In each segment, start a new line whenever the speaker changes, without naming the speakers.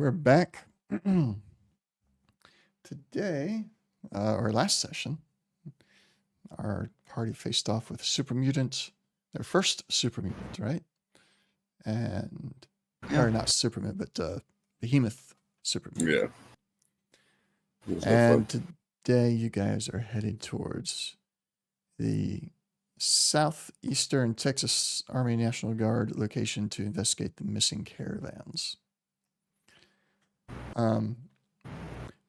we're back. Today, or last session, our party faced off with super mutants. Their first super mutant, right? And or not super mutant, but behemoth super mutant.
Yeah. It was no
And
fun.
today, you guys are headed towards the southeastern Texas Army National Guard location to investigate the missing caravans.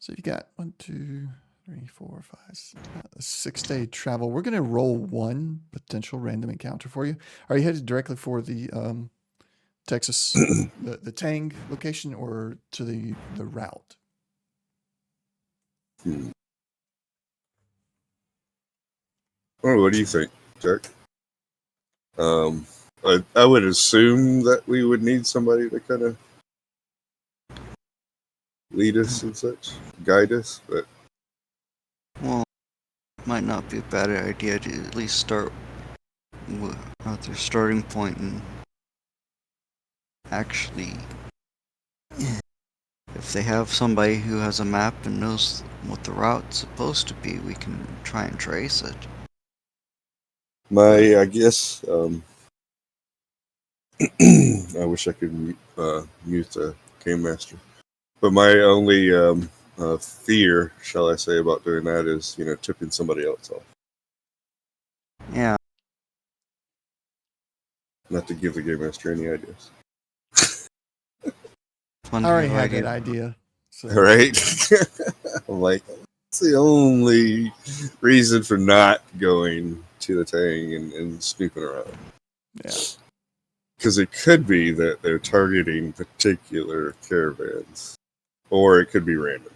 So you got 1, 2, 3, 4, 5, a 6-day travel. We're going to roll one potential random encounter for you. Are you headed directly for the Texas, the Tang location, or to the route?
Oh, what do you think, Jack? I would assume that we would need somebody to kind of lead us and such, guide us, but
Well, it might not be a bad idea to at least start at their starting point and actually, if they have somebody who has a map and knows what the route's supposed to be, we can try and trace it.
I guess, I wish I could mute the game master. But my only fear, shall I say, about doing that is, tipping somebody else off.
Yeah.
Not to give the game master any ideas.
I already had that idea. So.
All right. I'm like, that's the only reason for not going to the Tang and snooping around.
Yeah.
Because it could be that they're targeting particular caravans, or it could be random.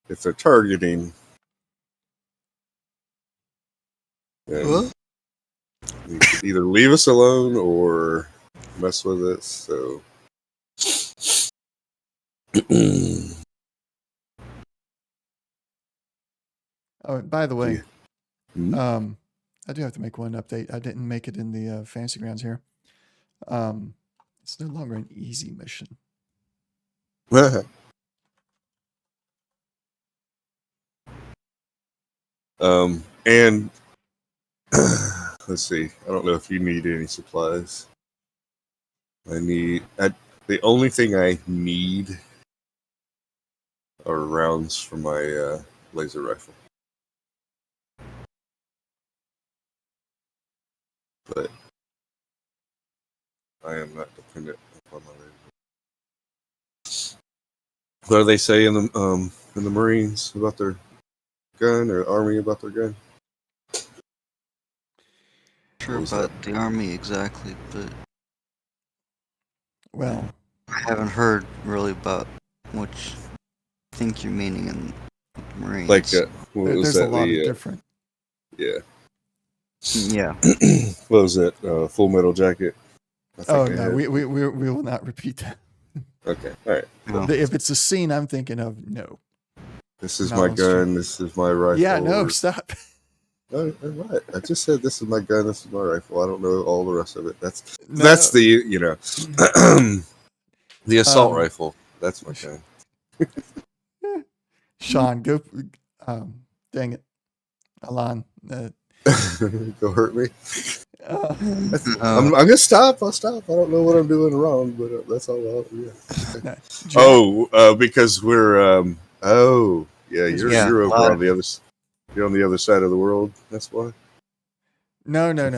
If they're targeting, then you could either leave us alone or mess with us. So,
oh, by the way,
yeah.
I do have to make one update. I didn't make it in the fancy grounds here. It's no longer an easy mission.
And let's see. I don't know if you need any supplies. The only thing I need are rounds for my laser rifle. But I am not dependent upon my laser. What do they say in the Marines about their gun, or Army about their gun?
Sure about the Army exactly, but
well,
I haven't heard really about what you think you're meaning in the Marines.
Like, what was
there's
that?
A lot of different.
Yeah.
Yeah.
What was that? Full Metal Jacket.
Oh no, we will not repeat that.
Okay, all right.
No.
If it's a scene I'm thinking of, no.
This is my gun. This is my rifle.
Yeah, no, stop.
No, what? I just said this is my gun. This is my rifle. I don't know all the rest of it. That's the the assault rifle. That's my gun.
Sean, go. Dang it, Alon.
Go hurt me. I'm gonna stop. I'll stop. I don't know what I'm doing wrong, but that's all. Yeah. Because we're. You're over on the other. You're on the other side of the world. That's why.
No.
Okay.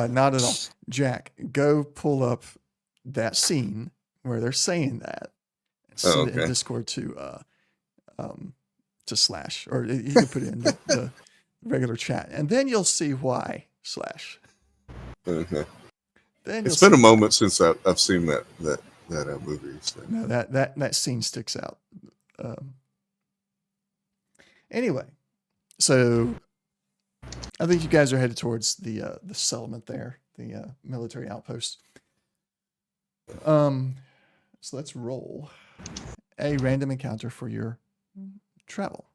Not at all. Jack, go pull up that scene where they're saying that. Send it in Discord to Slash, or you can put it in the regular chat, and then you'll see why Slash.
Okay.
Then
it's been a moment since I've seen that movie. So.
No, that scene sticks out. Anyway, so I think you guys are headed towards the settlement there, the military outpost. So let's roll a random encounter for your travel.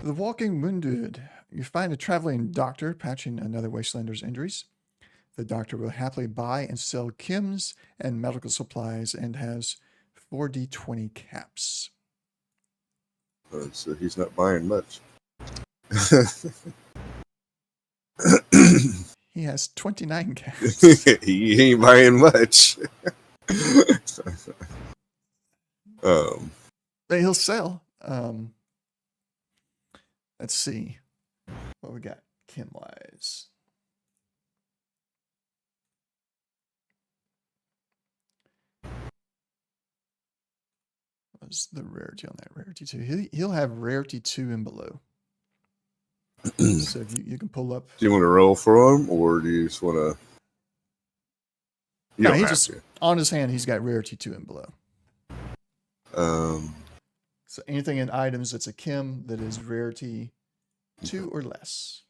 The Walking Wounded You find a traveling doctor patching another wastelander's injuries. The doctor will happily buy and sell chems and medical supplies and has 4d20 caps.
So he's not buying much.
He has 29 caps.
He ain't buying much.
But he'll sell. Let's see what we got chem wise. What's the rarity on that? Rarity 2. He'll have rarity 2 and below. So if you can pull up.
Do you want to roll for him, or do you just want to?
No, he just on his hand. He's got rarity 2 and below. So anything in items that's a chem that is rarity 2 or less,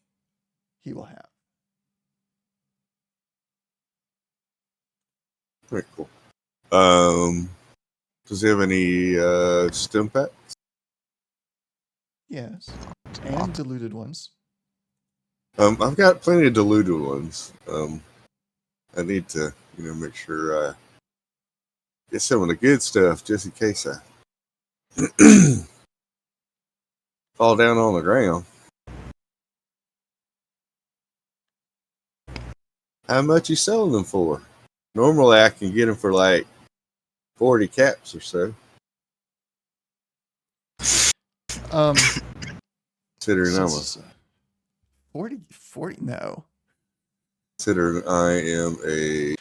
he will have.
Very cool. Does he have any stim packs?
Yes, and diluted ones.
I've got plenty of diluted ones. I need to, make sure I get some of the good stuff just in case I fall down on the ground. How much you selling them for? Normally I can get them for like 40 caps or so. Considering I'm a
40, no.
Considering I am a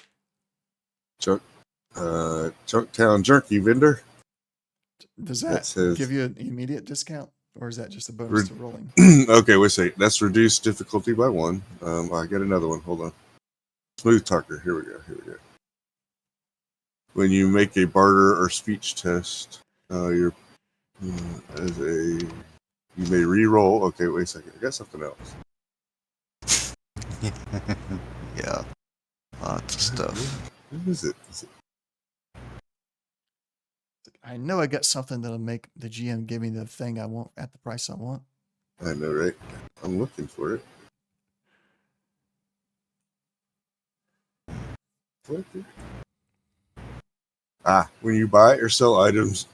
Junktown jerky vendor.
Does that give you an immediate discount, or is that just a bonus to rolling?
Okay, wait a second. That's reduced difficulty by 1. I got another one. Hold on. Smooth talker. Here we go. When you make a barter or speech test, you may re-roll. Okay, wait a second. I got something else.
Yeah, lots of stuff.
What is it?
I know I got something that'll make the GM give me the thing I want at the price I want.
I know, right? I'm looking for it. When you buy or sell items,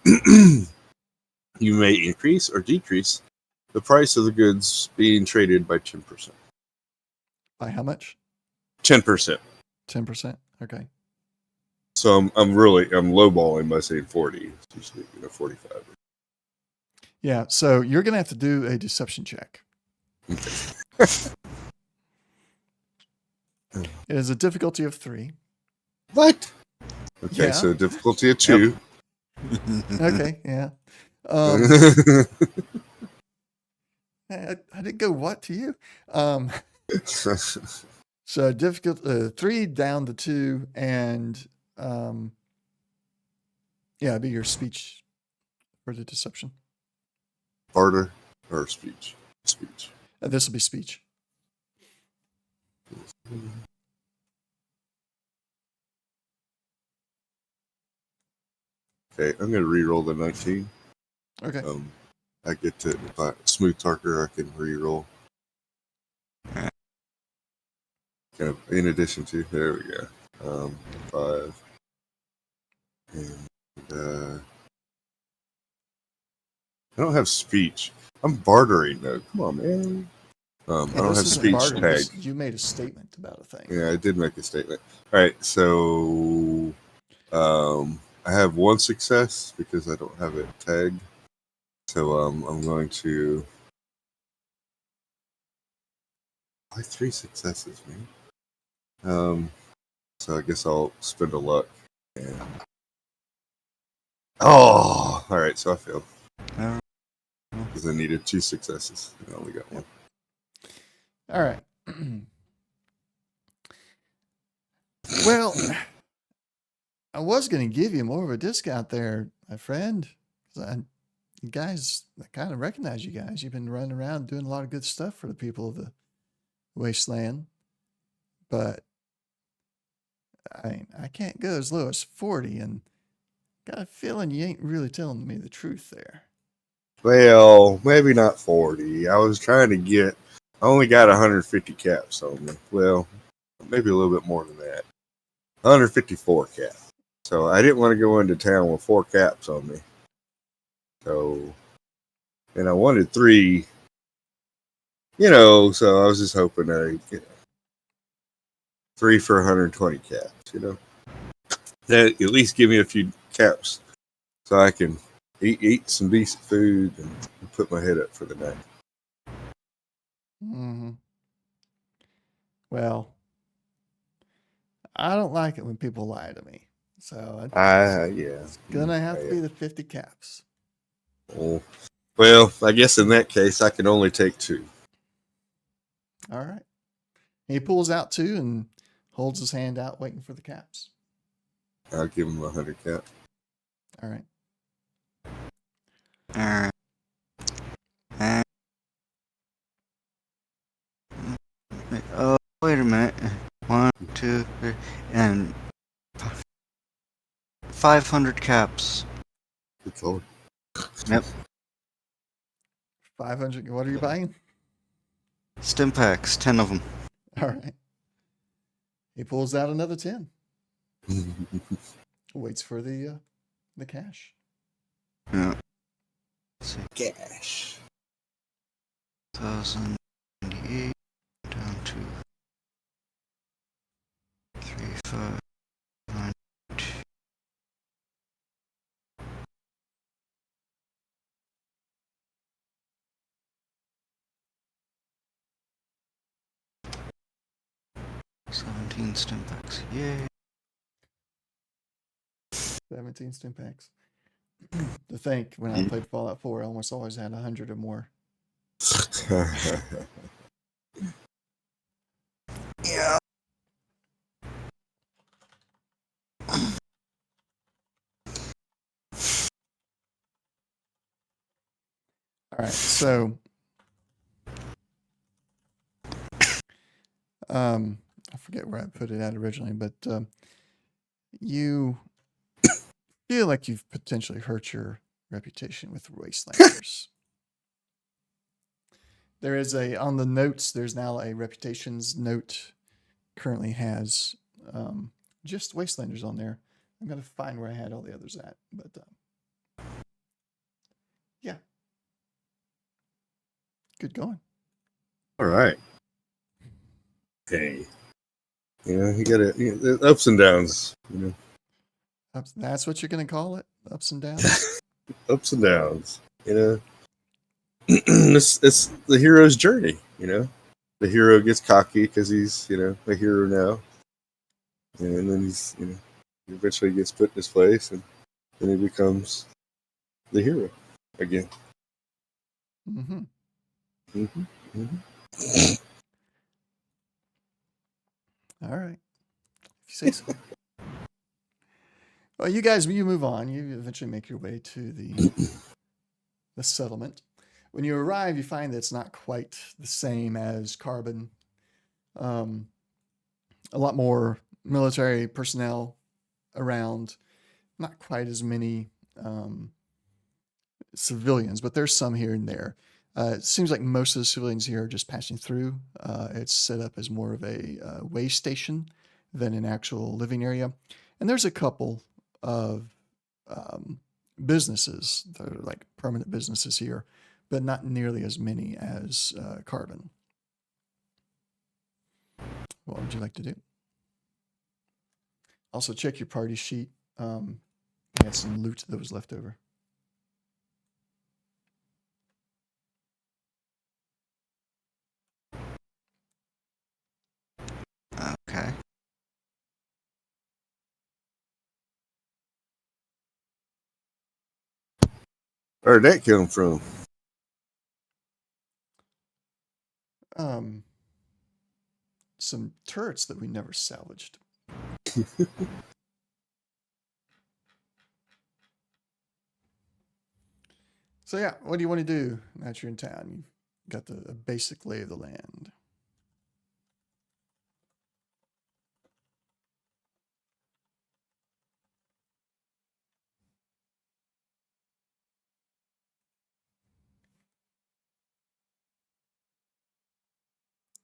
you may increase or decrease the price of the goods being traded by 10%.
By how much?
10%.
10%. Okay.
So I'm lowballing by saying 40. It's usually 45.
Yeah. So you're gonna have to do a deception check.
Okay.
It is a difficulty of 3.
What? Okay,
Yeah.
so difficulty of 2.
Yep. Okay, yeah. I didn't go what to you. So difficult 3 down to 2, and it'd be your speech for the deception.
Barter or speech? Speech.
This will be speech.
Okay, I'm going to re-roll the 19.
Okay.
I get to, if I smooth talker, I can re-roll. Kind of in addition to, there we go. 5. And I don't have speech. I'm bartering though. Come on, man. I don't have speech tag.
You made a statement about a thing.
Yeah, I did make a statement. All right, so I have 1 success because I don't have it tagged. So I'm going to. Why 3 successes, man? So I guess I'll spend a luck. And... Oh, all right. So I failed because I needed 2 successes and I only got 1.
All right. Well, I was going to give you more of a discount there, my friend. You guys, I kind of recognize you guys. You've been running around doing a lot of good stuff for the people of the wasteland. But I can't go as low as 40, and got a feeling you ain't really telling me the truth there.
Well, maybe not 40. I was trying to get I only got 150 caps on me. Well, maybe a little bit more than that. 154 caps. So I didn't want to go into town with 4 caps on me. So, and I wanted 3. So I was just hoping to get 3 for 120 caps. That at least give me a few caps so I can eat some decent food and put my head up for the night.
Mm-hmm. Well, I don't like it when people lie to me. So
Yeah.
it's gonna have to be the 50 caps.
Oh, well, I guess in that case, I can only take 2.
All right. He pulls out 2 and holds his hand out, waiting for the caps.
I'll give him 100 cap.
All right.
Alright. And, wait a minute. 1, 2, 3, and 500 caps.
Good lord.
Yep.
500. What are you buying?
Stim packs, 10 of them.
All right. He pulls out another 10. Waits for the cash.
Yeah. Let's see.
Cash.
1,098 down to 3,592. $17 stim packs. Yay.
17 stim packs. To think, when I played Fallout 4, I almost always had 100 or more.
Yeah.
All right. So, I forget where I put it at originally, but you feel like you've potentially hurt your reputation with Wastelanders. There is on the notes, there's now a reputations note, currently has just Wastelanders on there. I'm going to find where I had all the others at. But yeah, good going.
All right. Hey. You got ups and downs.
That's what you're going to call it? Ups and downs?
Ups and downs. It's the hero's journey. The hero gets cocky because he's a hero now, and then he eventually gets put in his place, and then he becomes the hero again.
Mm-hmm.
Mm-hmm. Mm-hmm.
All right. If you say so. Well, you guys, you move on. You eventually make your way to the settlement. When you arrive, you find that it's not quite the same as Carbon. A lot more military personnel around, not quite as many civilians, but there's some here and there. It seems like most of the civilians here are just passing through. It's set up as more of a way station than an actual living area. And there's a couple of businesses that are like permanent businesses here, but not nearly as many as Carbon. What would you like to do? Also, check your party sheet. You had some loot that was left over.
Okay.
Where'd that come from?
Um, some turrets that we never salvaged. So yeah, what do you want to do now that you're in town? You've got a basic lay of the land.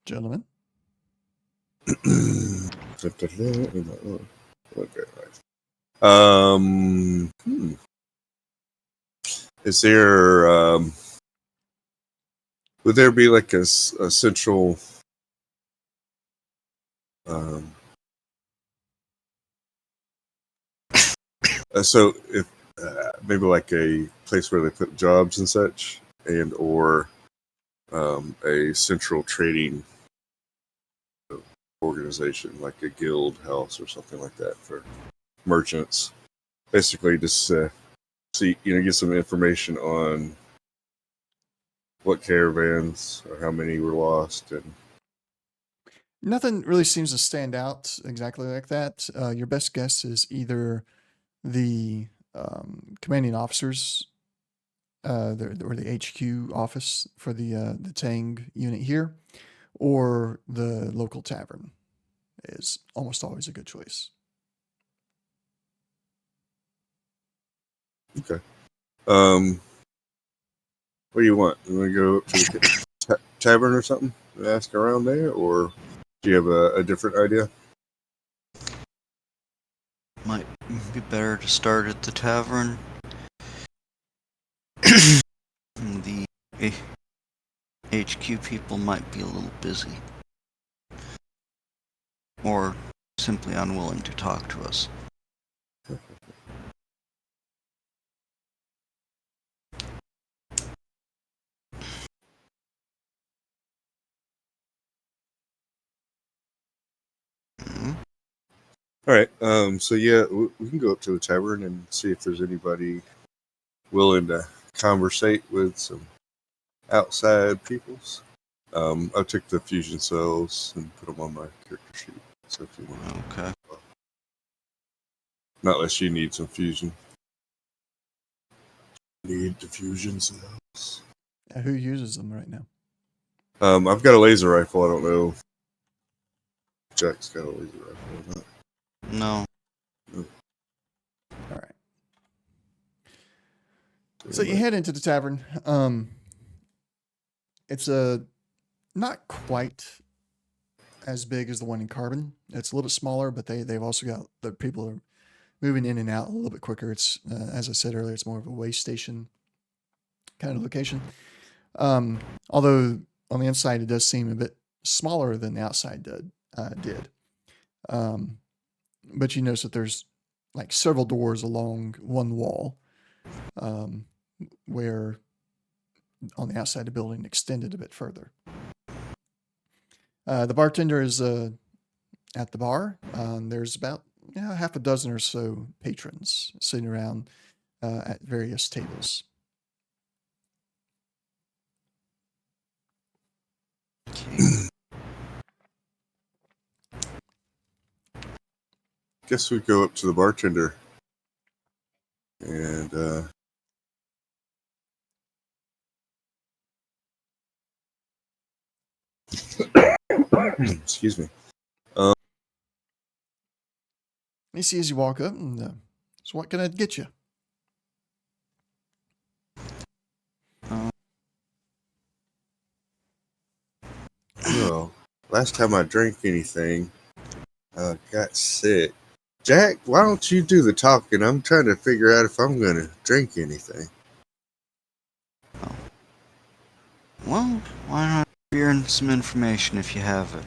Gentlemen.
Okay, right. Is there would there be like a central um, so if maybe like a place where they put jobs and such, and or a central trading organization like a guild house or something like that for merchants, basically just see, get some information on what caravans or how many were lost. And
Nothing really seems to stand out exactly like that. Your best guess is either the commanding officers or the HQ office for the Tang unit here, or the local tavern is almost always a good choice.
okay, what do you want? You want to go up to the tavern or something and ask around there, or do you have a different idea?
Might be better to start at the tavern. The HQ people might be a little busy. Or simply unwilling to talk to us. Hmm?
All right. So yeah, we can go up to the tavern and see if there's anybody willing to conversate with some outside peoples. I took the fusion cells and put them on my character sheet. So if you want,
Okay.
not unless you need some fusion. Need the fusion cells.
Who uses them right now?
I've got a laser rifle. I don't know if Jack's got a laser rifle or not.
No.
All right. So you head into the tavern. It's not quite as big as the one in Carbon. It's a little bit smaller, but they've also got the people are moving in and out a little bit quicker. It's as I said earlier, it's more of a waste station kind of location. Although on the inside it does seem a bit smaller than the outside did. But you notice that there's like several doors along one wall, where on the outside of the building extended a bit further. The bartender is at the bar. There's about half a dozen or so patrons sitting around at various tables.
Okay.
Guess we go up to the bartender and excuse me.
You see as you walk up, and so what can I get you?
Well, last time I drank anything, I got sick. Jack, why don't you do the talking? I'm trying to figure out if I'm going to drink anything.
Well, why not hear some information if you have it?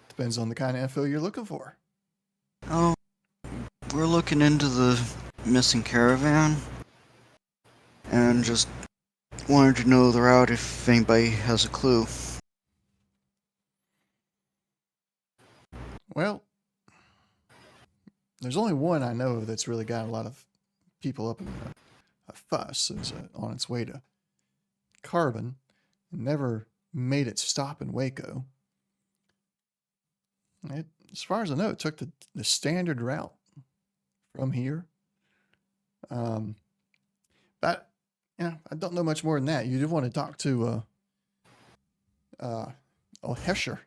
Depends on the kind of info you're looking for.
Oh, we're looking into the missing caravan. And just wanted to know the route if anybody has a clue.
Well, there's only one I know that's really got a lot of people up in a fuss. It's on its way to Carbon. Never made it stop in Waco. As far as I know, it took the standard route from here. But I don't know much more than that. You do want to talk to Hesher.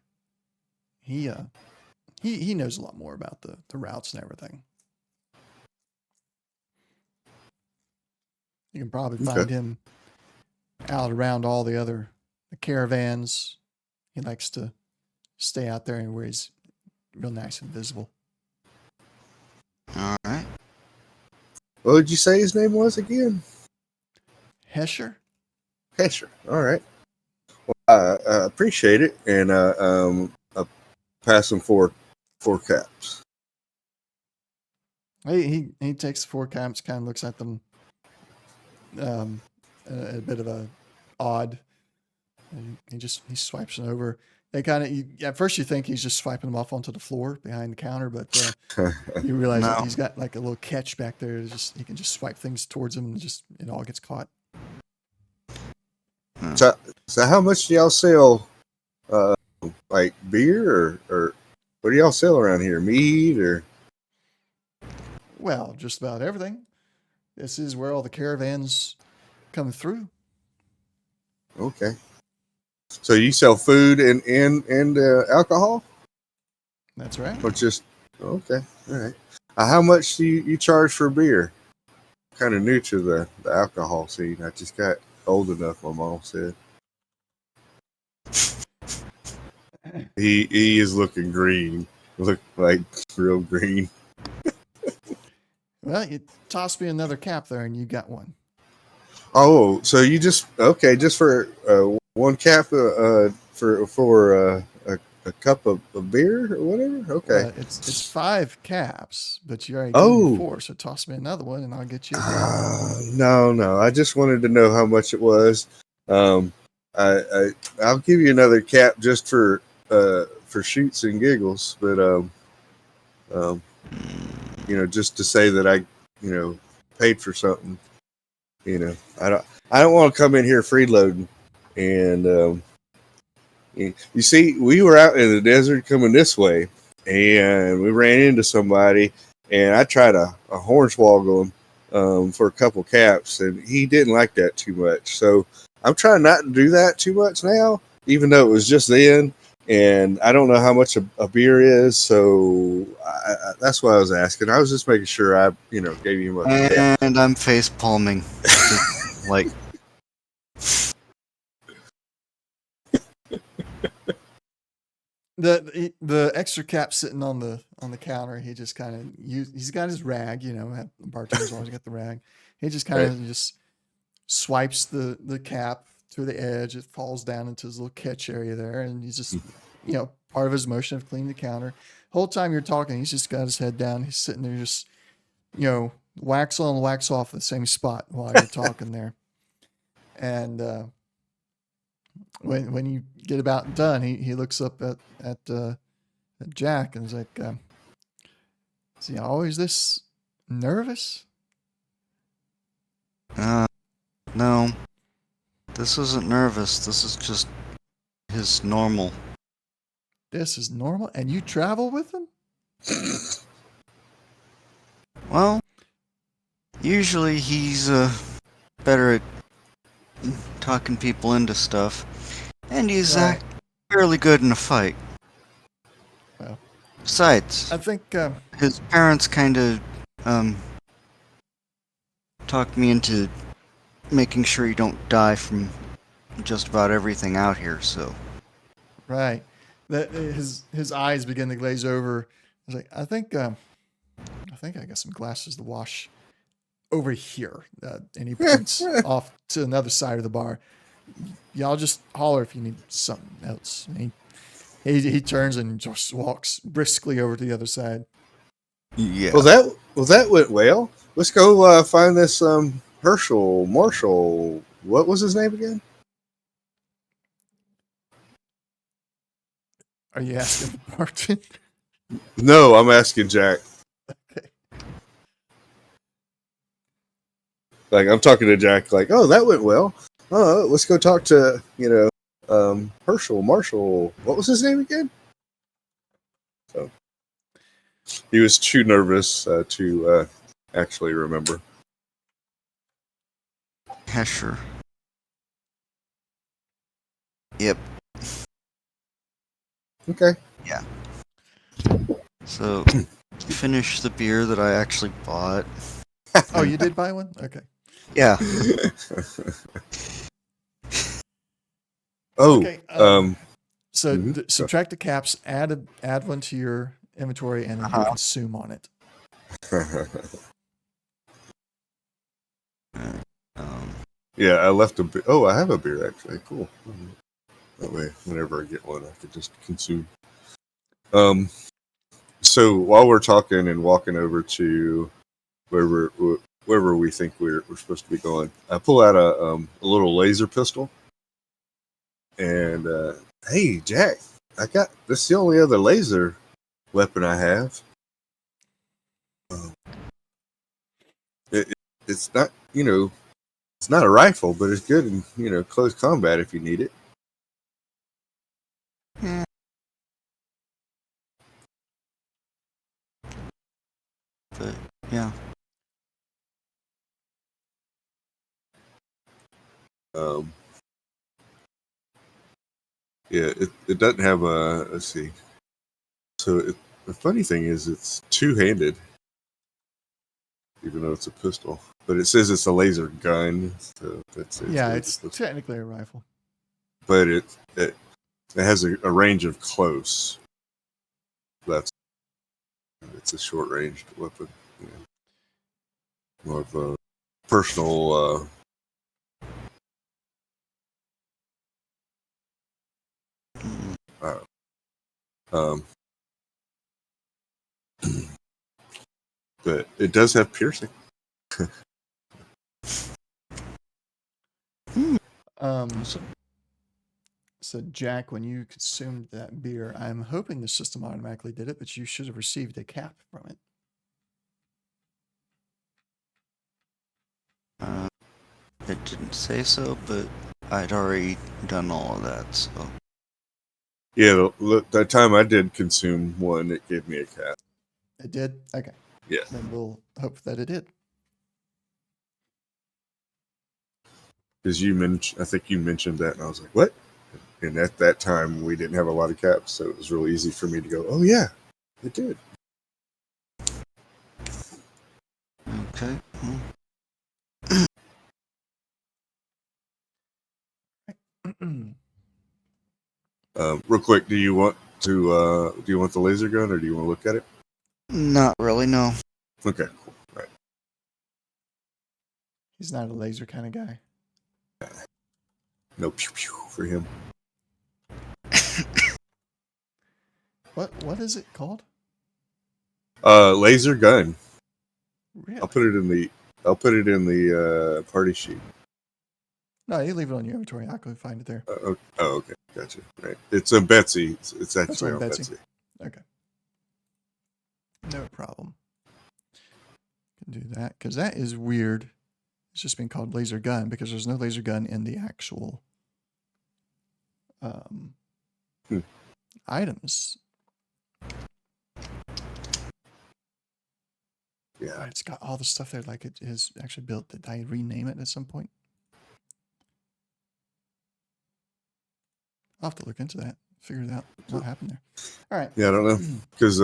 He knows a lot more about the routes and everything. You can probably find
Okay.
him out around all the other the caravans. He likes to stay out there and where he's real nice and visible.
All right.
What did you say his name was again?
Hesher?
Hesher. All right. Well, I appreciate it, and I pass him four caps.
He takes the 4 caps, kind of looks at them, a bit of a odd. And he swipes it over. They kind of at first you think he's just swiping them off onto the floor behind the counter, but you realize that
No.
he's got like a little catch back there. He can just swipe things towards him and just it all gets caught.
So how much do y'all sell, like beer or what do y'all sell around here? Meat or?
Well, just about everything. This is where all the caravans come through.
Okay. So you sell food and alcohol,
That's right.
or just okay? All right. How much do you charge for beer? Kind of new to the alcohol scene. I just got old enough. My mom said. He is looking green. Look like real green.
Well, you toss me another cap there, and you got one.
Oh, so you just for one cap for a cup of beer or whatever. Okay.
It's 5 caps, but you already
Oh.
gave me 4, so toss me another one, and I'll get you a beer.
No. I just wanted to know how much it was. I'll give you another cap just for shoots and giggles, but just to say that I paid for something. I don't want to come in here freeloading, and you see, we were out in the desert coming this way, and we ran into somebody, and I tried a hornswoggle him for a couple caps, and he didn't like that too much. So I'm trying not to do that too much now, even though it was just then, and I don't know how much a beer is, so that's why I was asking. I was just making sure I gave you my cap.
And I'm face palming, like.
The extra cap sitting on the counter. He just kind of he's got his rag. The bartender's always got the rag. He just kind of just swipes the cap through the edge. It falls down into his little catch area there, and he's just part of his motion of cleaning the counter. The whole time you're talking, he's just got his head down. He's sitting there just wax on, wax off the same spot while you're talking there. And when you get about done, he looks up at Jack and is like, "Is he always this nervous?"
No. This isn't nervous. This is just his normal.
This is normal, and you travel with him?
Well, usually he's better at talking people into stuff, and he's
Right.
fairly good in a fight.
Well,
Besides,
I think
his parents kind of talked me into making sure you don't die from just about everything out here. So
right. That his eyes begin to glaze over. He's like, I think I got some glasses to wash over here. And he points off to another side of the bar. Y'all just holler if you need something else. And he turns and just walks briskly over to the other side.
yeah.
Well, that went well. Let's go find this Herschel Marshall. What was his name again?
Are you asking the bartender?
No, I'm asking Jack.
Okay.
Like I'm talking to Jack. Like, oh, that went well. Oh, let's go talk to Herschel Marshall. What was his name again? So he was too nervous to actually remember.
Hesher. Yep.
Okay.
Yeah. So, finish the beer that I actually bought.
Oh, you did buy one? Okay.
Yeah.
Oh,
Okay. So subtract the caps, add one to your inventory, and then hit consume on it.
yeah, I left a beer. Oh, I have a beer actually. Cool. That way, whenever I get one, I could just consume. So while we're talking and walking over to wherever we think we're supposed to be going, I pull out a little laser pistol, and hey, Jack, I got this. Is the only other laser weapon I have. It's not, it's not a rifle, but it's good in, close combat if you need it.
Yeah. But yeah.
Yeah, it doesn't have a. Let's see. So the funny thing is, it's two-handed, even though it's a pistol. But it says it's a laser gun. So that's it.
Yeah, it's technically a rifle.
But it has a range of close. It's a short-ranged weapon. More of a personal. Um, but it does have piercing.
So Jack, when you consumed that beer, I'm hoping the system automatically did it, but you should have received a cap from it.
It didn't say so, but I'd already done all of that, so.
Yeah, the time I did consume one, it gave me a cap.
It did? Okay.
Yeah.
Then we'll hope that it did.
Because I think you mentioned that, and I was like, what? And at that time, we didn't have a lot of caps, so it was really easy for me to go, oh, yeah, it did.
Okay.
Real quick, do you want the laser gun, or do you want to look at it?
Not really, no.
Okay, cool. All right.
He's not a laser kind of guy.
No pew pew for him.
What is it called?
Laser gun.
Really?
I'll put it in the party sheet.
No, you leave it on your inventory. I'll go find it there.
Okay, gotcha. Right, it's a Betsy. It's actually
on
on
Betsy.
Betsy.
Okay. No problem. Can do that because that is weird. It's just been called laser gun because there's no laser gun in the actual items.
Yeah.
But it's got all the stuff there like it is actually built. Did I rename it at some point? I'll have to look into that. Figure it out. What happened there. All right.
Yeah, I don't know. Because,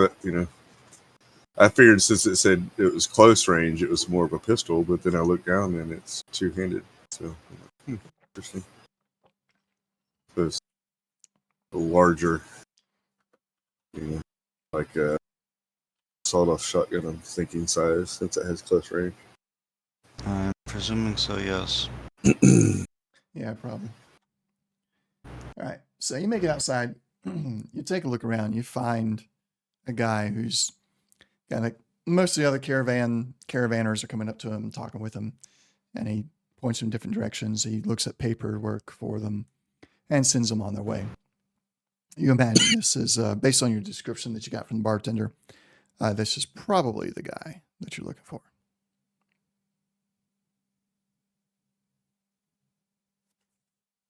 I figured since it said it was close range, it was more of a pistol, but then I looked down and it's two-handed. So, interesting. So it's a larger, like a sawed-off shotgun, I'm thinking size, since it has close range.
I'm presuming so, yes.
Yeah, probably. All right. So you make it outside. You take a look around. You find a guy who's got like most of the other caravanners are coming up to him, talking with him, and he points in different directions. He looks at paperwork for them and sends them on their way. You imagine this is based on your description that you got from the bartender. This is probably the guy that you're looking for.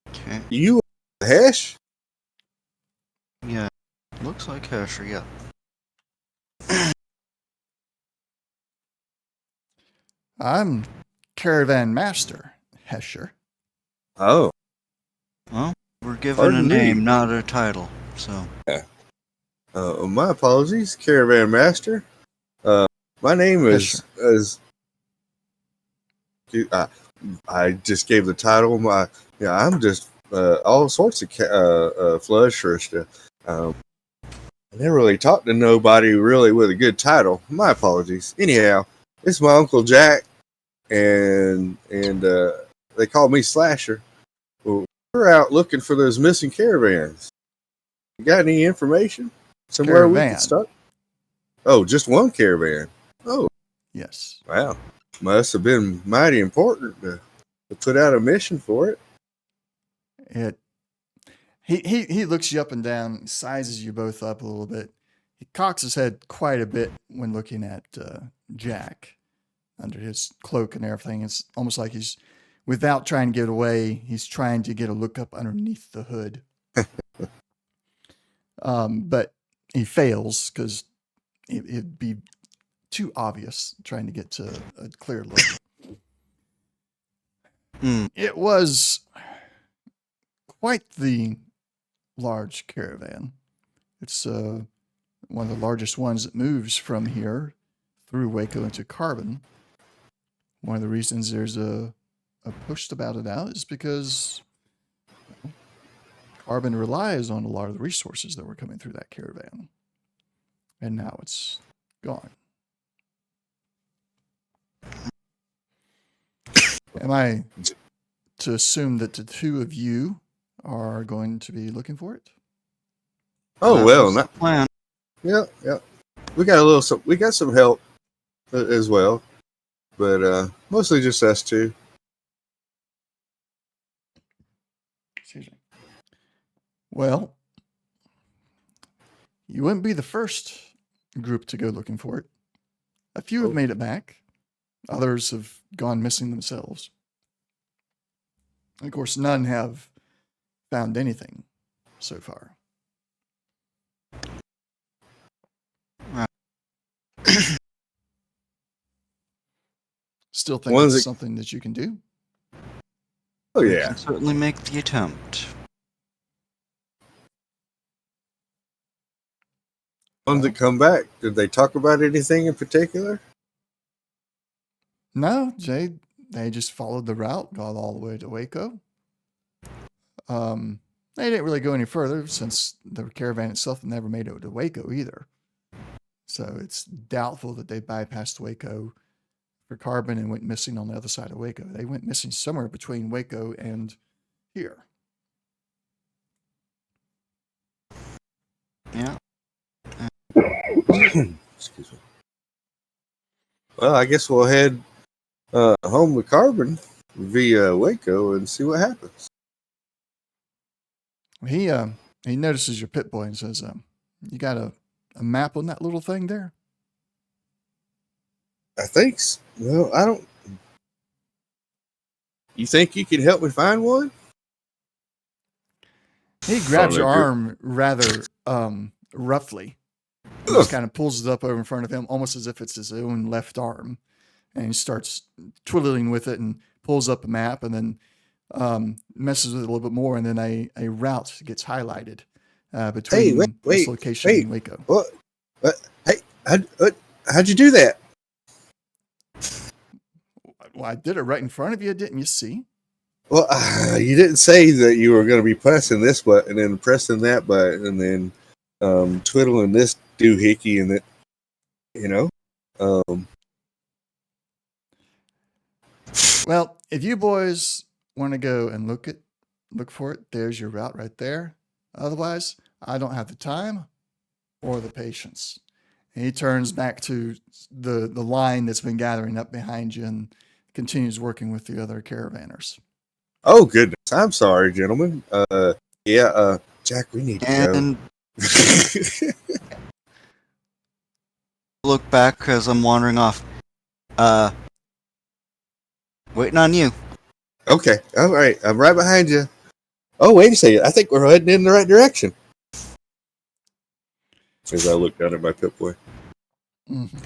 Okay.
You Hash?
Yeah. Looks like Hesher, yeah.
I'm Caravan Master Hesher.
Oh.
Well, we're given
Pardon
a name,
me.
not a title, so.
Yeah. My apologies, Caravan Master. My name is I just gave the title. I'm just all sorts of Floodshrister. I never really talked to nobody really with a good title. My apologies. Anyhow, it's my Uncle Jack, and they call me Slasher. Well, we're out looking for those missing caravans. You got any information? Somewhere we
Caravan.
can start? Oh, just one caravan. Oh,
Yes.
wow. Must have been mighty important to put out a mission for it.
He looks you up and down, sizes you both up a little bit. He cocks his head quite a bit when looking at Jack under his cloak and everything. It's almost like he's, without trying to get away, he's trying to get a look up underneath the hood. But he fails because it'd be too obvious trying to get to a clear look. It was quite the large caravan. It's one of the largest ones that moves from here through Waco into Carbon. One of the reasons there's a post about it out is because Carbon relies on a lot of the resources that were coming through that caravan. And now it's gone. Am I to assume that the two of you are going to be looking for it?
Oh, well,
That's the plan.
yeah. We got some help as well, but mostly just us two.
Excuse me. Well, you wouldn't be the first group to go looking for it. A few have made it back. Others have gone missing themselves. And of course, none have found anything so far. Still think
One's
it's
a-
something that you can do?
Oh
We
yeah.
can certainly make the attempt.
Ones that come back, did they talk about anything in particular?
No, they just followed the route, got all the way to Waco. They didn't really go any further since the caravan itself never made it to Waco either. So it's doubtful that they bypassed Waco for Carbon and went missing on the other side of Waco. They went missing somewhere between Waco and here.
Yeah.
Excuse me. Well, I guess we'll head home with Carbon via Waco and see what happens.
He notices your Pit Boy and says, "You got a map on that little thing there?"
I think so. Well, I don't. You think you can help me find one?
He grabs
Oh,
your
no, good.
arm rather roughly. He just kind of pulls it up over in front of him, almost as if it's his own left arm. And he starts twiddling with it and pulls up a map and then messes with it a little bit more. And then a route gets highlighted between this
wait,
location and Waco.
What? Hey, how'd you do that?
Well, I did it right in front of you, didn't you see?
Well, you didn't say that you were going to be pressing this button and then pressing that button and then twiddling this doohickey and that, you know.
Well, if you boys want to go and look for it, there's your route right there. Otherwise, I don't have the time or the patience. And he turns back to the line that's been gathering up behind you and continues working with the other caravanners.
Oh goodness, I'm sorry, gentlemen. Jack, we need to
And
go.
look back as I'm wandering off. Waiting on you.
Okay, all right, I'm right behind you. Oh, wait a second, I think we're heading in the right direction. As I look down at my Pip Boy.
Mm-hmm.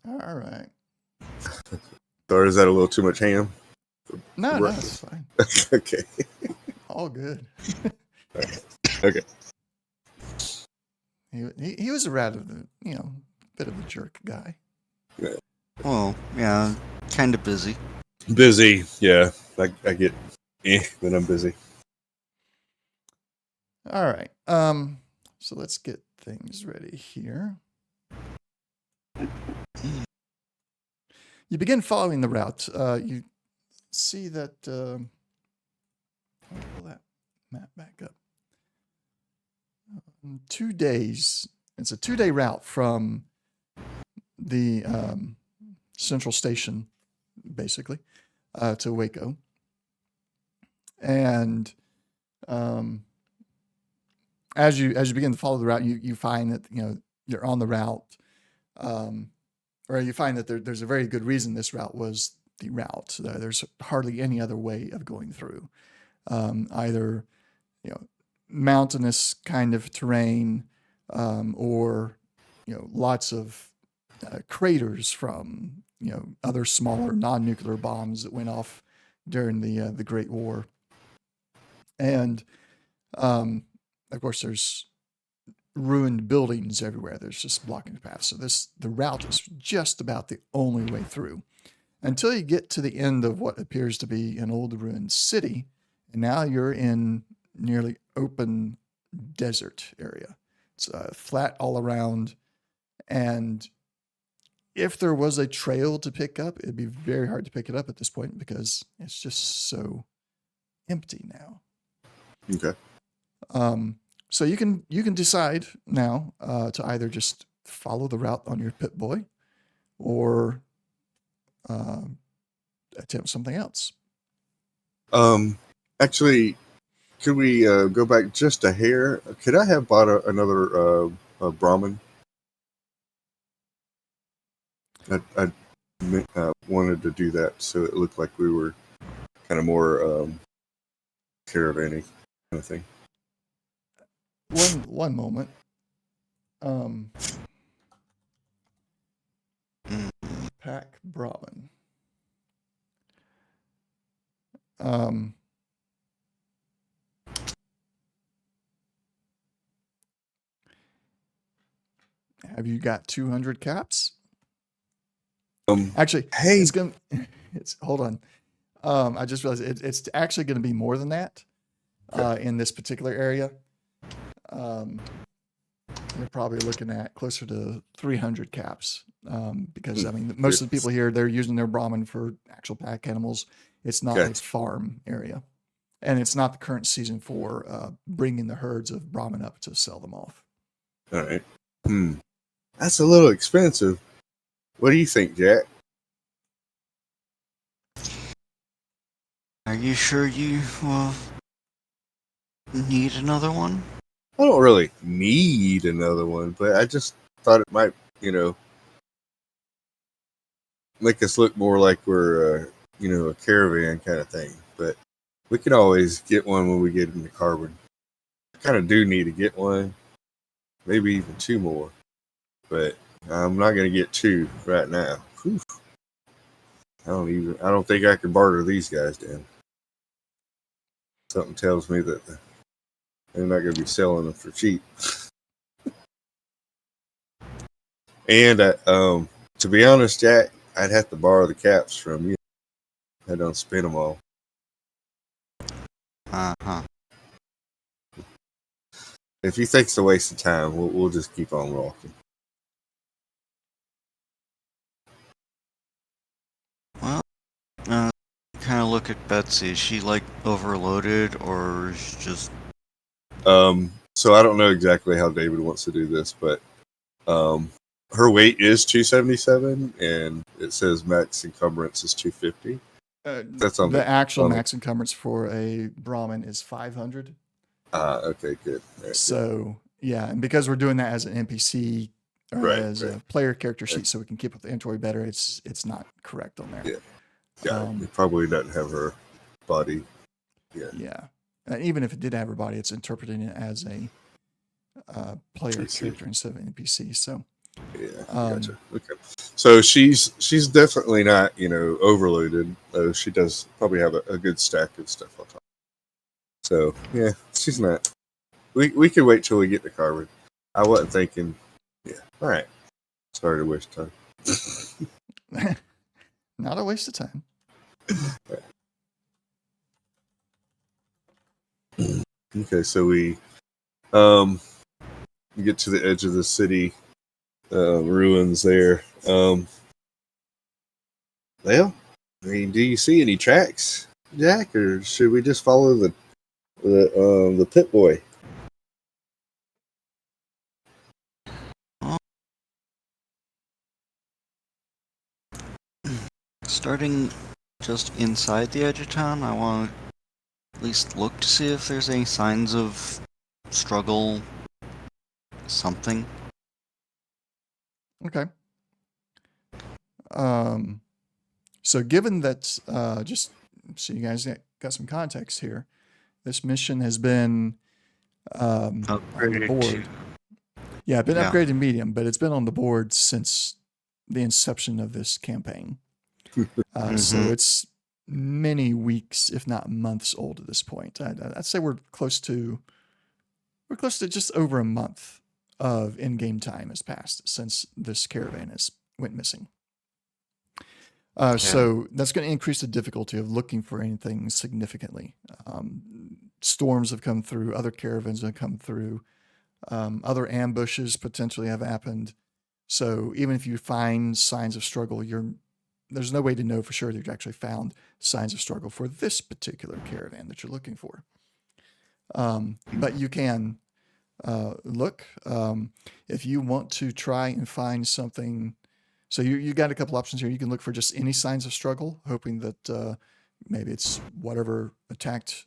All right.
Or is that a little too much ham?
No,
Right.
it's fine.
Okay.
All good.
Okay.
He was a rather, bit of a jerk guy.
Well, yeah. Kind of busy.
Busy, yeah. I get when I'm busy.
All right. So let's get things ready here. You begin following the route. You see that. I'll pull that map back up. 2 days. It's a 2-day route from the central station, basically, to Waco. And as you begin to follow the route, you find that you're on the route, or you find that there's a very good reason this route was the route. There's hardly any other way of going through, either mountainous kind of terrain, or lots of craters from other smaller non-nuclear bombs that went off during the Great War, and of course there's ruined buildings everywhere. There's just blocking the path. So the route is just about the only way through until you get to the end of what appears to be an old ruined city, and now you're in nearly open desert area. It's flat all around, and if there was a trail to pick up, it'd be very hard to pick it up at this point because it's just so empty now.
Okay.
So you can decide now to either just follow the route on your Pip-Boy or attempt something else.
Actually, could we go back just a hair? Could I have bought another Brahmin? I wanted to do that so it looked like we were kind of more caravan-y kind of thing.
One moment. Pack Brahmin. Have you got 200 caps? Actually,
hey,
it's hold on. I just realized it's actually going to be more than that in this particular area. You're probably looking at closer to 300 caps because I mean most of the people here, they're using their Brahmin for actual pack animals. It's not a farm area, and it's not the current season for bringing the herds of Brahmin up to sell them off.
All right. That's a little expensive. What do you think, Jack?
Are you sure you need another one?
I don't really need another one, but I just thought it might, make us look more like we're, a caravan kind of thing. But we can always get one when we get into carbon. I kind of do need to get one, maybe even 2 more, but I'm not going to get 2 right now. Whew. I don't think I can barter these guys down. Something tells me that they're not going to be selling them for cheap. And to be honest, Jack, I'd have to borrow the caps from you. I don't spend them all.
Uh-huh.
If you think it's a waste of time, we'll just keep on walking.
Well, kind of look at Betsy. Is she like overloaded or is she just...
So I don't know exactly how David wants to do this, but her weight is 277, and it says max encumbrance is 250. That's on
the actual max encumbrance for a Brahmin is 500.
Okay, good. Right,
so yeah, and because we're doing that as an NPC or as a player character sheet, so we can keep with the inventory better, it's not correct on there.
Yeah, it probably doesn't have her body.
Yeah. And even if it did have her body, it's interpreting it as a player character instead of an NPC. So
yeah, gotcha. Okay, so she's definitely not overloaded. Though she does probably have a good stack of stuff on top. So yeah, she's not. We can wait till we get to carbon. I wasn't thinking. Yeah, all right. Sorry to waste time.
Not a waste of time.
Okay, so we get to the edge of the city ruins there. Well, I mean, do you see any tracks, Jack, or should we just follow the pit boy?
Starting just inside the edge of town, I want to at least look to see if there's any signs of struggle, something.
Okay. So given that, just so you guys got some context here, this mission has been on the
Upgraded
board.
to-
Yeah, been
Yeah.
upgraded medium, but it's been on the board since the inception of this campaign. So it's many weeks, if not months, old at this point. I'd say we're close to just over a month of in-game time has passed since this caravan went missing. So that's going to increase the difficulty of looking for anything significantly. Storms have come through, other caravans have come through, other ambushes potentially have happened. So even if you find signs of struggle, there's no way to know for sure that you've actually found signs of struggle for this particular caravan that you're looking for. But you can look if you want to try and find something. So you got a couple options here. You can look for just any signs of struggle, hoping that maybe it's whatever attacked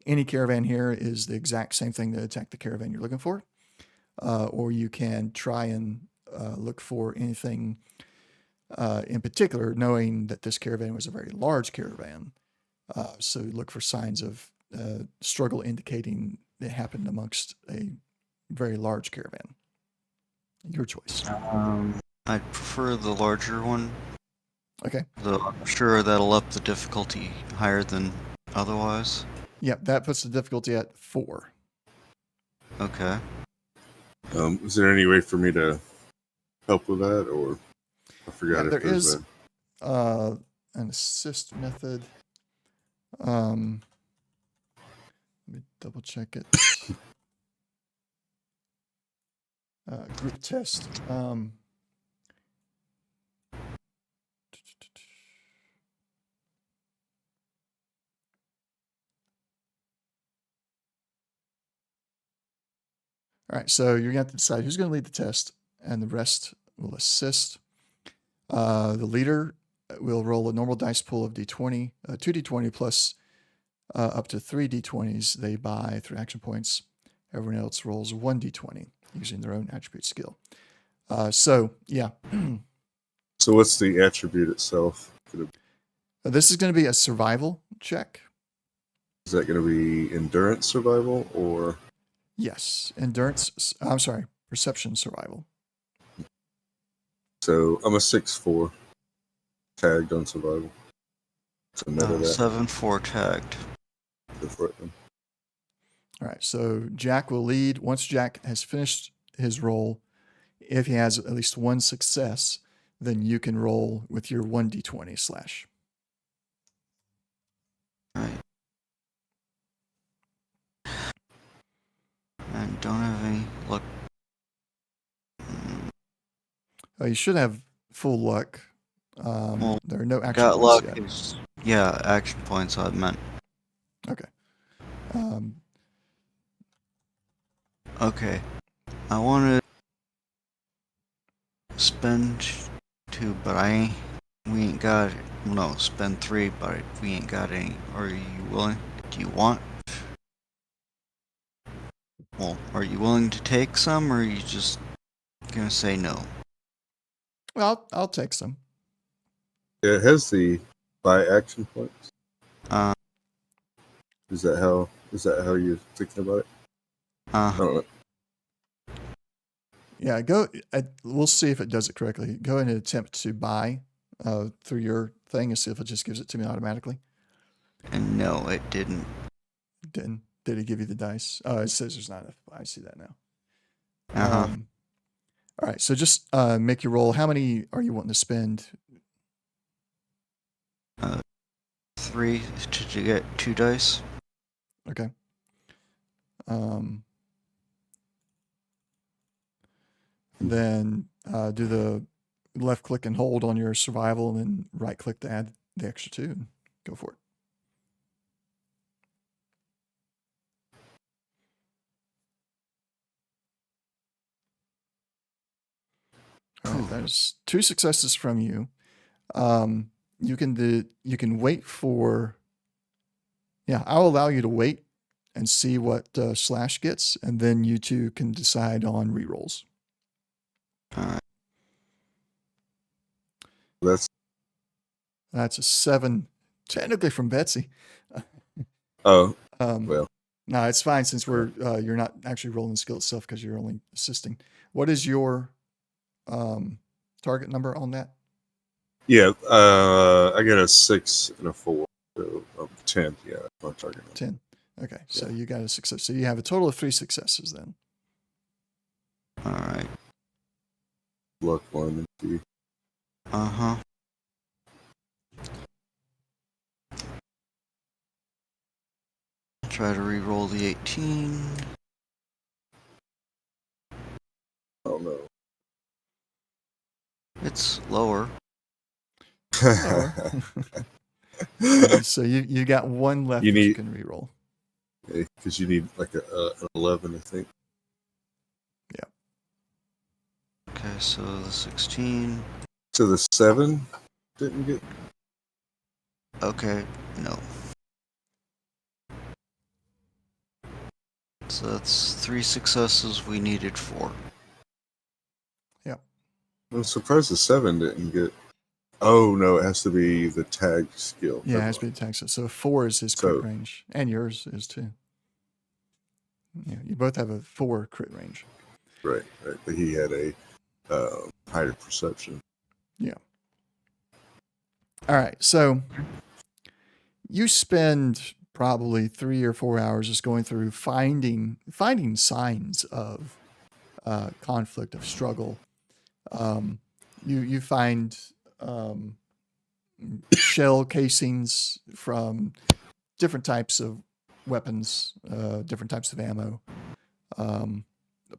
any caravan here is the exact same thing that attacked the caravan you're looking for. Or you can try and look for anything in particular, knowing that this caravan was a very large caravan. So look for signs of struggle indicating it happened amongst a very large caravan. Your choice.
I'd prefer the larger one.
Okay.
Though I'm sure that'll up the difficulty higher than otherwise.
Yep, that puts the difficulty at 4.
Okay.
Is there any way for me to help with that, or I forgot if
There
there's
is an assist method. Let me double check it. Group test. All right, so you're going to have to decide who's going to lead the test, and the rest will assist. The leader will roll a normal dice pool of d20, 2d20 plus up to 3 d20s they buy through action points. Everyone else rolls 1d20 using their own attribute skill. So
what's the attribute itself?
This is going to be a survival check.
Is that going to be endurance survival or?
Yes, perception survival.
So I'm a 6/4 tagged on survival. So net of that.
7/4 tagged.
Go for it then.
All right, so Jack will lead. Once Jack has finished his roll, if he has at least one success, then you can roll with your 1d20 slash.
Right. And don't have any luck.
You should have full luck.
Well,
there are no action
got
points
luck
yet.
is, yeah, action points I meant.
Okay.
Okay. I want to spend 2, but we ain't got it. No, spend 3, but we ain't got any. Are you willing? Do you want? Well, are you willing to take some, or are you just gonna say no?
Well, I'll take some.
Yeah, it has the buy action points.
Uh,
Is that how you're thinking about it? I don't know.
Yeah, we'll see if it does it correctly. Go ahead and attempt to buy through your thing and see if it just gives it to me automatically.
and no, it didn't.
Did it give you the dice? Oh, it says there's not enough. I see that now.
Uh-huh.
All right, so just make your roll. How many are you wanting to spend?
3 to get 2 dice.
Okay. Then do the left click and hold on your survival, and then right click to add the extra 2. And go for it. All right, there's 2 successes from you. You can wait for. Yeah, I'll allow you to wait and see what Slash gets, and then you two can decide on rerolls.
Alright.
That's a 7, technically from Betsy.
Oh,
Um,
well.
No, it's fine since you're not actually rolling the skill itself because you're only assisting. What is your target number on that?
Yeah, I got a 6 and a 4. So 10. Yeah, that's my target number.
10. Okay, so you got a success. So you have a total of 3 successes then.
Alright.
Luck 1 and 2.
Uh-huh. Try to re-roll the 18.
Oh no.
It's lower.
Lower. So you got 1 left that you can re-roll.
Because you need like an 11, I think.
Yeah.
Okay, so the 16.
So the 7 didn't get.
Okay, no. So that's 3 successes. We needed 4.
Yeah.
I'm surprised the 7 didn't get. Oh no, it has to be the tag skill.
Yeah, it has to be the tag. So 4 is his crit range, and yours is too. Yeah, you both have a 4 crit range.
Right. But he had a higher perception.
Yeah. All right. So you spend probably 3 or 4 hours just going through finding signs of conflict, of struggle. You find shell casings from different types of weapons, different types of ammo.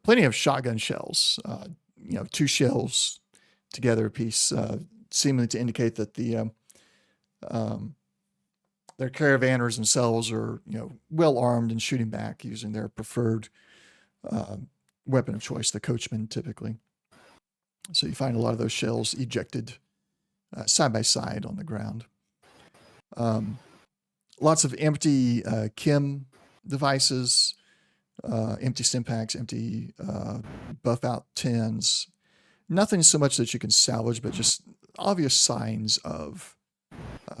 Plenty of shotgun shells. 2 shells together a piece, seemingly to indicate that their caravanners themselves are, well armed and shooting back using their preferred weapon of choice, the coachman typically. So you find a lot of those shells ejected side by side on the ground. Lots of empty chem devices, empty stim packs, empty buff out tins. Nothing so much that you can salvage, but just obvious signs of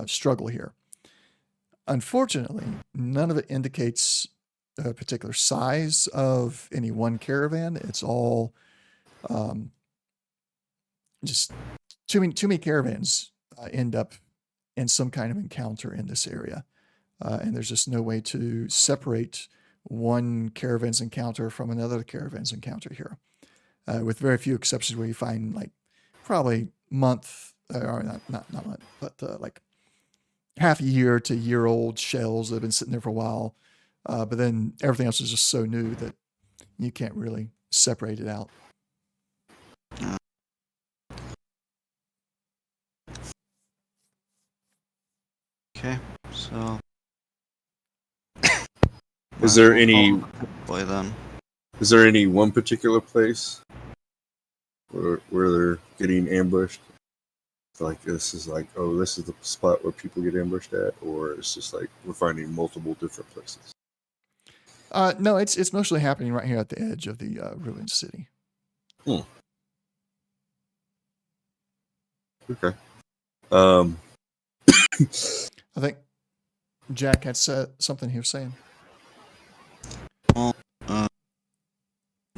struggle here. Unfortunately, none of it indicates a particular size of any one caravan. It's all just too many caravans end up in some kind of encounter in this area. And there's just no way to separate one caravan's encounter from another caravan's encounter here. With very few exceptions where you find like probably month, or not month, but like half a year to year old shells that have been sitting there for a while. But then everything else is just so new that you can't really separate it out.
Okay, so
Is there any
play then?
Is there any one particular place where they're getting ambushed? Like this is like, oh, this is the spot where people get ambushed at, or it's just like we're finding multiple different places.
No, it's mostly happening right here at the edge of the ruined city.
Okay.
I think Jack had said something he was saying.
Well, at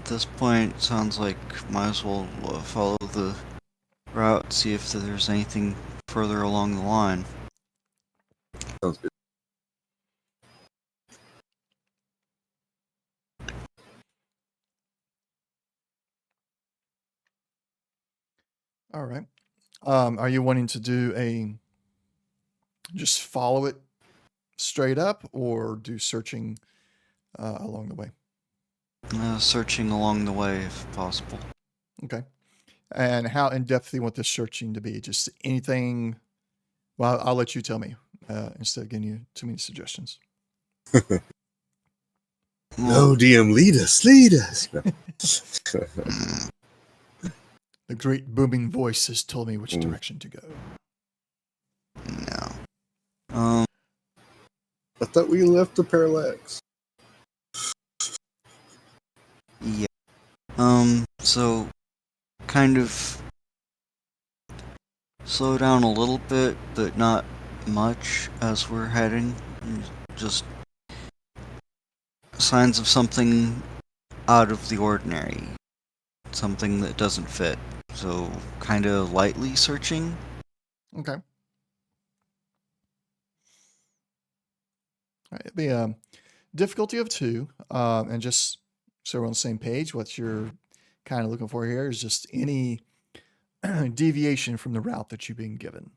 this point, it sounds like might as well follow the route, see if there's anything further along the line.
Sounds good.
All right. Are you wanting to do a just follow it straight up or do searching along the way?
Searching along the way if possible.
Okay. And how in depth do you want this searching to be? Just anything? Well, I'll let you tell me instead of giving you too many suggestions.
No, DM, lead us, lead us. No.
The great booming voice has told me which direction to go.
No.
I thought we left the parallax.
Yeah. So kind of slow down a little bit, but not much as we're heading. Just signs of something out of the ordinary. Something that doesn't fit. So kind of lightly searching.
Okay. All right. It'd be a difficulty of 2. And just so we're on the same page, what you're kind of looking for here is just any deviation from the route that you've been given.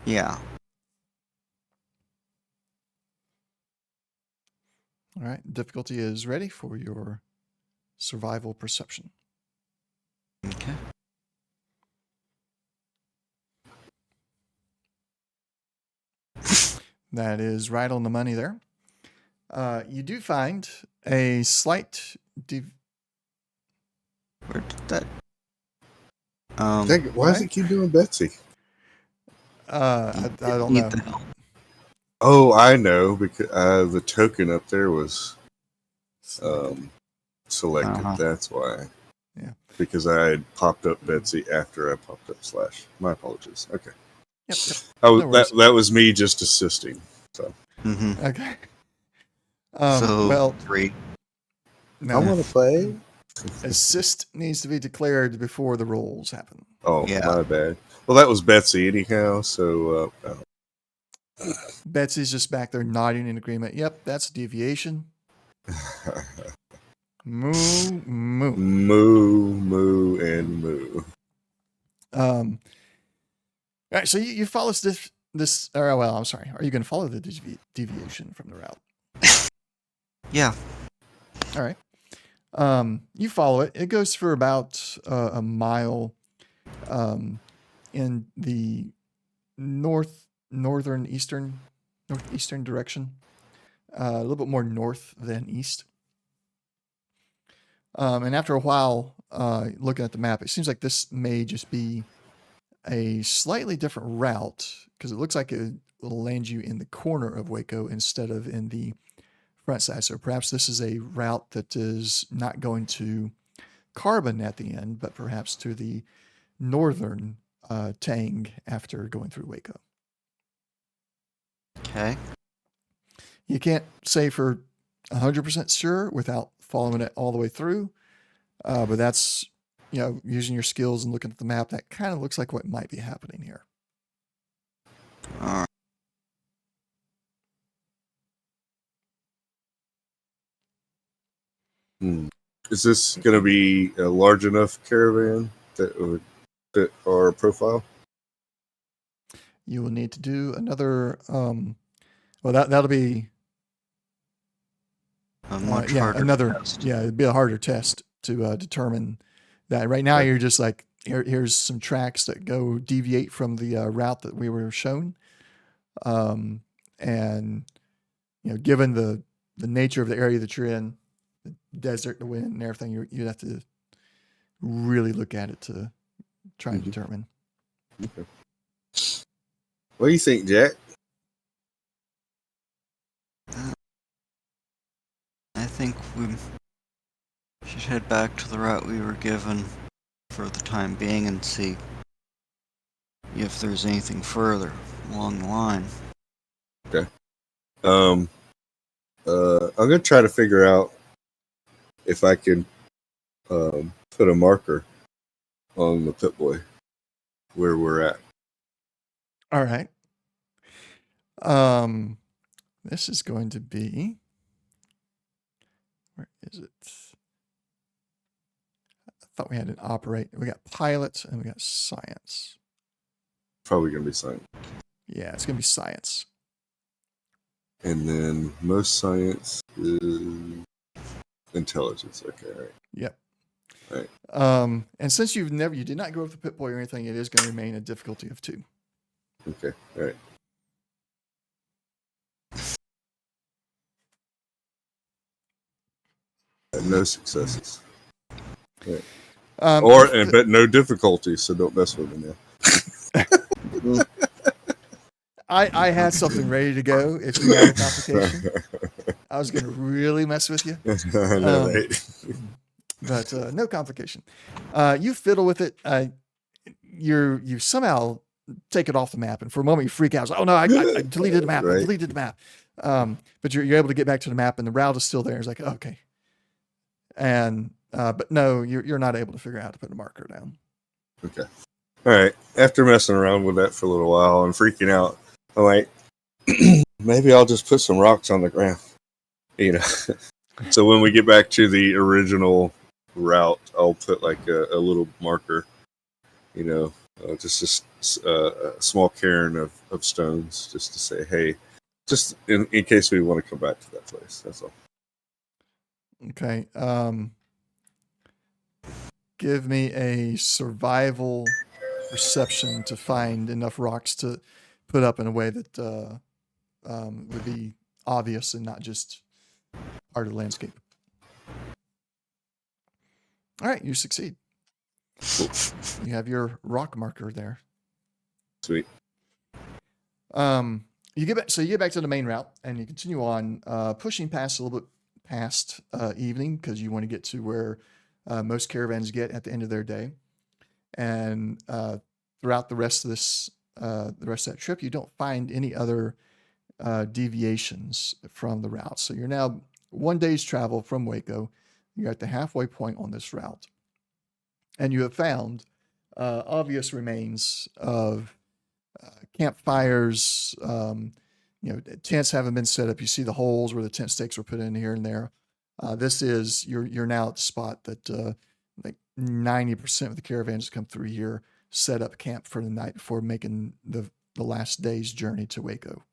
Yeah.
All right. Difficulty is ready for your survival perception.
Okay.
That is right on the money there. You do find a slight
Where did that?
Why does it keep doing Betsy?
I don't
Need
know.
the help.
Oh, I know, because the token up there was selected.
Uh-huh.
That's why.
Yeah.
Because I had popped up Betsy after I popped up Slash. My apologies. Okay.
Yep.
Oh,
worries.
that was me just assisting. So
Mm-hmm.
Okay.
So
Well,
3.
no.
I want to play.
Assist needs to be declared before the rolls happen.
Oh,
Yeah.
my bad. Well, that was Betsy anyhow. So
Betsy's just back there nodding in agreement. Yep, that's a deviation. Moo, moo.
moo, and moo.
All right, so you follow this. Or well, I'm sorry. Are you going to follow the deviation from the route?
Yeah.
All right. You follow it. It goes for about a mile in the northeastern direction. A little bit more north than east. And after a while, looking at the map, it seems like this may just be a slightly different route because it looks like it will land you in the corner of Waco instead of in the front side. So perhaps this is a route that is not going to Carbon at the end, but perhaps to the northern Tang after going through Waco.
Okay.
You can't say for 100% sure without following it all the way through, but that's, using your skills and looking at the map, that kind of looks like what might be happening here.
All right.
Is this going to be a large enough caravan that would fit our profile?
You will need to do another. That'll be
A much harder
another
test.
it'd be a harder test to determine that. Right now,
Okay.
you're just like here's some tracks that go deviate from the route that we were shown, and given the nature of the area that you're in, the desert, the wind, and everything, you'd have to really look at it to try and determine.
Okay. What do you think, Jack?
I think we should head back to the route we were given for the time being and see if there's anything further along the line.
Okay. I'm gonna try to figure out if I can put a marker on the Pip-Boy where we're at.
All right. This is going to be. Where is it? I thought we had an operate. We got pilot and we got science.
Probably gonna be something.
Yeah, it's going to be science.
And then most science is intelligence. Okay, all right.
Yep.
Right.
And since you did not go with the Pip Boy or anything, it is going to remain a difficulty of 2.
Okay, all right. No successes. Right. But no difficulties, so don't mess with me now.
I had something ready to go if you had a complication. I was going to really mess with you.
I know, right?
But no complication. You fiddle with it. You somehow take it off the map, and for a moment you freak out. Oh no, I deleted the map.
Right.
I deleted the map. But you're able to get back to the map, and the route is still there. It's like, okay. And but no, you're not able to figure out how to put a marker down.
Okay. All right. After messing around with that for a little while and freaking out, I'm like, maybe I'll just put some rocks on the ground. You know. So when we get back to the original route, I'll put like a little marker. You know, just a small cairn of stones, just to say, hey, just in case we want to come back to that place. That's all.
Okay. Give me a survival perception to find enough rocks to put up in a way that would be obvious and not just part of the landscape. All right, you succeed. You have your rock marker there.
Sweet.
You get back to the main route, and you continue on, pushing past a little bit past evening because you want to get to where most caravans get at the end of their day. And throughout the rest of that trip, you don't find any other deviations from the route. So you're now 1 day's travel from Waco. You're at the halfway point on this route, and you have found obvious remains of campfires. Tents haven't been set up. You see the holes where the tent stakes were put in here and there. You're now at the spot that like 90% of the caravans come through here, set up camp for the night before making the last day's journey to Waco.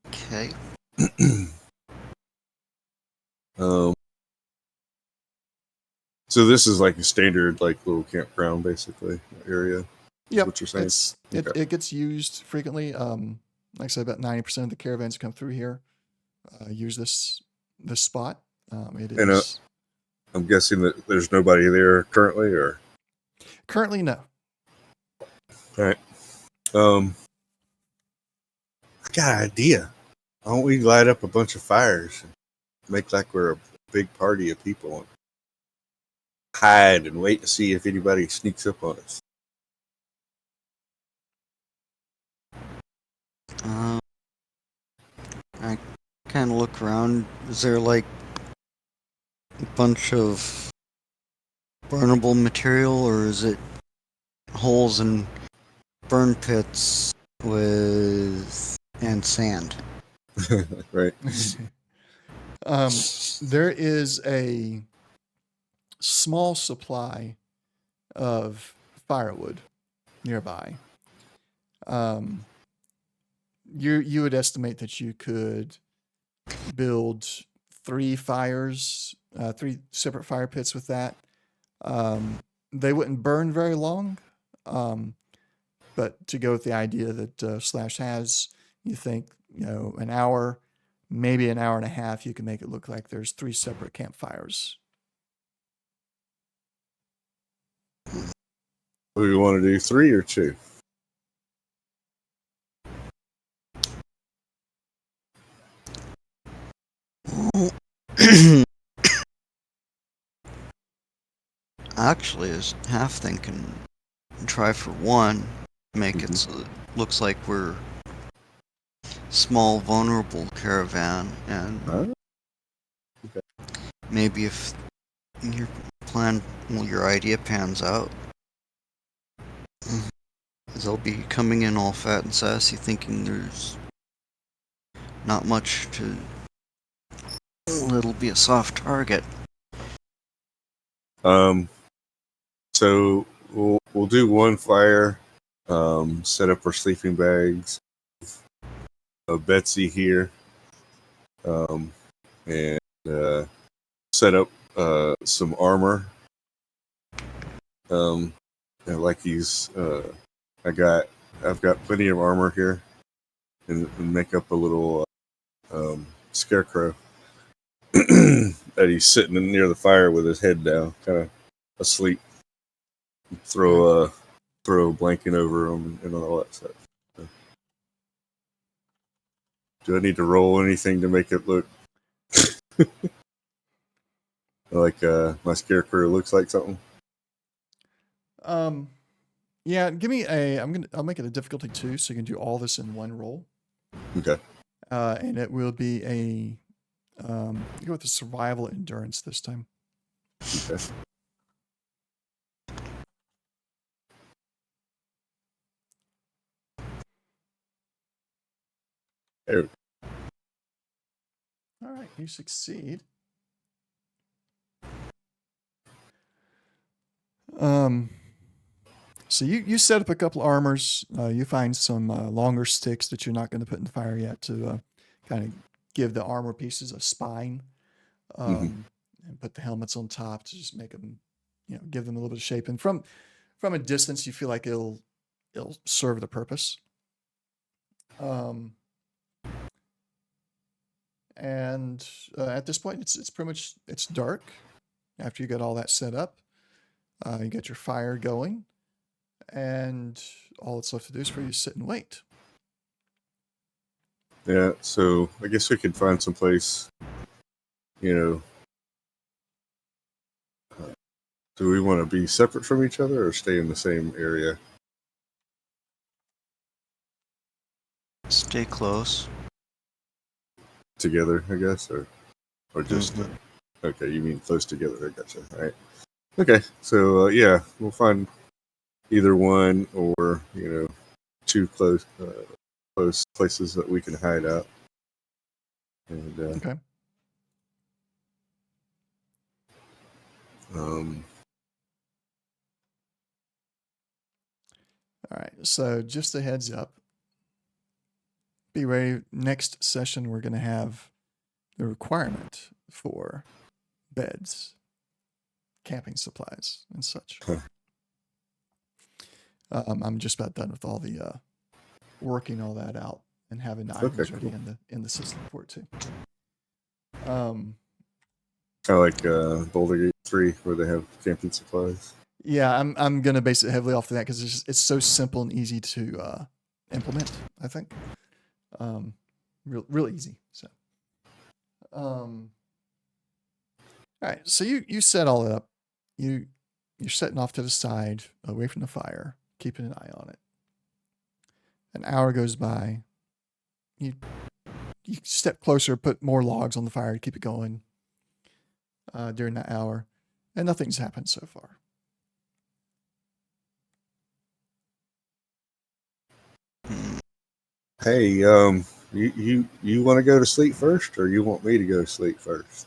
Okay.
So this is like a standard, like little campground, basically area.
Yep,
What you're saying?
It gets used frequently. Like I said, about 90% of the caravans come through here use this spot. It is.
I'm guessing that there's nobody there currently, or
currently no.
All right. I got an idea. Why don't we light up a bunch of fires and make like we're a big party of people and hide and wait to see if anybody sneaks up on us?
I kind of look around. Is there like a bunch of burnable material, or is it holes and burn pits and sand?
Right.
There is a small supply of firewood nearby. You would estimate that you could build 3 fires, 3 separate fire pits with that. They wouldn't burn very long, but to go with the idea that Slash has, you think, an hour, maybe an hour and a half, you can make it look like there's 3 separate campfires.
Do we want to do 3 or 2?
Actually, I was half thinking try for 1, make it so it looks like we're small, vulnerable caravan, and maybe if your your idea pans out, they'll be coming in all fat and sassy, thinking there's not much to. It'll be a soft target.
So we'll do one fire. Set up our sleeping bags. Betsy here, and set up some armor. And like I've got plenty of armor here, and make up a little scarecrow that he's sitting near the fire with his head down, kind of asleep. Throw a blanket over him and all that stuff. Do I need to roll anything to make it look like my scarecrow looks like something?
Yeah, give me I'll make it a difficulty 2, so you can do all this in one roll.
Okay.
And it will be you go with the survival endurance this time.
Okay. There.
All right, you succeed. So you set up a couple armors. You find some longer sticks that you're not going to put in the fire yet to kind of give the armor pieces a spine, and put the helmets on top to just make them, give them a little bit of shape. And from a distance, you feel like it'll serve the purpose. And at this point, it's pretty much it's dark. After you got all that set up, you get your fire going, and all that's left to do is for you to sit and wait.
Yeah, so I guess we could find some place, do we want to be separate from each other or stay in the same area?
Stay close.
Together, I guess, or just okay. You mean close together? I gotcha. All right. Okay, so yeah, we'll find either one or two close places that we can hide out. And
Okay. All right. So just a heads up. Be ready. Next session, we're going to have the requirement for beds, camping supplies, and such. I'm just about done with all the working all that out and having the items ready in the system for it too.
Kind of like Boulder Gate 3, where they have camping supplies.
Yeah, I'm gonna base it heavily off of that because it's so simple and easy to implement. I think, real easy. So, all right. So you set all that up. You're setting off to the side, away from the fire, keeping an eye on it. An hour goes by. You step closer, put more logs on the fire to keep it going during that hour, and nothing's happened so far.
Hey, you want to go to sleep first, or you want me to go to sleep first?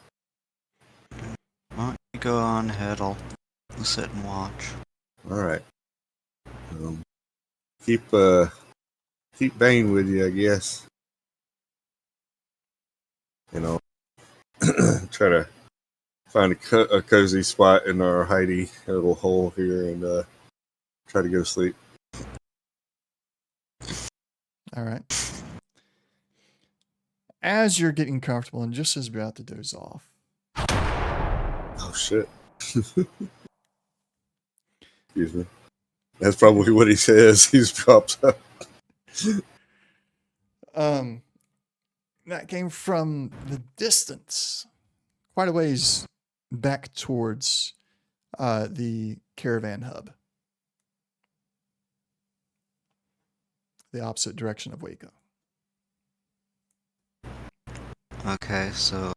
Why don't you go on ahead? I'll sit and watch.
All right. Keep Bane with you, I guess. Try to find a cozy spot in our hidey little hole here and try to go to sleep.
All right. As you're getting comfortable and just as you're about to doze off.
Oh, shit. Excuse me. That's probably what he says. He pops up.
That came from the distance, quite a ways back towards the caravan hub. The opposite direction of Waco.
Okay, so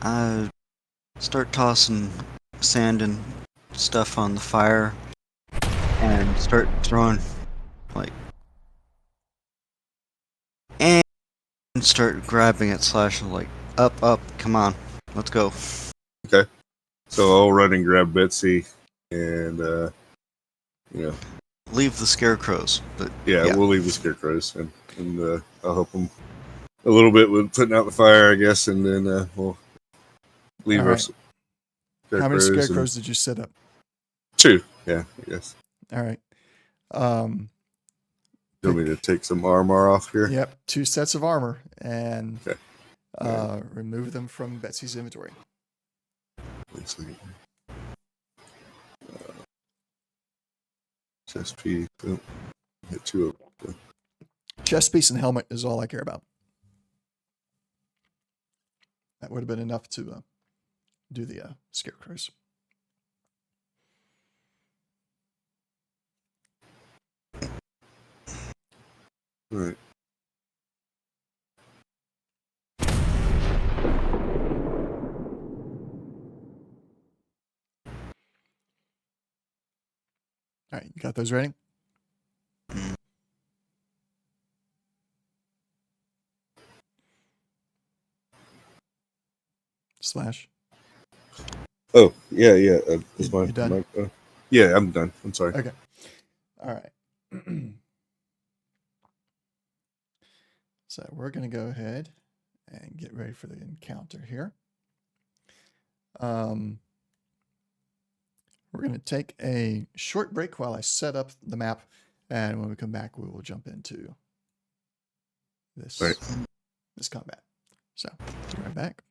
I start tossing sand and stuff on the fire and start throwing and start grabbing it, slashing up, come on, Let's go.
Okay. So I'll run and grab Betsy, and
Leave the scarecrows, but
yeah,
yeah.
we'll leave the scarecrows, and I'll help them a little bit with putting out the fire, I guess, and then we'll leave
All
our
right.
scarecrows.
How many scarecrows did you set up?
2. Yeah, I guess.
All right.
You want me to take some armor off here?
Yep, 2 sets of armor and
Okay.
remove them from Betsy's inventory.
Let's see. Chest piece. Oh, hit 2 of them.
Chest piece and helmet is all I care about. That would have been enough to do the scarecrows.
All right.
All right, you got those ready? Slash.
Oh, yeah. Is
You done?
yeah, I'm done. I'm sorry.
Okay. All right. So we're going to go ahead and get ready for the encounter here. We're going to take a short break while I set up the map, and when we come back, we will jump into this
Right.
this combat. So, be right back.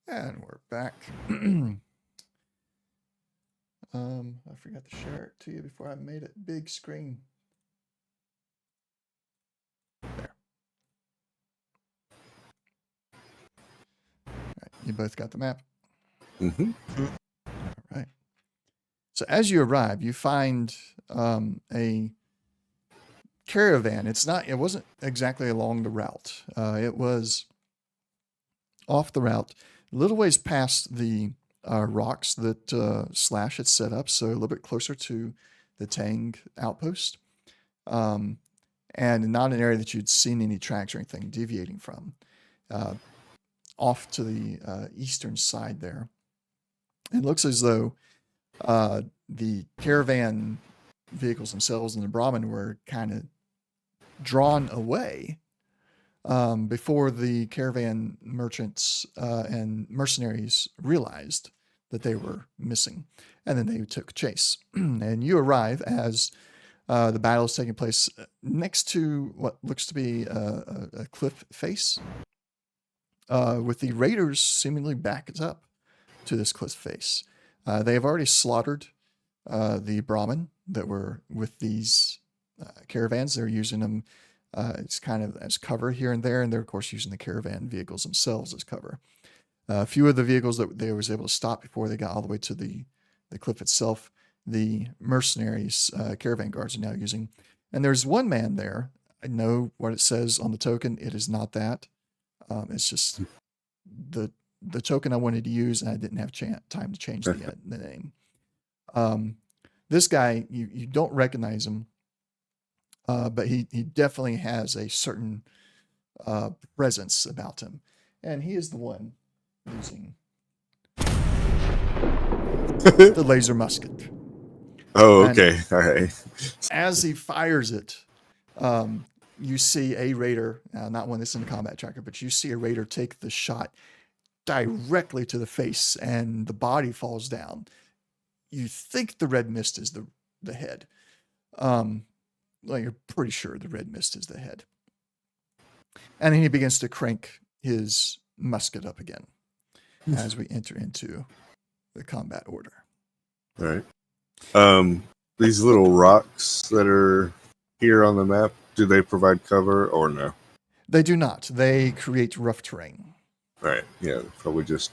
And we're back. I forgot to share it to you before I made it big screen. There. All right, you both got the map?
Mm-hmm.
All right. So as you arrive, you find a caravan. It wasn't exactly along the route. It was off the route, a little ways past the rocks that Slash had set up, so a little bit closer to the Tang outpost, and not an area that you'd seen any tracks or anything deviating from. Off to the eastern side there, it looks as though the caravan vehicles themselves and the Brahmin were kind of drawn away before the caravan merchants and mercenaries realized that they were missing. And then they took chase. And you arrive as the battle is taking place next to what looks to be a cliff face, with the raiders seemingly backed up to this cliff face. They have already slaughtered the Brahmin that were with these caravans. They're using them it's kind of as cover here and there, and they're of course using the caravan vehicles themselves as cover. A few of the vehicles that they was able to stop before they got all the way to the cliff itself, the mercenaries, caravan guards are now using. And there's one man there. I know what it says on the token. It is not that. It's just the token I wanted to use, and I didn't have time to change the name. This guy, you don't recognize him. But he definitely has a certain presence about him. And he is the one using the laser musket.
Oh,
And
okay. All right.
as he fires it, you see a raider, not one that's in the combat tracker, but you see a raider take the shot directly to the face, and the body falls down. You think the red mist is the head. Well, you're pretty sure the red mist is the head. And then he begins to crank his musket up again as we enter into the combat order.
All right. These little rocks that are here on the map, do they provide cover or no?
They do not. They create rough terrain.
All right. Yeah, probably just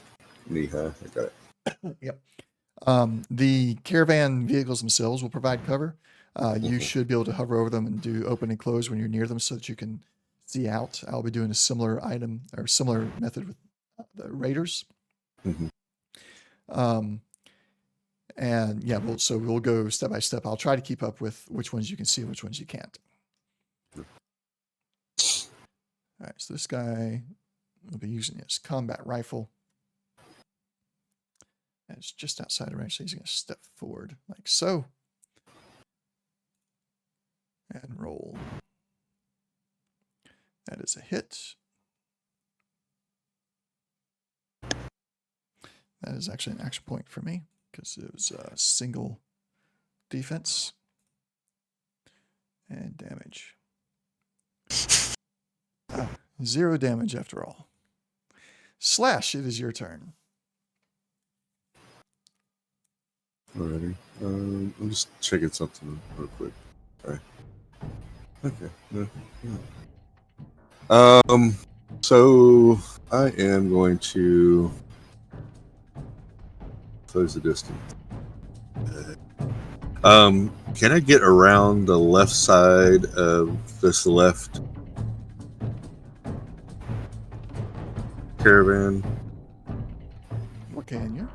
knee high. I got it.
Yep. The caravan vehicles themselves will provide cover. You should be able to hover over them and do open and close when you're near them so that you can see out. I'll be doing a similar item or similar method with the raiders.
Mm-hmm.
And yeah, we'll go step by step. I'll try to keep up with which ones you can see and which ones you can't. All right, so this guy will be using his combat rifle. And it's just outside of range, so he's going to step forward like so. And roll. That is a hit. That is actually an action point for me because it was a single defense and damage. 0 damage after all. Slash, it is your turn.
Alrighty. I'm just checking something real quick. Sorry. Okay. No. So I am going to close the distance. Can I get around the left side of this left caravan?
What can you?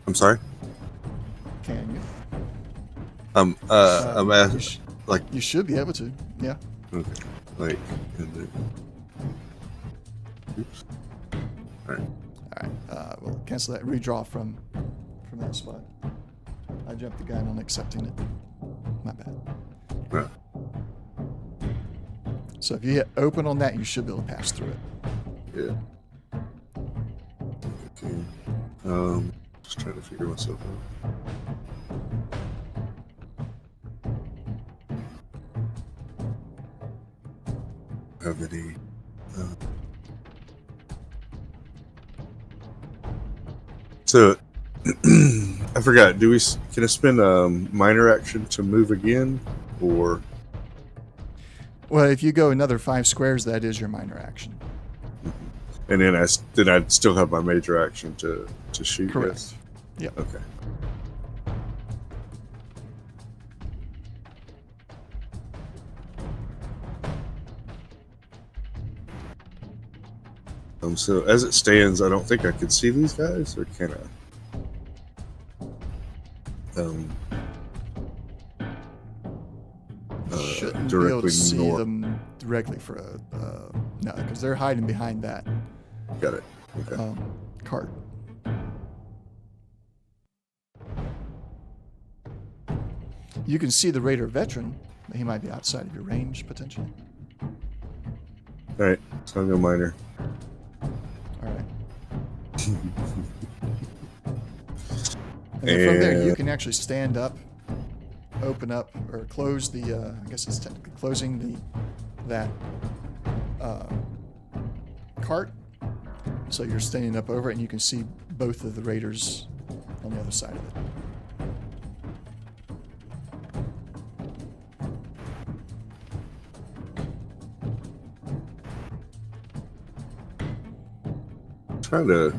I'm sorry.
Can you?
I'm asking, like,
you should be able to. Yeah.
okay, like, oops. All right.
We'll cancel that. Redraw from that spot. I jumped the gun on accepting it. My bad.
Yeah.
So if you hit open on that, you should be able to pass through it.
Yeah. Okay. Just trying to figure myself out. Have any So I forgot. Can I spend a minor action to move again, or
Well, if you go another 5 squares, that is your minor action.
and then I'd still have my major action to shoot?
Correct.
Yes?
Yep.
Okay. So as it stands, I don't think I could see these guys, or can I?
Shouldn't be able
Directly
to see
north.
them directly for a no, because they're hiding behind that
Got it. Okay.
cart. You can see the raider veteran, but he might be outside of your range potentially.
All right. So I'll go minor.
All right. And then from there, you
And-
can actually stand up, open up, or close the. I guess it's technically closing that cart. So you're standing up over it, and you can see both of the raiders on the other side of it.
Trying to.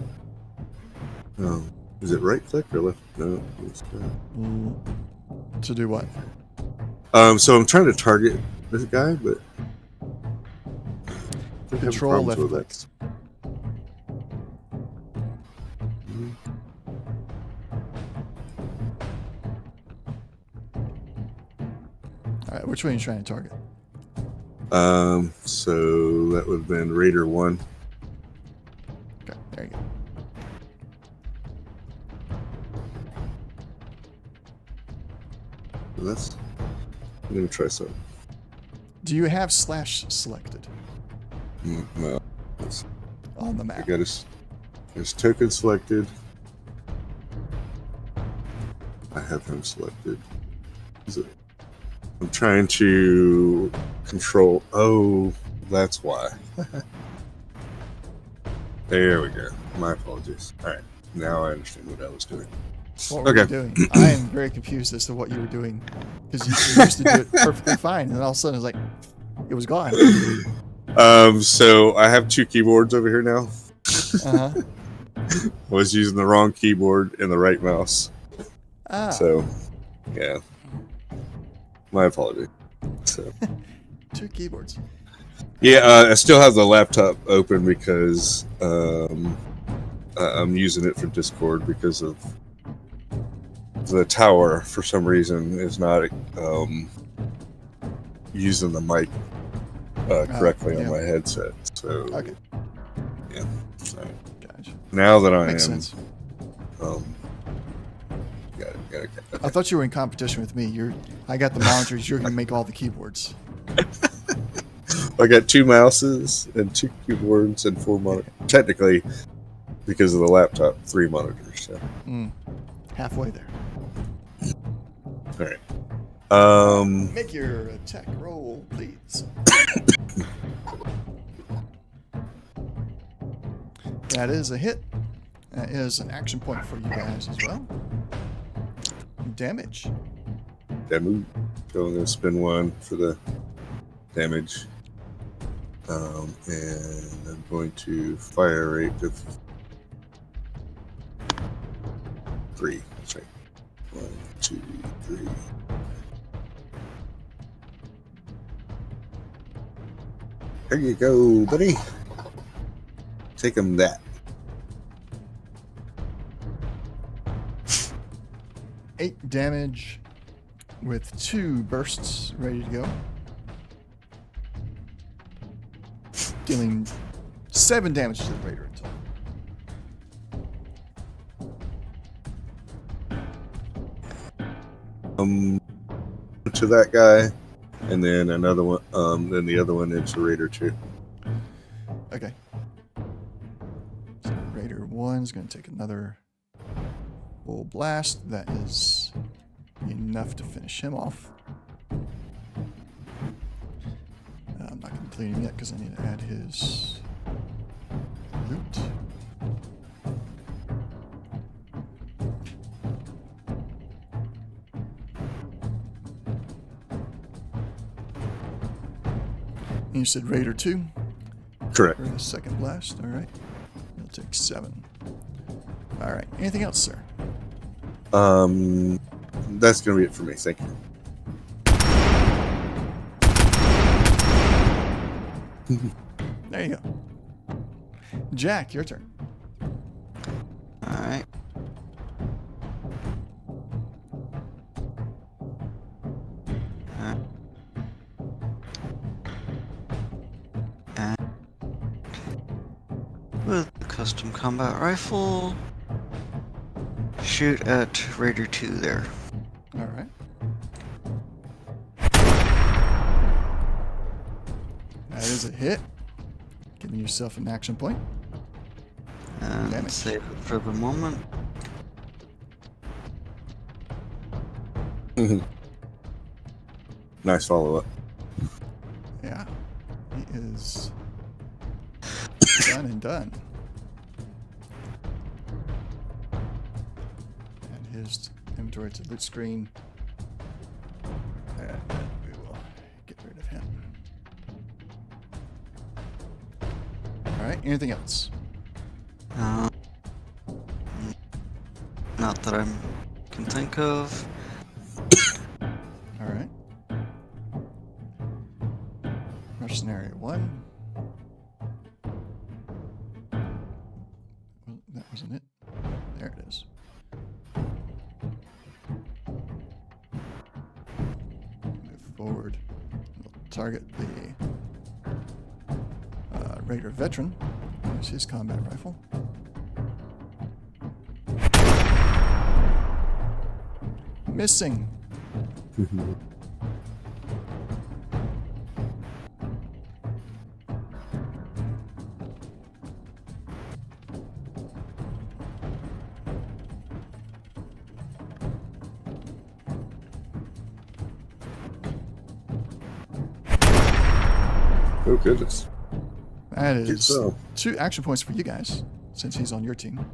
Is it right click or left? No.
To do what?
So I'm trying to target this guy, but I think I have
Control
problems
left
with
click.
it.
All right, which one are you trying to target?
So that would have been Raider 1.
Okay, there you go.
I'm gonna try some.
Do you have slash selected
No,
on the
I
map?
got his token selected. I have him selected. I'm trying to control. Oh, that's why. There we go. My apologies. All right, now I understand what I was doing.
What were you doing? I am very confused as to what you were doing because you used to do it perfectly fine, and then all of a sudden it's like it was gone.
So I have 2 keyboards over here now.
Uh huh.
I was using the wrong keyboard and the right mouse.
Ah.
So, yeah. My apologies. So,
2 keyboards.
yeah, I still have the laptop open because I'm using it for Discord because of the tower, for some reason, is not using the mic correctly on my headset. So,
Okay.
yeah. So,
Gotcha.
now that I
Makes
am.
sense.
Got it.
I thought you were in competition with me. I got the monitors. You're gonna make all the keyboards.
I got 2 mouses and 2 keyboards and 4 monitors. Technically, because of the laptop, 3 monitors. So.
Halfway there.
All right.
Make your attack roll, please. That is a hit. That is an action point for you guys as well. Damage.
Damage. So I'm going to spin 1 for the damage. And I'm going to fire rate of 3. That's right. 1, 2, 3. There you go, buddy. Take him that.
8 damage with 2 bursts ready to go. Dealing 7 damage to the raider in total.
To that guy, and then another one. Then the other one into Raider 2.
Okay. So Raider 1 is going to take another full blast. That is enough to finish him off. I'm not completing him yet because I need to add his loot. You said Raider 2
Correct.
for the second blast. All right. You'll take 7. All right. Anything else, sir?
That's gonna be it for me. Thank you.
There you go. Jack, your turn.
Alright. And with the custom combat rifle, shoot at Raider 2 there.
All right. That is a hit. Giving yourself an action point.
And
Damage.
save it for the moment.
Nice follow up.
Yeah. He is done and done. And his inventory to loot screen. And we will get rid of him. Alright, anything else?
Not that I can think of.
Alright. Mercenary 1. Well, that wasn't it. There it is. Move forward. We'll target the Raider veteran. Use his combat rifle. Missing.
Oh goodness.
That
Good
is
so.
2 action points for you guys, since he's on your team.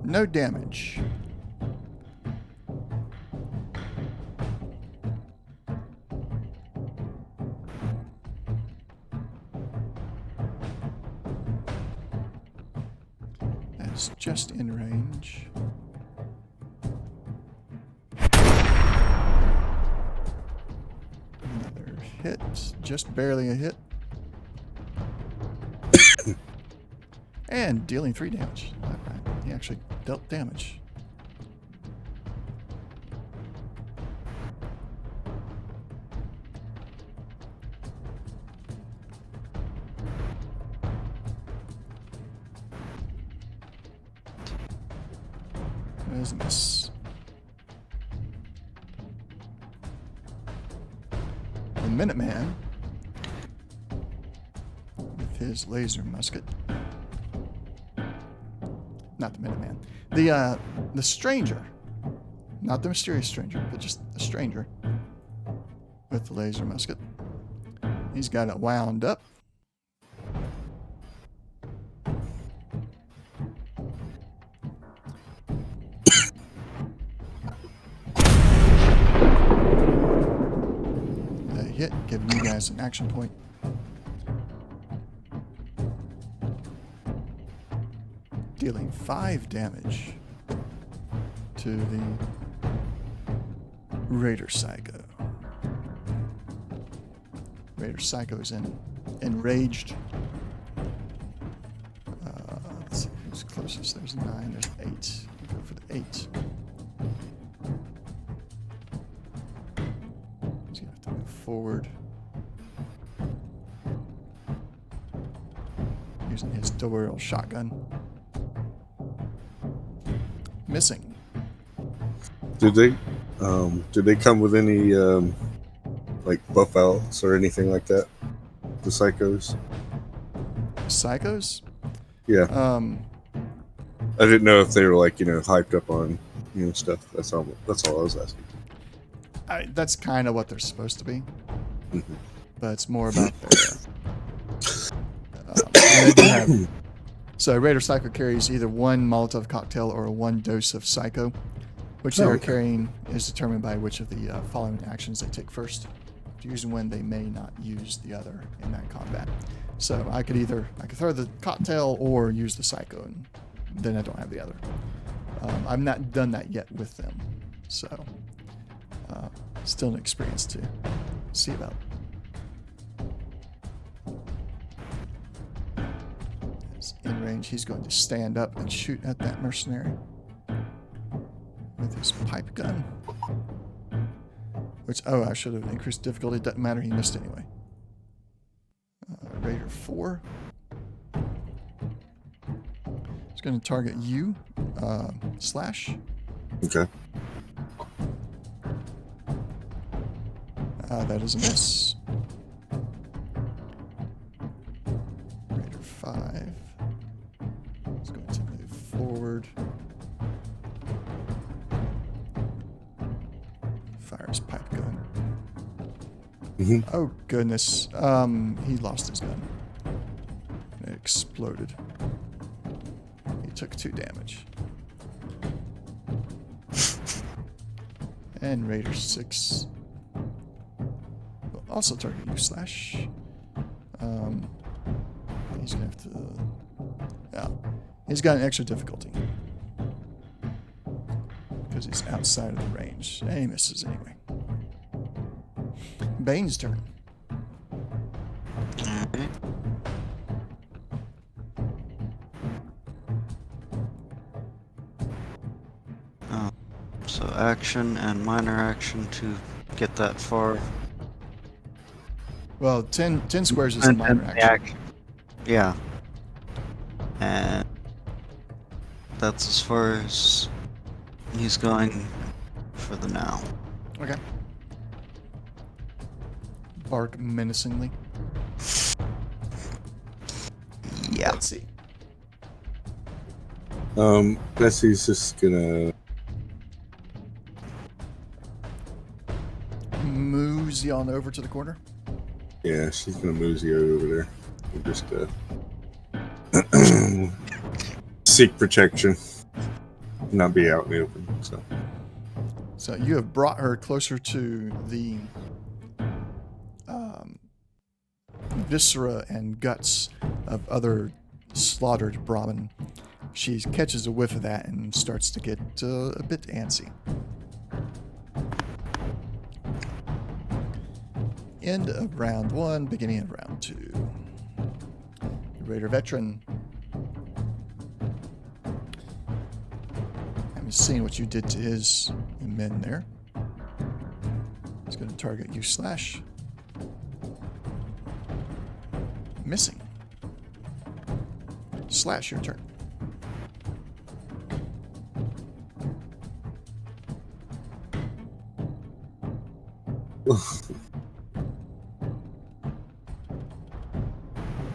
No damage. That's just in range. Another hit, just barely a hit. And dealing 3 damage. All right. He actually dealt damage. There's a miss. The Minuteman, with his laser musket. Not the Minuteman. The stranger. Not the mysterious stranger, but just the stranger. With the laser musket. He's got it wound up. A hit, giving you guys an action point. Dealing 5 damage to the Raider Psycho. Raider Psycho's enraged. Let's see who's closest. There's 9, there's 8. We'll go for the 8. He's gonna have to move forward. Using his dual shotgun. Missing.
Did they come with any like buff outs or anything like that? The psychos?
Psychos?
Yeah. I didn't know if they were like, hyped up on, stuff. That's all I was asking.
That's kind of what they're supposed to be.
Mm-hmm.
But it's more about their they do have, so Raider Psycho carries either 1 Molotov cocktail or 1 dose of Psycho, Which they are carrying is determined by which of the following actions they take first. To use when they may not use the other in that combat. So I could throw the cocktail or use the psycho, and then I don't have the other. I've not done that yet with them, so still an experience to see about. As in range, he's going to stand up and shoot at that mercenary with his pipe gun. Which, I should have increased difficulty. Doesn't matter, he missed anyway. Raider 4. It's going to target you, Slash.
Okay.
That is a miss. Raider 5 is going to move forward. Fires pipe gun. Oh goodness. He lost his gun. It exploded. He took 2 damage. And Raider 6 will also target you, Slash. He's gonna have to. Yeah, he's got an extra difficulty because he's outside of the range. And he misses anyway. Bane's turn.
Alright. So action and minor action to get that far.
Well, 10 squares is a minor
the
action.
Yeah. And that's as far as he's going for the now.
Okay. Bark menacingly.
Yeah.
Let's see.
Bessie's just gonna
Moosey on over to the corner.
Yeah, she's gonna mosey over there. And just seek protection. Not be out in the open.
So you have brought her closer to the viscera and guts of other slaughtered Brahmin. She catches a whiff of that and starts to get a bit antsy. End of round 1, beginning of round 2. Raider veteran. Having seen what you did to his men there, he's going to target you, Slash. Missing. Slash, your turn.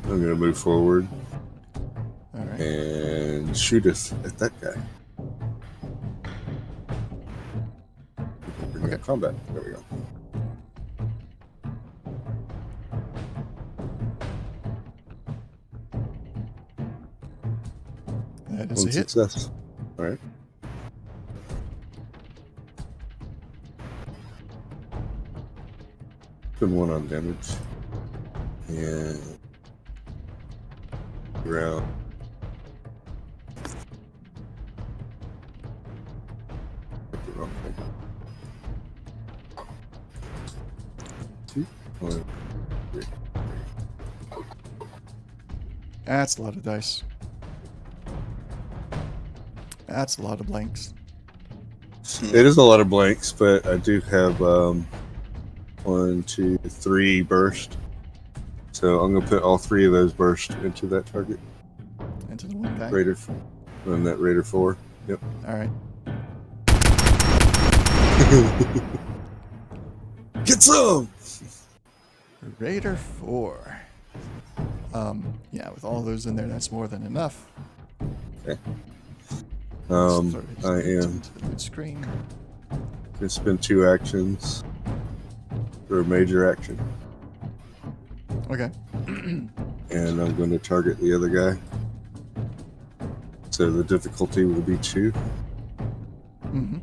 I'm gonna move forward
All right.
and shoot us at that guy. Bring up combat. There we go.
That is a
One
hit.
success. All right. Been 1 on damage. And round. Got the wrong thing. 2, 1, 3.
That's a lot of dice. That's a lot of blanks.
It is a lot of blanks, but I do have 1, 2, 3 burst. So I'm gonna put all 3 of those burst into that target.
Into the one guy.
Raider, and that Raider 4. Yep.
All right.
Get some.
Raider 4. Yeah, with all those in there, that's more than enough.
Okay.
Let's throw his
I
names
am
into the mid screen.
gonna spend 2 actions for a major action,
Okay.
and I'm going to target the other guy. So the difficulty will be 2.
Mm-hmm.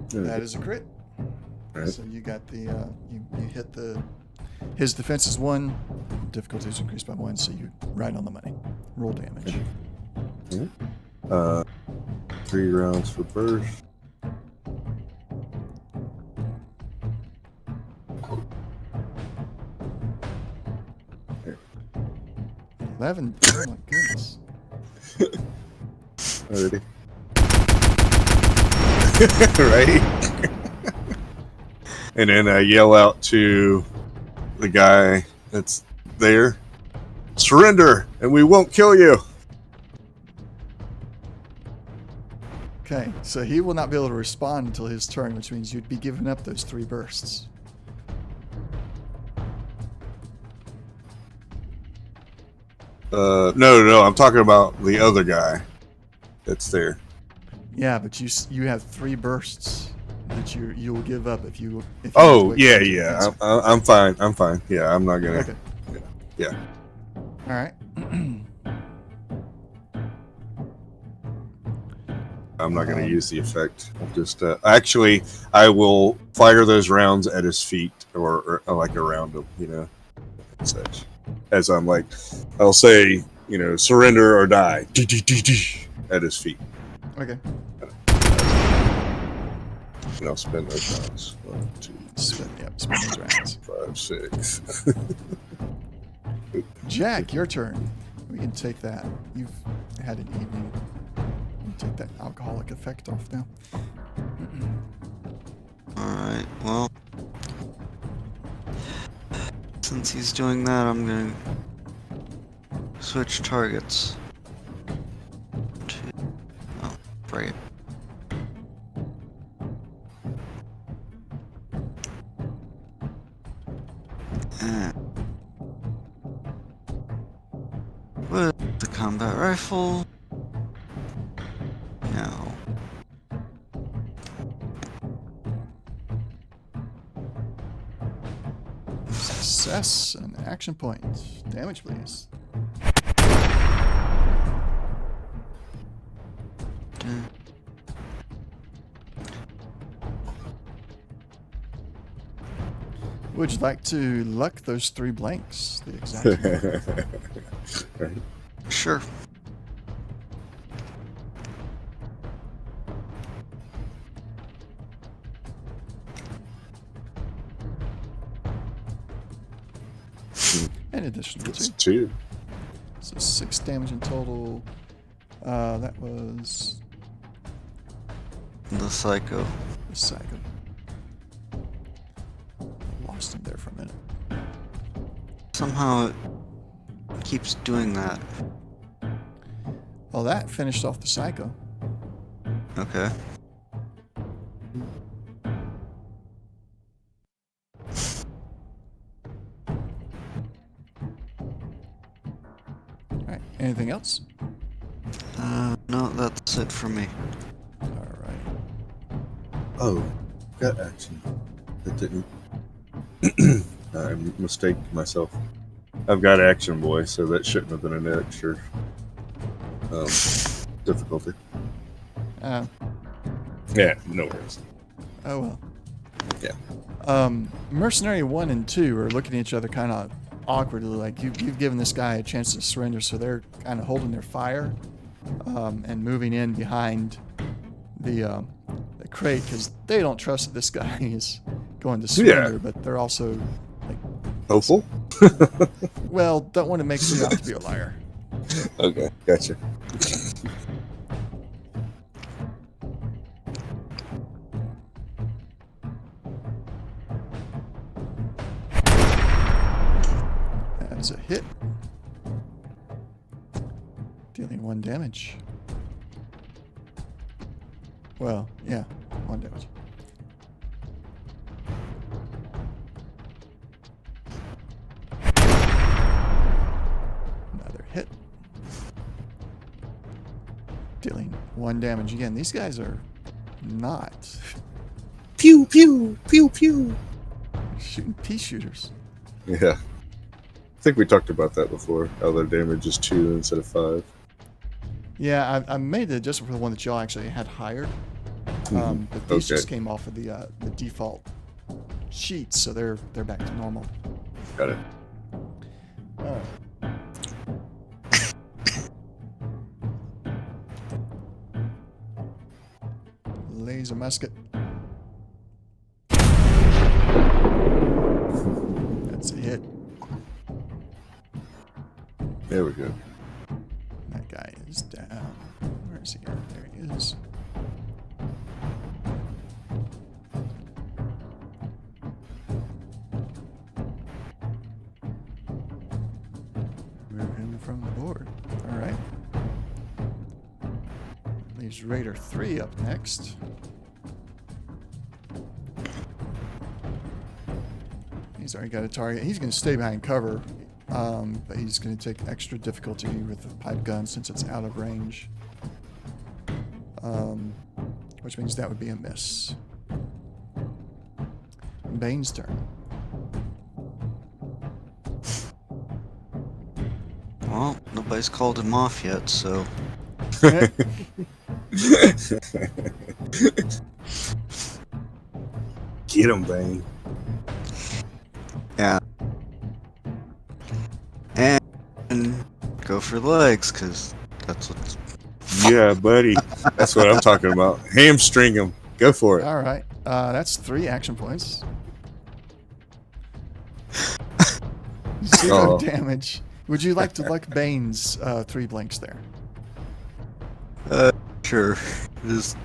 That is a crit.
Right.
So you got the you hit his defense is 1, difficulty is increased by 1, so you right on the money. Roll damage.
3 rounds for burst. Here.
11. Oh my goodness.
Already. Right? And then I yell out to the guy that's there, surrender and we won't kill you.
Okay, so he will not be able to respond until his turn, which means you'd be giving up those 3 bursts.
No, I'm talking about the other guy that's there.
Yeah, but you have 3 bursts that you'll give up if you.
Oh,
wait
yeah,
until you
yeah.
answer.
I'm fine. I'm fine. Yeah, I'm not gonna.
Okay.
Yeah.
All right.
I'm not gonna use the effect. I'll just actually, I will fire those rounds at his feet or like around him, and such. As I'm like, I'll say, surrender or die, at his feet.
Okay.
And I'll spend those rounds. 1, 2,
Spend those rounds.
5, 6.
Jack, your turn. We can take that. You've had an evening. We can take that alcoholic effect off now.
Alright, well. Since he's doing that, I'm gonna switch targets. Right. With the combat rifle. No.
Success and action point. Damage, please. Would you like to luck those 3 blanks? The exact.
Right.
Sure.
An additional
It's
2.
2.
So 6 damage in total. That was
The psycho.
the psycho. Lost him there for a minute.
Somehow it keeps doing that.
Well, that finished off the psycho.
Okay.
All right. Anything else?
No, that's it for me.
All right.
Oh, got action. That didn't. I mistaked myself. I've got action, boy, so that shouldn't have been an extra difficulty. Yeah, no worries.
Oh well.
Yeah.
Mercenary 1 and 2 are looking at each other kind of awkwardly, like you've given this guy a chance to surrender, so they're kind of holding their fire and moving in behind the crate because they don't trust that this guy is going to surrender,
Yeah.
but they're also like,
Hopeful?
well, don't want to make you out to be a liar.
Okay, gotcha.
That is a hit. Dealing 1 damage. Well, yeah, 1 damage. Another hit. Dealing 1 damage again. These guys are not
Pew pew pew pew.
Shooting pea shooters.
Yeah, I think we talked about that before. How their damage is 2 instead of 5.
Yeah, I made the adjustment for the one that y'all actually had hired. But these
Okay.
just came off of the default sheets, so they're back to normal.
Got it.
Alright. Laser musket. That's a hit.
There we go.
That guy is down. Where is he at? There he is. Move him from the board. Alright. Leaves Raider 3 up next. He's already got a target. He's going to stay behind cover, but he's going to take extra difficulty with the pipe gun since it's out of range. Which means that would be a miss. Bane's turn.
Well, nobody's called him off yet, so
Get him, Bane.
yeah. And go for legs, because that's what's...
Yeah, buddy. That's what I'm talking about. Hamstring him. Go for it.
All right. That's 3 action points. 0
Oh.
damage. Would you like to like Bane's 3 blinks there?
Sure. Just...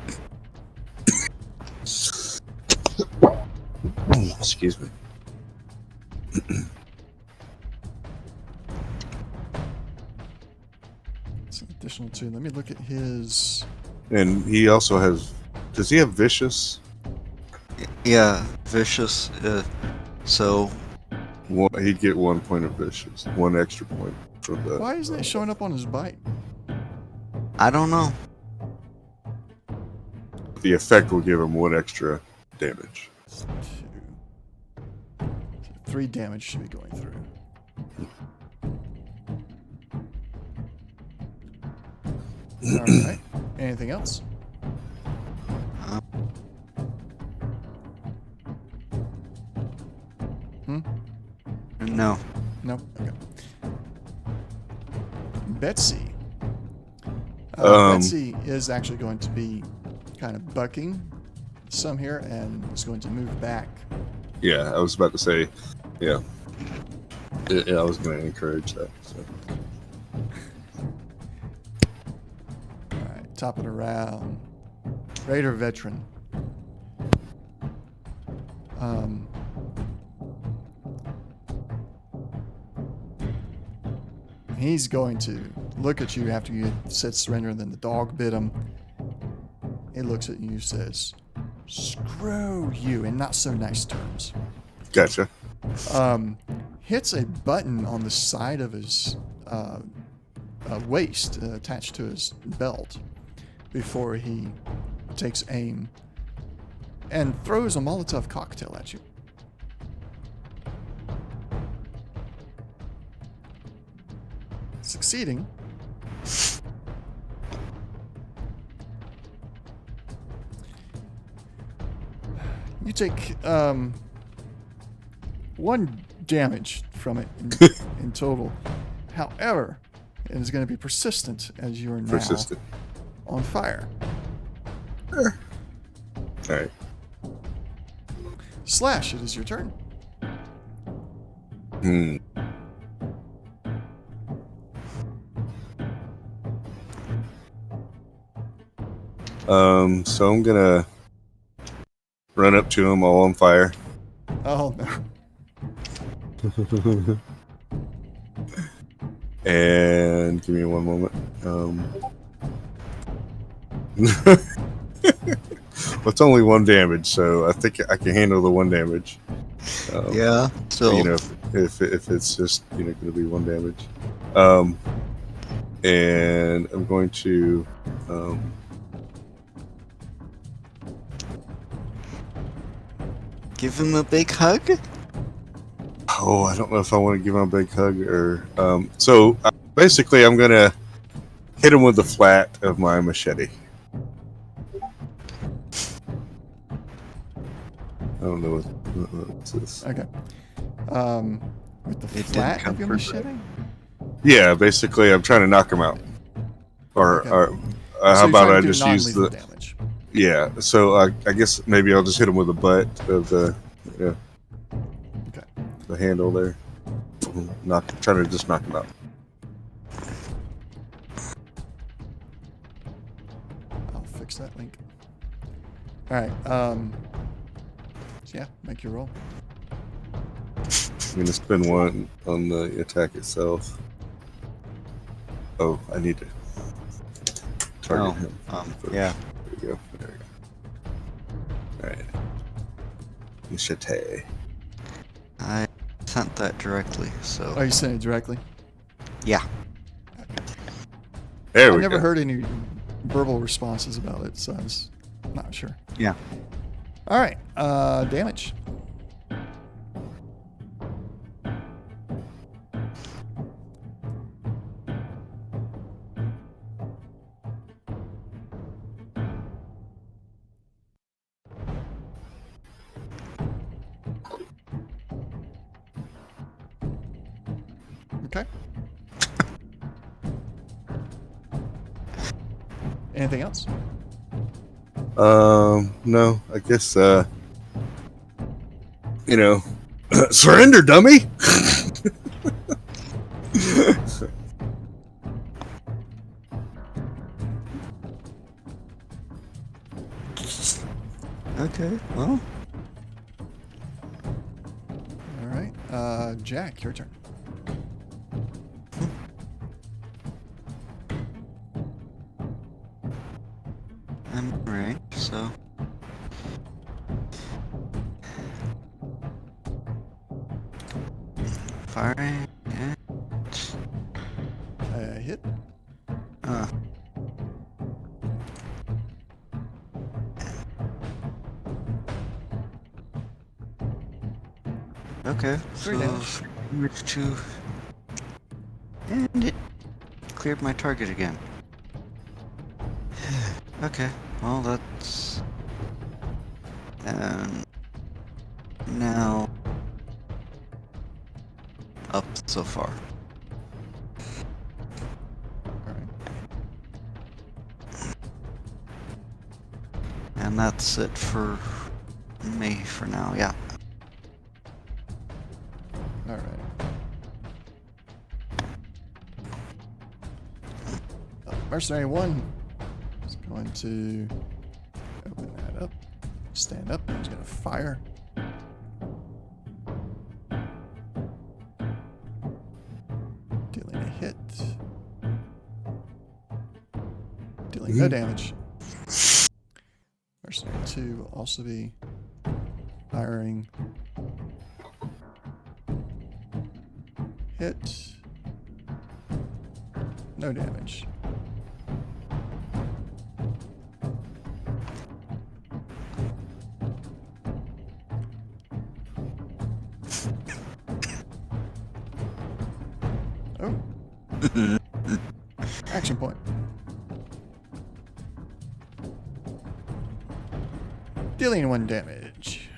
Excuse me.
It's an additional 2. Let me look at his.
And he also has. Does he have vicious?
Yeah, vicious. So,
He'd get 1 point of vicious. 1 extra point from that.
Why isn't it showing up on his bite?
I don't know.
The effect will give him 1 extra damage.
2. 3 damage should be going through. Alright. Anything else?
No.
No? Okay. Betsy. Betsy is actually going to be kind of bucking some here and is going to move back.
Yeah, I was about to say. Yeah. Yeah, I was going to encourage that. So.
Alright, top of the round. Raider veteran. He's going to look at you after you said surrender, and then the dog bit him. He looks at you and says, "Screw you," in not so nice terms.
Gotcha.
Hits a button on the side of his waist attached to his belt before he takes aim and throws a Molotov cocktail at you. Succeeding. You take 1 damage from it in total. However, it is going to be persistent as you are now
Persistent.
on fire.
All right.
Slash, it is your turn.
So I'm gonna run up to him all on fire.
Oh no.
And give me 1 moment. Well, it's only 1 damage, so I think I can handle the 1 damage.
Yeah. So,
You know, if it's just going to be 1 damage. And I'm going to
Give him a big hug?
Oh, I don't know if I want to give him a big hug or. Basically, I'm gonna hit him with the flat of my machete. I don't know what's this.
Okay. With the
It didn't
flat
come
of your
for-
machete?
Yeah, basically, I'm trying to knock him out. Or,
Okay.
or
So
how
you're
about
trying
I
to do
just use
non-lethal
the.
damage.
Yeah, so I guess maybe I'll just hit him with the butt of the,
Okay.
the handle there. Trying to just knock him out.
I'll fix that link. All right. So yeah, make your roll.
I'm gonna spend one on the attack itself. Oh, I need to target him. First.
Yeah.
There you go. There we go. Alright. Machete.
I sent that directly, so.
Oh, you sent it directly?
Yeah.
There
I
we
never
go.
heard any verbal responses about it, so I was not sure.
Yeah.
All right. Damage. Okay. Anything else?
No, I guess, surrender, dummy!
Okay, well.
All right. Jack, your turn.
I'm right, so. Firing. And.
Hit.
Okay,
Three
so
damage.
damage 2. And it cleared my target again. Okay, well that's. And now. Up so far.
All right.
And that's it for me for now, yeah.
All right. Mercenary 1 is going to open that up, stand up, and he's going to fire. Dealing a hit. Dealing no damage. Mercenary 2 will also be firing. Hit. No damage. Oh. Action point. Dealing 1 damage.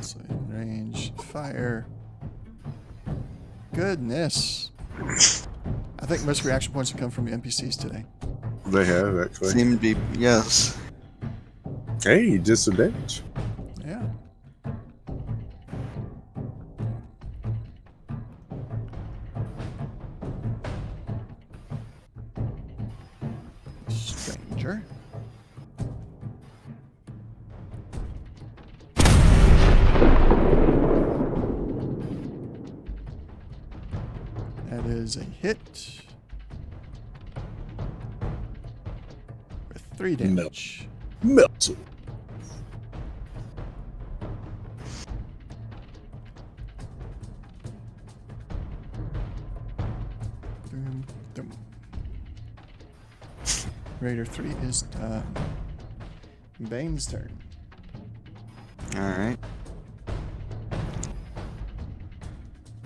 So in range, fire. Goodness. I think most reaction points have come from the NPCs today.
They have, actually.
Seem to be, yes.
Hey, disadvantage.
Yeah. Stranger. That is a hit. With 3 damage.
Melted.
Boom, boom. Raider 3 is done. Bane's turn.
Alright.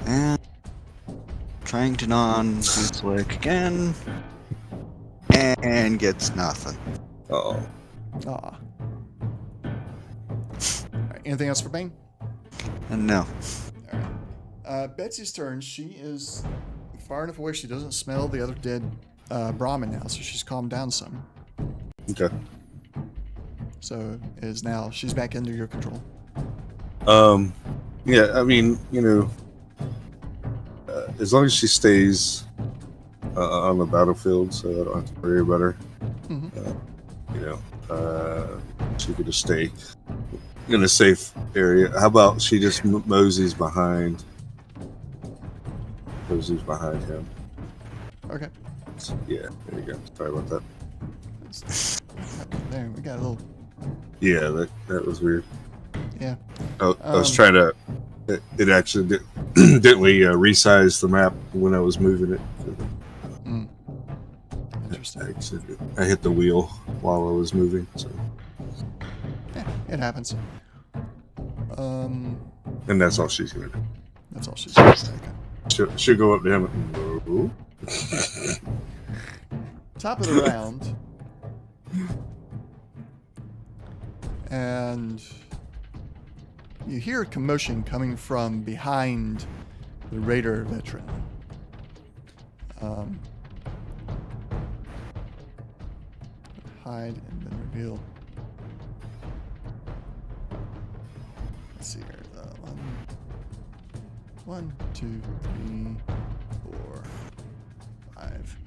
And trying to non-bootlick again. And gets nothing.
Oh.
Aw. Alright, anything else for Bane?
And no.
Alright. Betsy's turn. She is far enough away she doesn't smell the other dead Brahmin now, so she's calmed down some.
Okay.
So she's back under your control.
Yeah, I mean, as long as she stays on the battlefield, so I don't have to worry about her. She could just stay in a safe area. How about she just moseys behind him?
Okay.
Yeah, there you go. Sorry about that.
There, we got a little.
Yeah, that was weird.
Yeah.
I was trying to. It actually didn't we resize the map when I was moving it?
Interesting.
I hit the wheel while I was moving, so.
Yeah, it happens.
And that's all she's gonna do.
That's all she's doing. Okay.
She'll go up to him and no.
Top of the round. And you hear a commotion coming from behind the Raider veteran. Hide and then reveal. Let's see here. 1, 2, 3, 4, 5.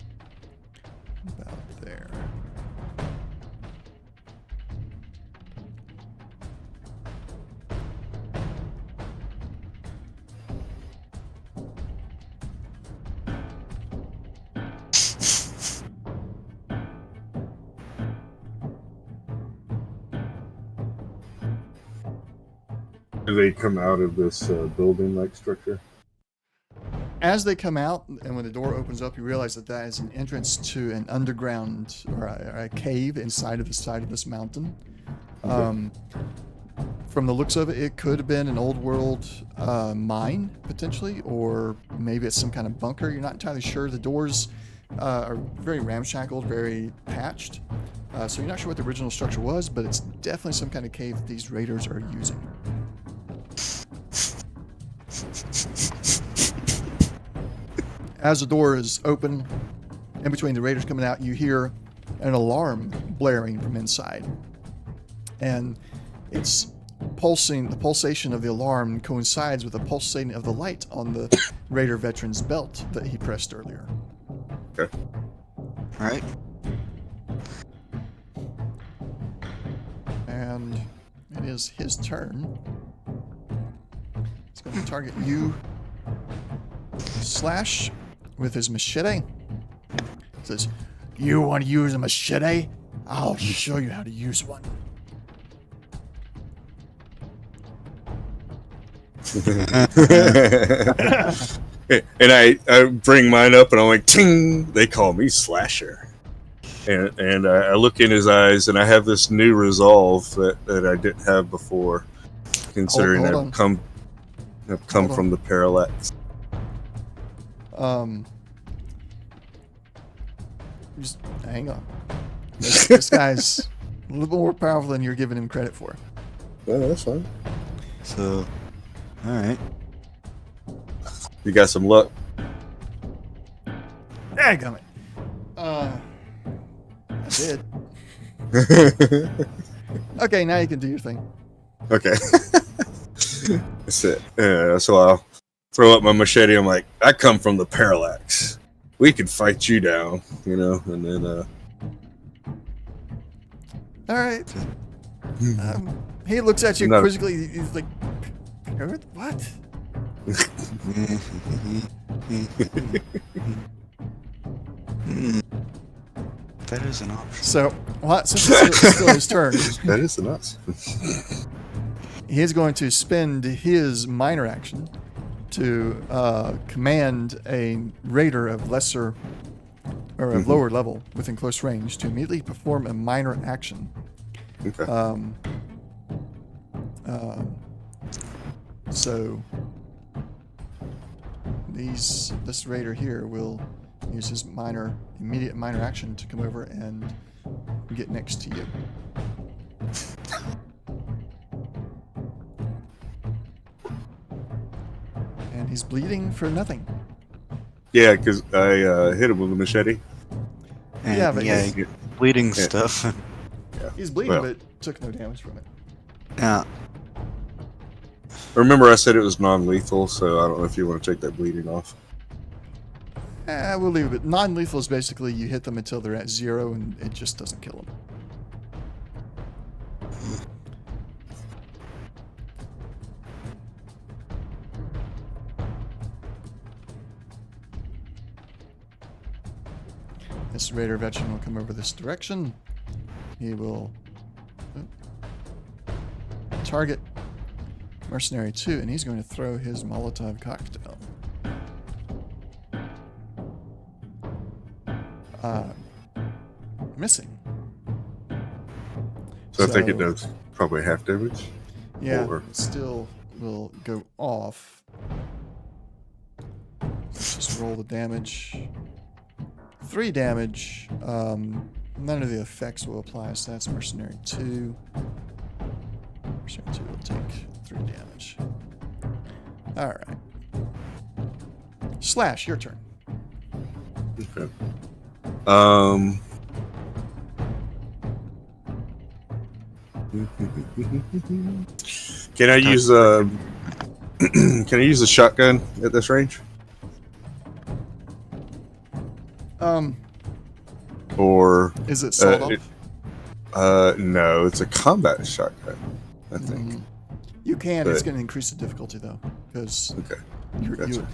About there.
Do they come out of this building-like structure?
As they come out, and when the door opens up, you realize that is an entrance to an underground or a cave inside of the side of this mountain.
Okay.
From the looks of it, it could have been an old world mine, potentially, or maybe it's some kind of bunker. You're not entirely sure. The doors are very ramshackled, very patched. So you're not sure what the original structure was, but it's definitely some kind of cave that these raiders are using. As the door is open, in between the raiders coming out, you hear an alarm blaring from inside. And it's pulsing. The pulsation of the alarm coincides with the pulsating of the light on the raider veteran's belt that he pressed earlier.
Okay.
All right.
And it is his turn. He's going to target you. Slash with his machete. Says, "You want to use a machete? I'll show you how to use one."
And I bring mine up and I'm like, ting! They call me Slasher. And I look in his eyes and I have this new resolve that I didn't have before, considering
Hold on.
I've come from the parallax.
Just hang on. This guy's a little bit more powerful than you're giving him credit for.
Yeah, that's fine.
So, all right.
You got some luck.
Daggum it. I did. Okay, now you can do your thing.
Okay. That's it. Yeah, so I'll throw up my machete. I'm like, I come from the parallax. We could fight you down, and then
All right. He looks at you
No.
quizzically. He's like, "What?"
That is an option.
So, since it's still his turn,
that is the nuts.
he is going to spend his minor action to command a raider of lesser or a lower level within close range to immediately perform a minor action.
Okay.
So this raider here will use his immediate minor action to come over and get next to you. And he's bleeding for nothing.
Yeah, because I hit him with a machete.
And
Yeah, but
yeah,
he's-
bleeding
Yeah.
stuff.
He's bleeding,
Well.
but took no damage from it.
Yeah.
Remember, I said it was non-lethal, so I don't know if you want to take that bleeding off.
We'll leave it. Non-lethal is basically you hit them until they're at 0 and it just doesn't kill them. This raider veteran will come over this direction. He will target Mercenary 2, and he's going to throw his Molotov cocktail. Missing.
So I think it does probably half damage.
Yeah,
Or-
it still will go off. Let's just roll the damage. 3 damage. None of the effects will apply, so that's Mercenary 2. Mercenary 2 will take 3 damage. Alright. Slash, your turn.
Okay. Can I use can I use a shotgun at this range? Or
Is it sawed off?
no, it's a combat shotgun, I think.
You can. It's
but-
going to increase the difficulty, though, because
Okay.
you're
Gotcha.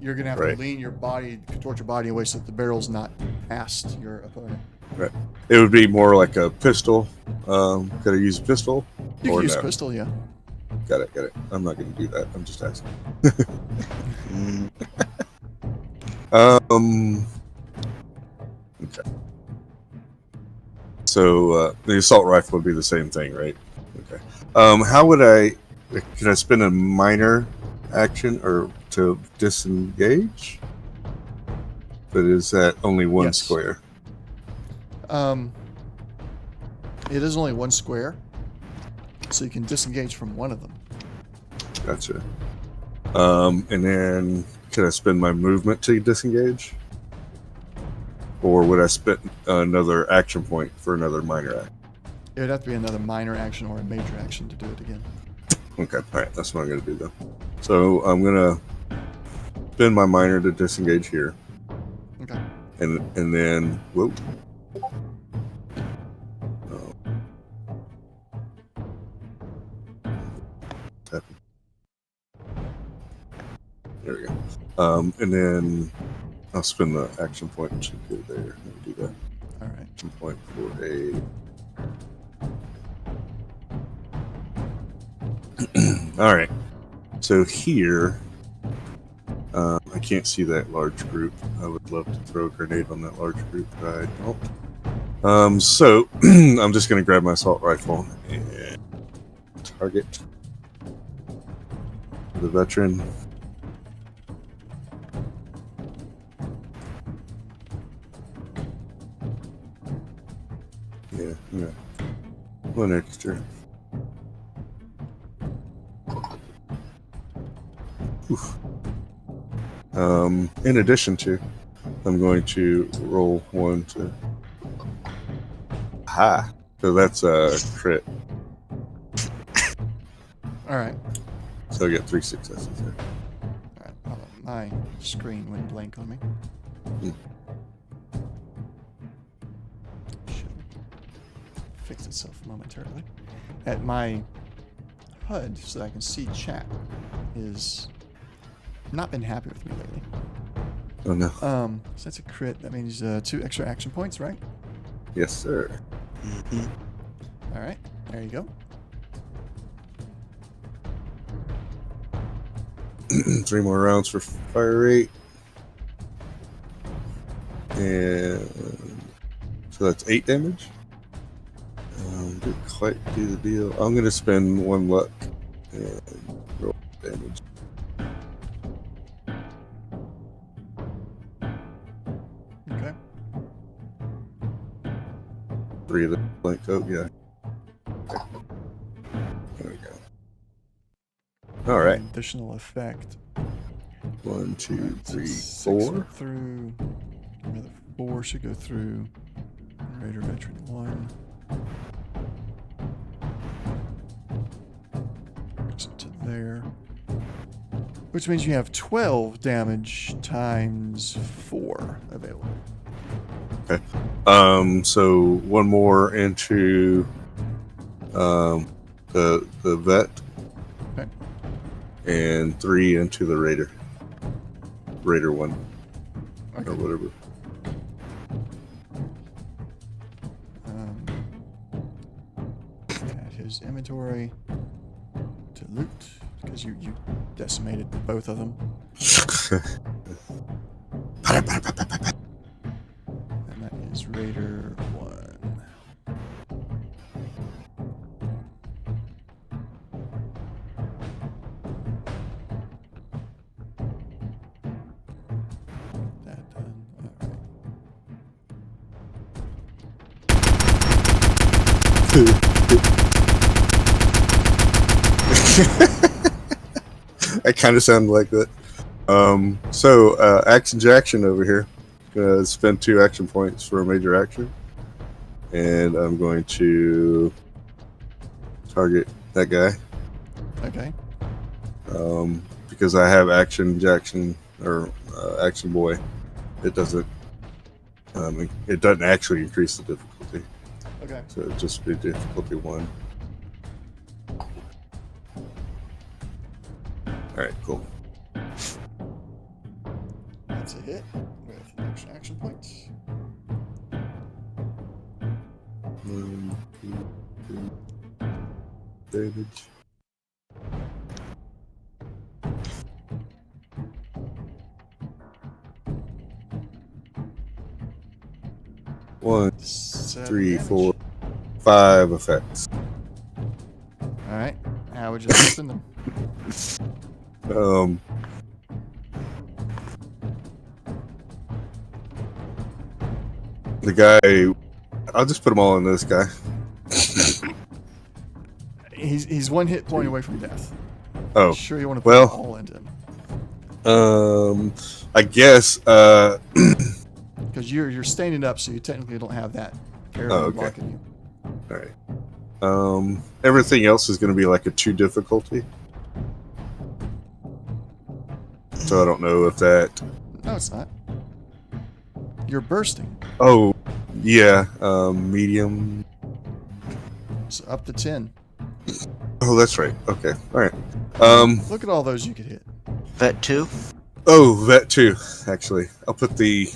going to have
Right.
to lean your body, contort your body in a way so that the barrel's not past your opponent.
Right. It would be more like a pistol. Could I use a pistol?
You
Or
can use
no?
pistol, yeah.
Got it. I'm not going to do that. I'm just asking.
Mm,
Okay. So the assault rifle would be the same thing, right? Okay. How would can I spend a minor action or to disengage? But is that only one
Yes.
square?
It is only 1 square, so you can disengage from one of them.
Gotcha. And then can I spend my movement to disengage? Or would I spend another action point for another minor action?
It would have to be another minor action or a major action to do it again.
Okay, alright, that's what I'm going to do then. So I'm going to spend my minor to disengage here.
Okay.
And then, whoop. Oh. What's happened? There we go. And then I'll spend the action point to go there. Let me do that.
All right.
Action point for a. All right. So here, I can't see that large group. I would love to throw a grenade on that large group, but I don't. So I'm just going to grab my assault rifle and target the veteran. Yeah. One extra. Oof. In addition to, I'm going to roll 1 to. Ha! So that's a crit.
All right.
So I get 3 successes there.
All right. Hold on. My screen went blank on me. Should fix itself momentarily. At my HUD, so that I can see chat, is not been happy with me lately.
Oh no.
So that's a crit. That means 2 extra action points, right?
Yes, sir.
mhm.
All right. There you go.
3 more rounds for fire rate. And so that's 8 damage. Didn't quite do the deal. I'm going to spend 1 luck and roll damage.
Okay.
3 of the blank. Oh, yeah. Okay. There we go. All right.
Additional effect.
1, 2,
Alright, so
3,
6
4.
went through. Another 4 should go through. Raider Veteran 1. Goes up to there. Which means you have 12 damage times 4 available.
So 1 more into the vet.
Okay.
And 3 into the raider. Raider 1.
Okay.
Or whatever.
Add his inventory to loot because you decimated both of them. And that is Raider 1. That done. All
I kind of sound like that. Action Jackson over here. Gonna spend 2 action points for a major action. And I'm going to target that guy.
right. Okay.
Because I have Action Jackson or Action Boy. It doesn't actually increase the difficulty.
Okay.
So it'd just be difficulty 1. Alright, cool.
That's a hit with an extra action point.
1, 2, 3 damage. One,
7
3,
damage.
4, 5 effects.
All right. How would you like to spend them?
The guy, I'll just put them all in this guy.
He's 1 hit point away from death.
Oh,
Sure, you want to put
well.
them all into him
I guess.
because you're standing up, so you technically don't have that area
okay.
blocking you.
All right. Everything else is going to be like a 2 difficulty. So I don't know if that.
No, it's not. You're bursting.
Oh, yeah. Medium.
So up to 10.
Oh, that's right. Okay. All right.
Look at all those you could hit.
Vet 2?
Oh, vet 2. Actually, I'll put the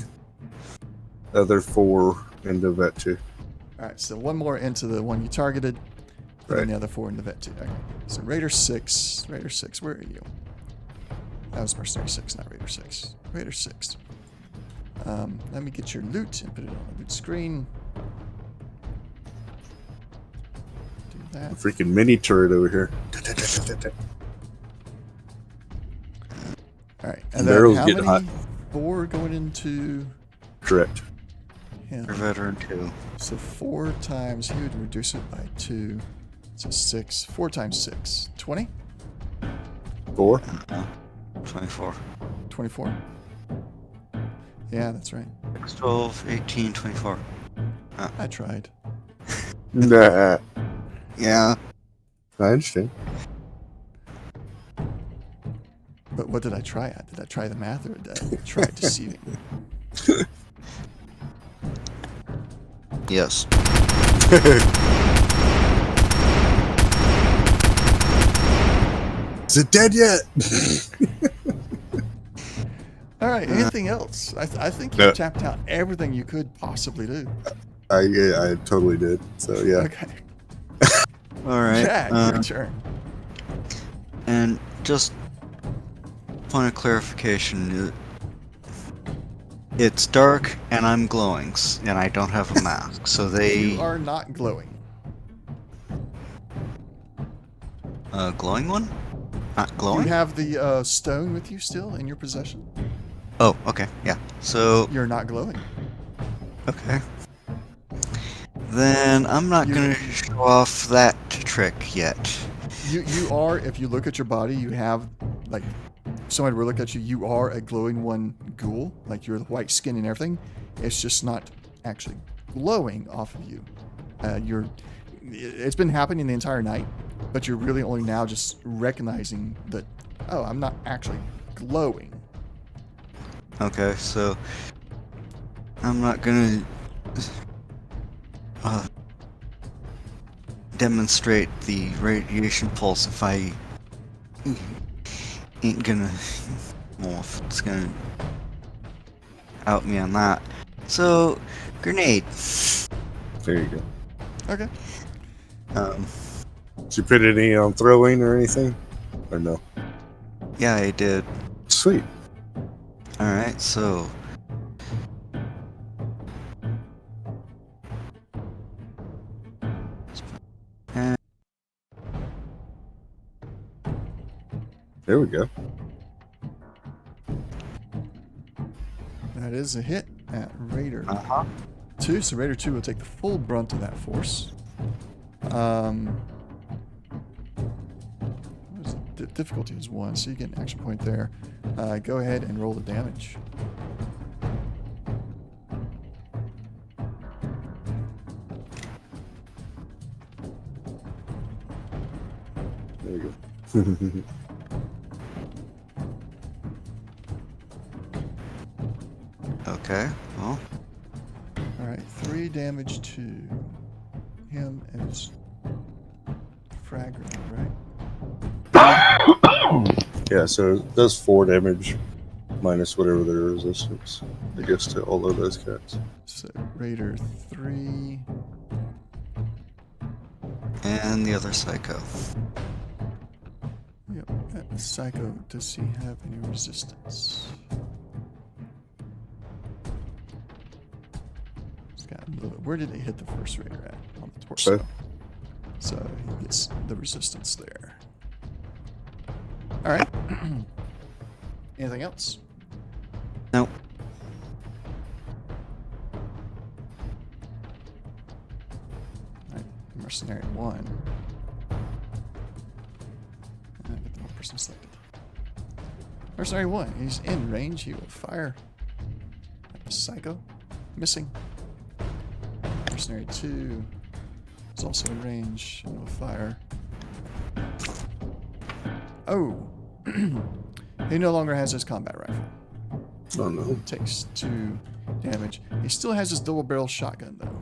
other 4 into vet 2.
All right, so 1 more into the one you targeted, and
Right.
then the other 4 into vet 2. Okay. So Raider 6. Raider 6, where are you? That was Mercenary 6, not Raider 6. Raider 6. Let me get your loot and put it on the loot screen. Do that.
Freaking mini turret over here.
All right, and
Barrel's
then how
getting
many?
hot.
4 going into
Correct.
him.
For veteran 2.
So 4 times, he would reduce it by 2. So 6. 4 times 6. 20?
4.
24.
24? Yeah, that's right.
6, 12, 18, 24.
I tried.
Nah.
Yeah.
I understand.
But what did I try at? Did I try the math or did I try deceiving?
Yes.
Is it dead yet?
All right, anything else? I think you
No.
tapped out everything you could possibly do.
I totally did. So yeah.
Okay.
All right.
Jack, your turn.
And just point of clarification, It's dark and I'm glowing, and I don't have a mask, so they
You are not glowing.
glowing one? Not
You
glowing?
have the stone with you still in your possession.
Oh, okay, yeah. So
You're not glowing.
okay. Then I'm not
You-
gonna show off that trick yet.
You are, if you look at your body, you have, like, somebody will look at you, you are a glowing one ghoul. Like, you're the white skin and everything. It's just not actually glowing off of you. It's been happening the entire night, but you're really only now just recognizing that, oh, I'm not actually glowing.
Okay, so I'm not gonna demonstrate the radiation pulse if I ain't gonna. Well, if it's gonna out me on that. So, grenade.
There you go.
Okay.
Did you put any on throwing or anything? Or no?
Yeah, I did.
Sweet.
Alright, so. And
There we go.
That is a hit at Raider
uh-huh.
2. So Raider 2 will take the full brunt of that force. Difficulty is 1, so you get an action point there. Go ahead and roll the damage.
There you go.
Okay, well.
Alright, 3 damage to him as frag grenade, right?
Yeah, so it does 4 damage minus whatever their resistance, I guess, to all of those cats.
So Raider 3.
And the other psycho.
Yep, that Psycho, does he have any resistance? He's got a little bit. Where did it hit the first Raider at? On the torso.
So?
So he gets the resistance there. Alright. Anything else?
Nope.
Alright, Mercenary 1. I get the wrong person selected. Mercenary 1, he's in range. He will fire at the Psycho. Missing. Mercenary 2 is also in range and will fire. Oh! He no longer has his combat rifle.
Oh no.
Takes 2 damage. He still has his double barrel shotgun though.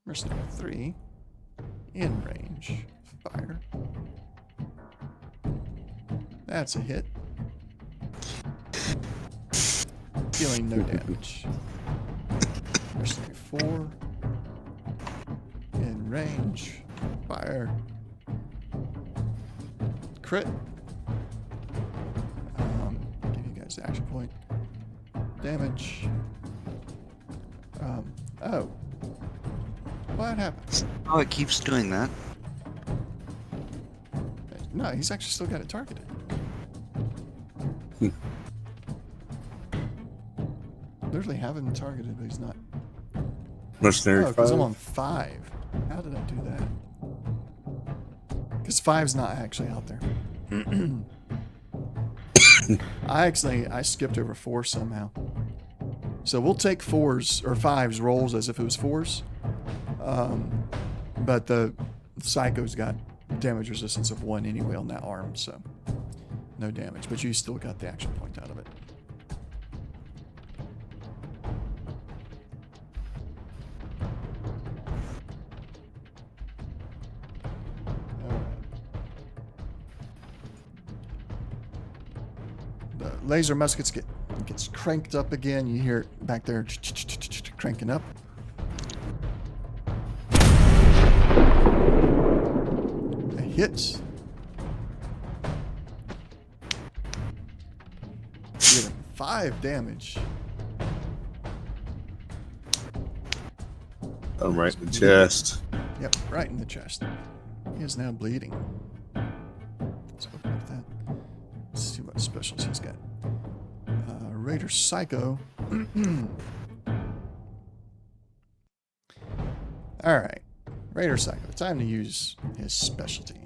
Mercenary 3 in range. Fire. That's a hit. Dealing no damage. Mercenary 4 in range. Fire. Crit. Give you guys the action point. Damage. Oh. What happened?
Oh, it keeps doing that.
No, he's actually still got it targeted. Literally have him targeted, but he's not.
Mercenary
Oh, because
5.
I'm on 5. How did I do that? Because 5's not actually out there. I skipped over 4 somehow. So we'll take 4s or 5s rolls as if it was 4s. But the Psycho's got damage resistance of 1 anyway on that arm, so no damage. But you still got the action point out of it. The laser muskets gets cranked up again. You hear it back there cranking up. A hit. get him. 5 damage.
I'm right in the chest.
Yep, right in the chest. He is now bleeding. Let's open up that. Let's see what specials he's got. Raider Psycho. Alright. Raider Psycho. Time to use his specialty.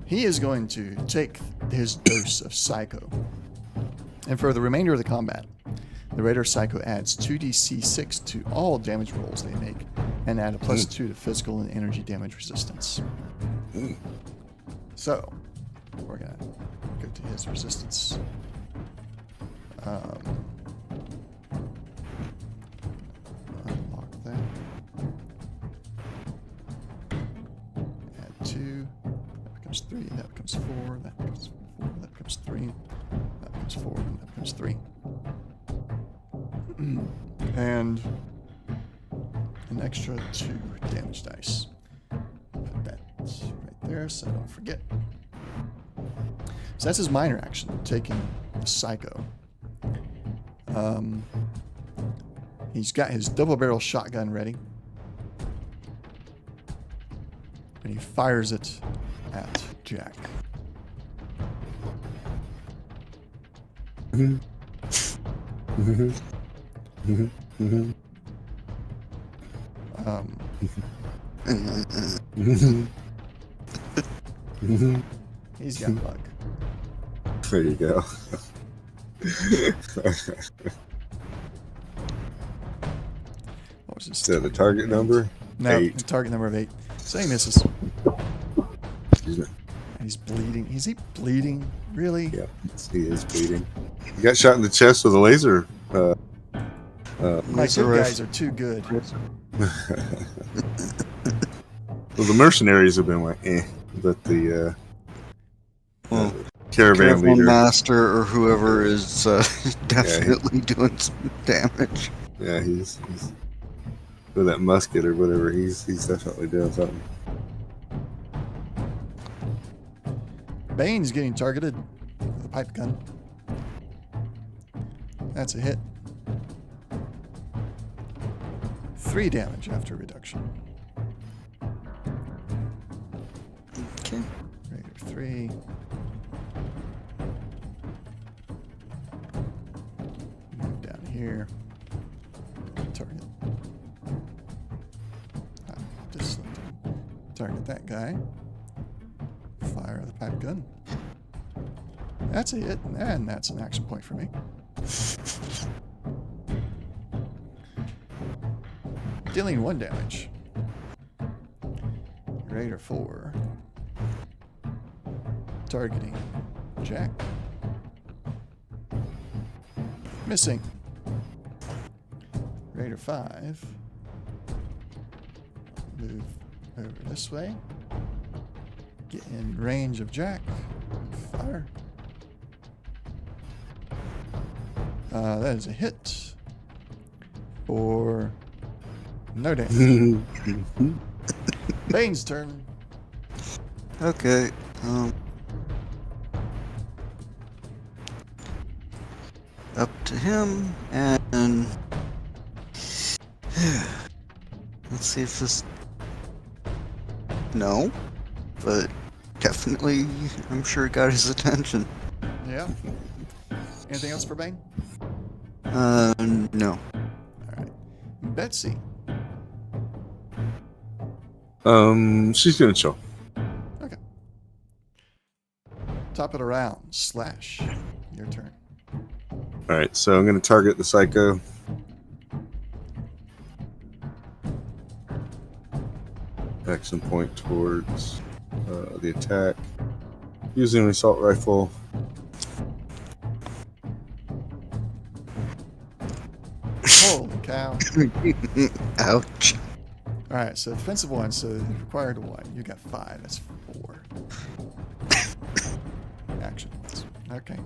He is going to take his dose of Psycho. And for the remainder of the combat, the Raider Psycho adds 2d6 to all damage rolls they make, and add a +2 to physical and energy damage resistance. So, we're going to go to his resistance. Unlock that. Add 2. That becomes 3. That becomes 4. That becomes 4. That becomes 3. That becomes 4. And that becomes 3. And an extra 2 damage dice. Put that right there so I don't forget. So that's his minor action, taking the Psycho. He's got his double-barrel shotgun ready. And he fires it at Jack. He's got luck.
There you go.
What was his
Is that the target number?
No,
8.
the target number of 8. So he misses.
Excuse me.
And he's bleeding. Is he bleeding? Really?
Yeah, he is bleeding. He got shot in the chest with a laser.
My
Laser
good
rifle.
guys are too good.
Well, the mercenaries have been like, but the
Well,
caravan leader,
master or whoever is definitely doing some damage.
yeah, he's with that musket or whatever. He's definitely doing something.
Bane's getting targeted with a pipe gun. That's a hit. 3 damage after reduction.
Okay.
Raider 3. Move down here. Target. Just target that guy. Fire the pipe gun. That's a hit, and that's an action point for me. Dealing 1 damage. Raider 4. Targeting Jack. Missing. Raider 5. Move over this way. Get in range of Jack. Fire. That is a hit. For no damage. Bane's turn.
Okay. Up to him, and let's see if this. No, but definitely, I'm sure it got his attention.
Yeah. Anything else for Bane?
No.
Alright. Betsy.
She's gonna chill.
Okay. Top of the round. Slash. Your turn.
All right, so I'm gonna target the Psycho. Action point towards the attack. Using an assault rifle.
Holy cow.
Ouch.
Alright, so defensive 1, so required 1. You got 5. That's 4. Action points. Okay.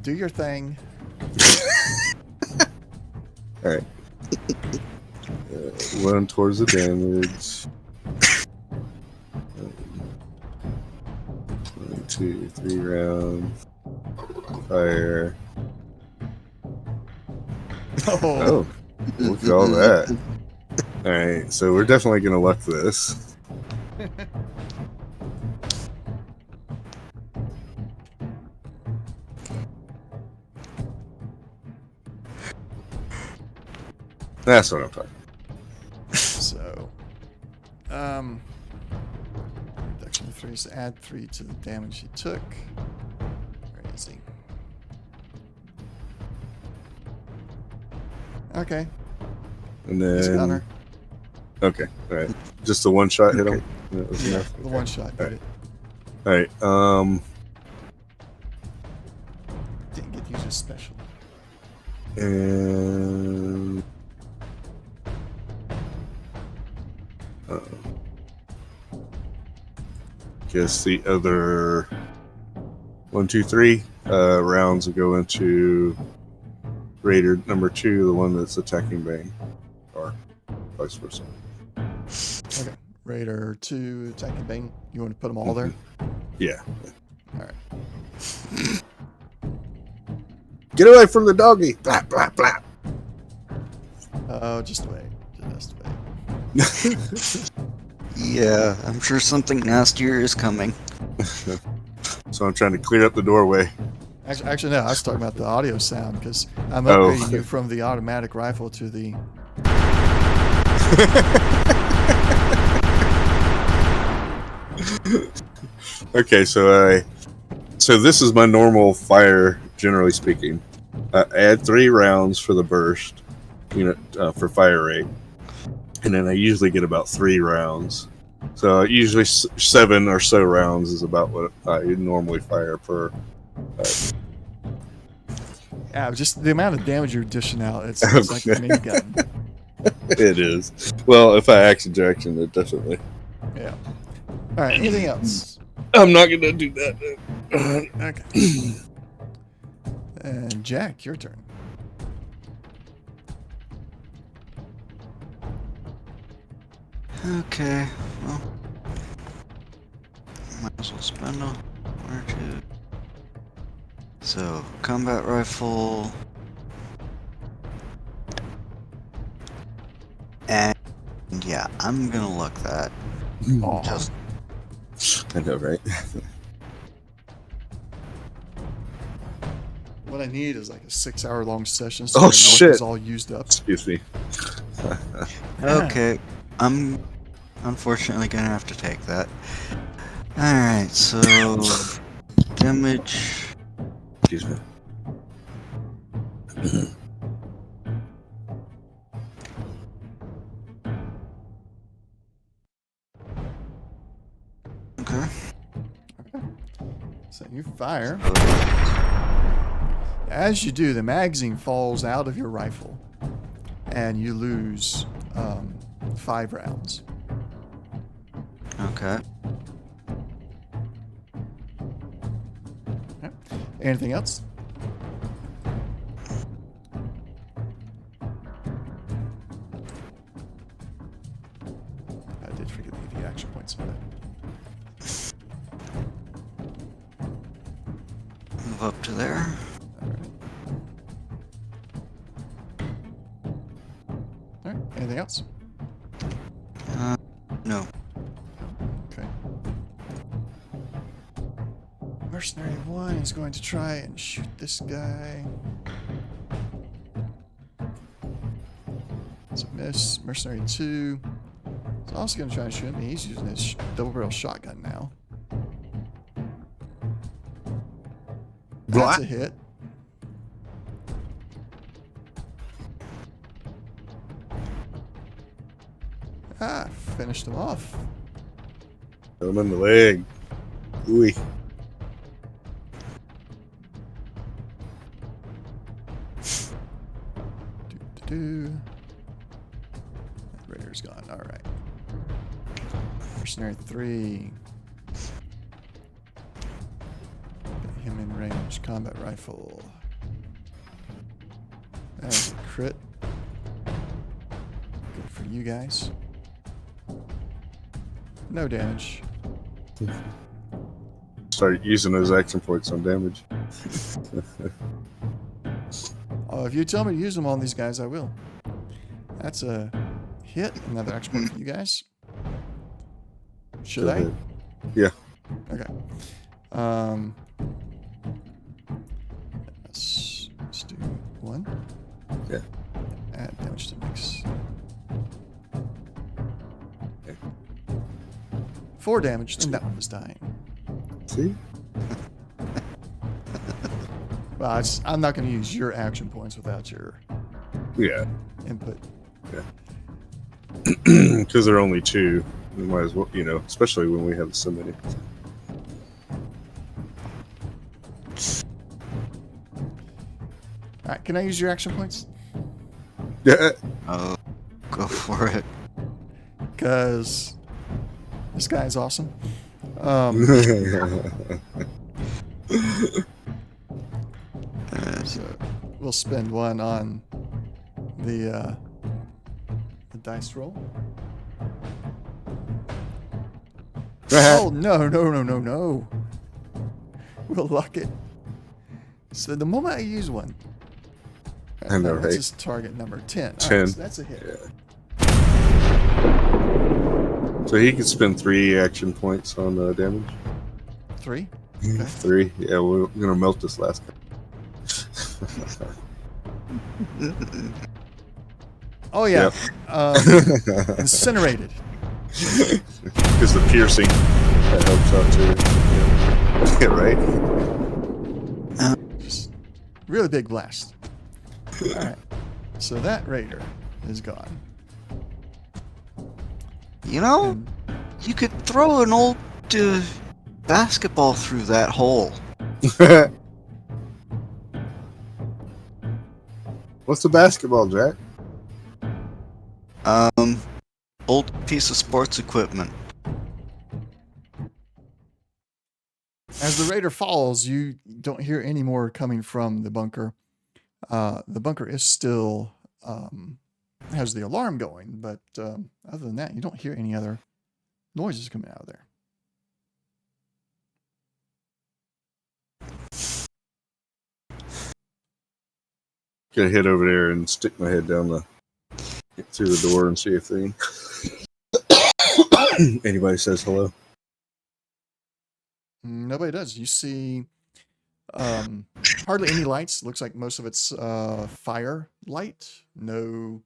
Do your thing.
All right. One towards the damage. 1, 2, 3 rounds. Fire. Oh, look at all that. Alright, so we're definitely going to luck this. That's what I'm talking about.
So, reduction of 3 is to add 3 to the damage he took. Where is he? Okay,
And
he's a
then.
gunner.
Okay, alright. Just a one shot hit him?
Okay.
That was
Yeah,
enough?
the
Okay.
one shot did
Alright.
it.
Alright,
Didn't get to use his special.
and. Guess the other 1, 2, 3 rounds will go into Raider number 2, the one that's attacking Bane, or vice versa.
Okay, Raider 2 attacking Bane. You want to put them all there?
Yeah.
All right.
Get away from the doggy! Blap, blap, blap.
Oh, just wait. Just wait.
Yeah, I'm sure something nastier is coming.
So I'm trying to clear up the doorway.
Actually, no. I was talking about the audio sound because I'm
Oh.
upgrading you from the automatic rifle to the.
Okay, so this is my normal fire, generally speaking. Add 3 rounds for the burst unit for fire rate, and then I usually get about 3 rounds. So usually 7 or so rounds is about what I normally fire per.
Yeah, just the amount of damage you're dishing out. It's like a minigun.
It is. Well, if I action direction, it definitely.
Yeah. All right. Anything else?
I'm not gonna do that.
Okay. And Jack, your turn.
Okay, well, might as well spend a 1 or 2. So, combat rifle. And yeah, I'm gonna look that.
Aw.
Just
I know, right?
What I need is like a 6-hour-long session. So
Oh,
my luck
shit.
is all used up.
Excuse me.
okay. I'm unfortunately gonna have to take that. Alright, so damage.
Excuse me.
Okay.
So you fire. As you do, the magazine falls out of your rifle, and you lose 5 rounds.
Okay.
Okay. Anything else? I did forget to give you action points for that.
Move up to there.
All right. Anything else?
No.
Okay. Mercenary 1 is going to try and shoot this guy. It's a miss. Mercenary 2 is also going to try and shoot him. He's using his double-barrel shotgun now. That's a hit. Ah, finished him off.
Hit him in the leg. Ooey.
Do. Raider's gone. All right. Mercenary 3. Got him in range. Combat rifle. That's a crit. Good for you guys. No damage.
Start using those action points on damage.
Oh, if you tell me to use them on these guys, I will. That's a hit. Another action point for you guys. Should
Go
I?
ahead. Yeah.
Okay. Let's do 1.
Yeah.
Add damage to mix.
Okay.
4 damage, and that one was dying.
See?
Well, I'm not going to use your action points without your
Yeah.
input.
Because there are only 2. We might as well, especially when we have so many.
All right, can I use your action points?
Yeah.
Oh, go for it.
Because this guy is awesome. So we'll spend 1 on the dice roll. Oh, no. We'll lock it. So the moment I use 1,
I know,
that's
right?
his target number 10.
10.
Right, so that's a hit.
Yeah. So he can spend 3 action points on damage.
3? Okay.
3. Yeah, we're gonna melt this last guy.
Oh, yeah.
Yep.
Incinerated.
Because the piercing that helps out too. Yeah, right?
Just really big blast. All right. So that raider is gone.
You know,
And
you could throw an old basketball through that hole.
What's the basketball, Jack?
Old piece of sports equipment.
as the raider falls, you don't hear any more coming from the bunker. The bunker is still has the alarm going, but other than that, you don't hear any other noises coming out of there.
Gonna head over there and stick my head down through the door and see if anybody says hello.
Nobody does. You see hardly any lights. Looks like most of it's fire light. No,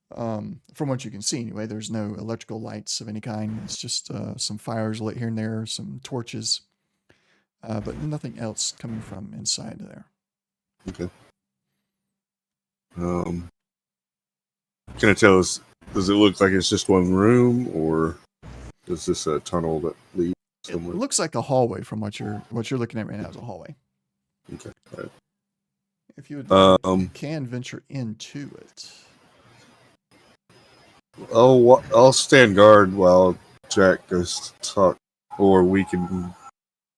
from what you can see anyway, there's no electrical lights of any kind. It's just some fires lit here and there, some torches, but nothing else coming from inside there.
Okay. Can I tell us? Does it look like it's just one room, or is this a tunnel that leads
It
somewhere?
looks like a hallway from what you're looking at right now is a hallway.
Okay. All right.
If you would like, you
Um.
can venture into it.
I'll stand guard while Jack goes to talk, or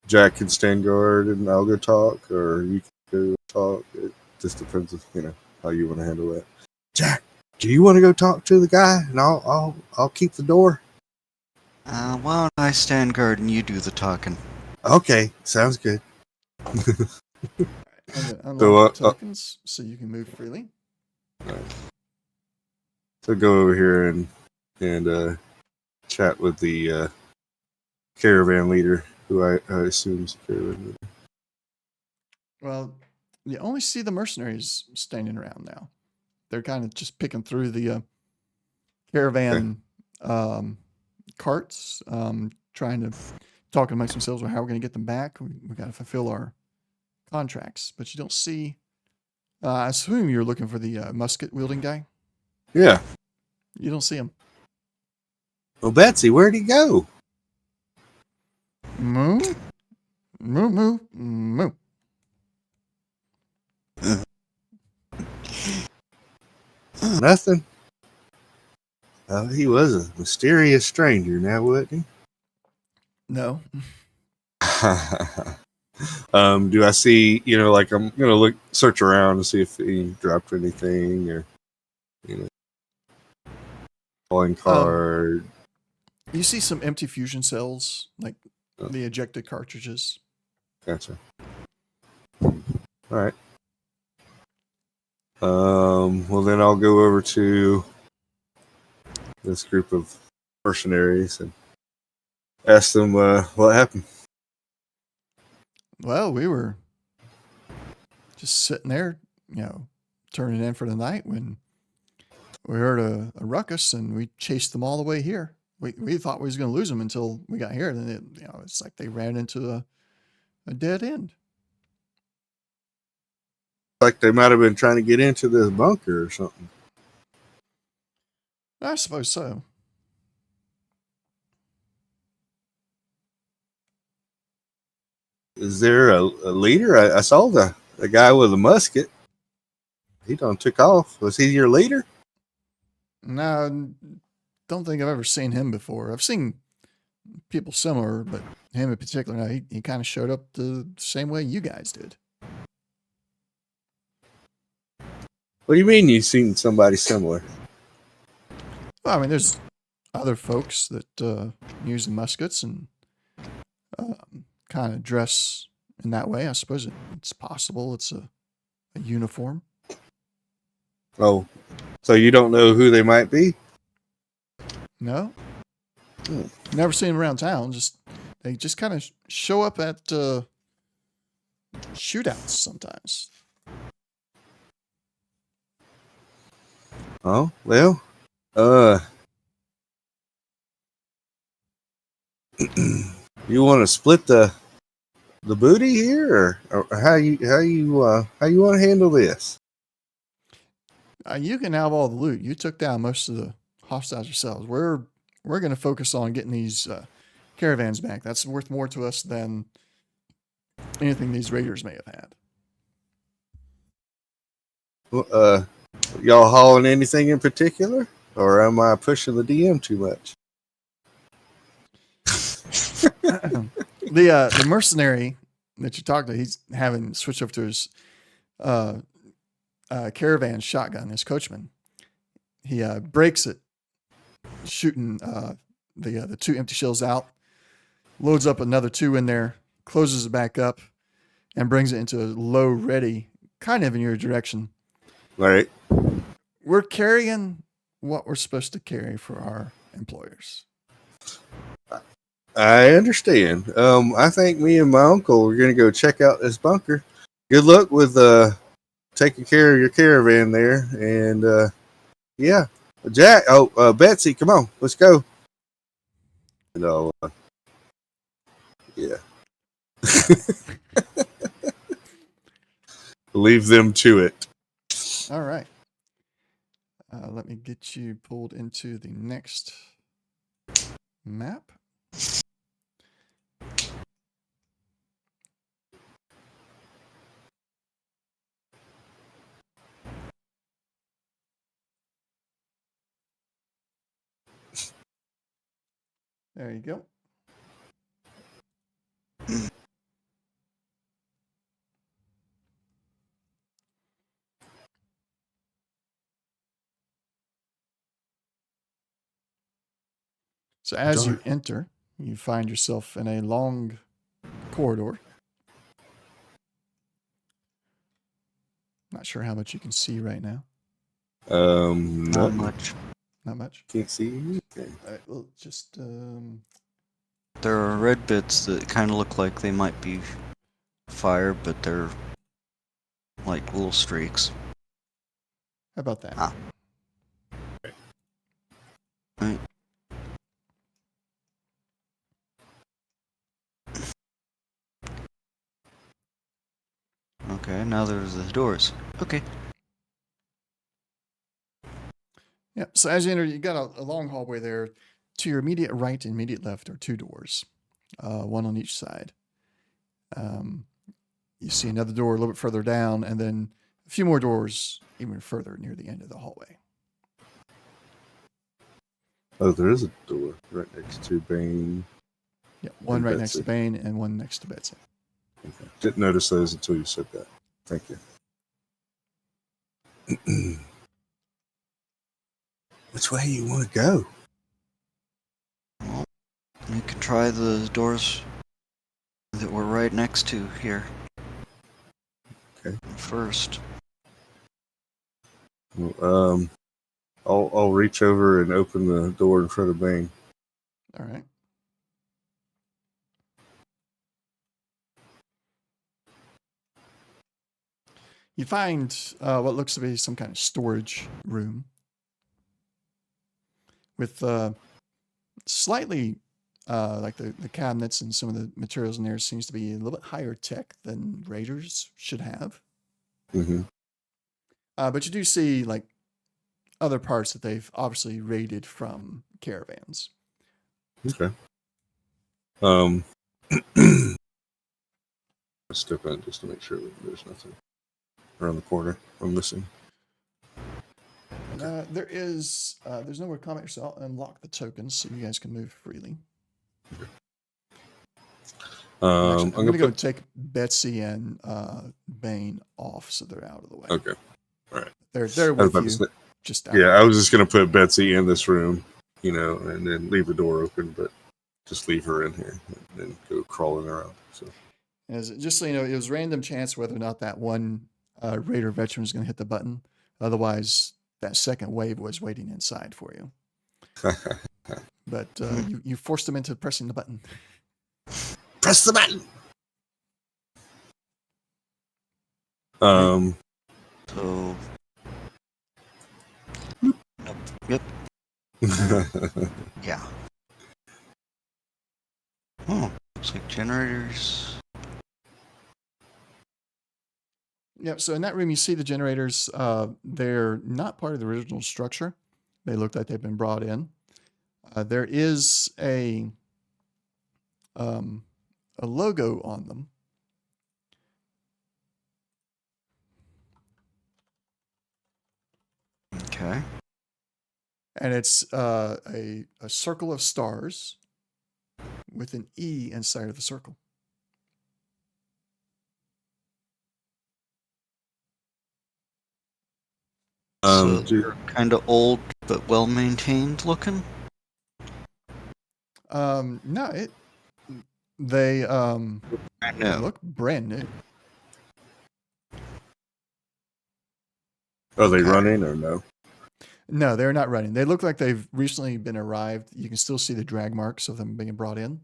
Jack can stand guard and I'll go talk, or you can go talk. It just depends if how you want to handle that. Jack, do you want to go talk to the guy, and I'll keep the door?
Why don't I stand guard and you do the talking?
Okay, sounds good.
I'm going to unlock
So,
the tokens so you can move freely.
So go over here and chat with the caravan leader, who I assume is the caravan leader.
Well, you only see the mercenaries standing around now. They're kind of just picking through the caravan carts, trying to talk amongst themselves about how we're going to get them back. We got to fulfill our contracts, but you don't see. I assume you're looking for the musket wielding guy.
Yeah.
You don't see him.
Well, Betsy, where'd he go?
Moo, moo, moo, moo.
Nothing. He was a mysterious stranger, now wasn't he?
No.
Do I see? Like I'm gonna search around and see if he dropped anything, or Calling card.
You see some empty fusion cells, like
Oh.
the ejected cartridges.
Gotcha. All right. Well, then I'll go over to this group of mercenaries and ask them what happened.
Well, we were just sitting there, turning in for the night when we heard a ruckus and we chased them all the way here. We thought we was going to lose them until we got here. And then it's like they ran into a dead end.
Like they might have been trying to get into this bunker or something.
I suppose so.
Is there a leader? I saw the guy with a musket. He done took off. Was he your leader?
No, don't think I've ever seen him before. I've seen people similar, but him in particular, no, he kind of showed up the same way you guys did.
What do you mean you've seen somebody similar?
Well, I mean, there's other folks that use the muskets and kind of dress in that way. I suppose it's possible. It's a uniform.
Oh, so you don't know who they might be?
No, never seen them around town. They just kind of show up at shootouts sometimes.
Oh, well, you want to split the booty here, or how you want to handle this?
You can have all the loot. You took down most of the hostiles yourselves. We're going to focus on getting these caravans back. That's worth more to us than anything these raiders may have had.
Well, y'all hauling anything in particular, or am I pushing the DM too much?
The mercenary that you talked to, he's having switch over to his caravan shotgun, his coachman. He breaks it, shooting the two empty shells out, loads up another two in there, closes it back up, and brings it into a low ready, kind of in your direction.
Right.
We're carrying what we're supposed to carry for our employers.
I understand. I think me and my uncle are going to go check out this bunker. Good luck with taking care of your caravan there. And yeah, Jack. Oh, Betsy, come on, let's go. No, yeah. Leave them to it.
All right. Let me get you pulled into the next map. There you go. So as you enter, you find yourself in a long corridor. Not sure how much you can see right now.
Not much.
Not much.
Can't see anything.
All right, well, just
There are red bits that kind of look like they might be fire, but they're like little streaks.
how about that?
Ah. Right. Okay, now there's the doors. Okay.
Yeah. So as you enter, you got a long hallway there. To your immediate right and immediate left are two doors, one on each side. You see another door a little bit further down, and then a few more doors even further near the end of the hallway.
Oh, there is a door right next to Bane.
Yeah, one
And
right next to
Betsy.
Bane and one next to Betsy.
Okay. Didn't notice those until you said that. Thank you. Which way you want to go?
Well, you could try the doors that we're right next to here.
Okay.
First.
Well, I'll reach over and open the door in front of Bane.
All right. You find what looks to be some kind of storage room with slightly like the cabinets and some of the materials in there seems to be a little bit higher tech than raiders should have.
Mm-hmm.
But you do see like other parts that they've obviously raided from caravans.
Okay. Let's step in just to make sure that there's nothing around the corner I'm missing.
And there's no more comment, so I'll unlock the tokens so you guys can move freely. Actually, I'm gonna go take Betsy and Bane off so they're out of the way.
Okay. All right.
They're with you. Just out.
Yeah, I was just gonna put Betsy in this room, and then leave the door open, but just leave her in here and then go crawling around. So
Just so you know, it was random chance whether or not that one Raider veteran was going to hit the button. Otherwise, that second wave was waiting inside for you. But you forced them into pressing the button.
Press the button.
So. Yep. Yeah. Oh, looks like generators.
Yep. So in that room, you see the generators. They're not part of the original structure. They look like they've been brought in. There is a logo on them.
Okay.
And it's a circle of stars with an E inside of the circle.
So they're kind of old but well maintained looking.
No, they look brand new.
Are they running or no?
No, they're not running. They look like they've recently been arrived. You can still see the drag marks of them being brought in.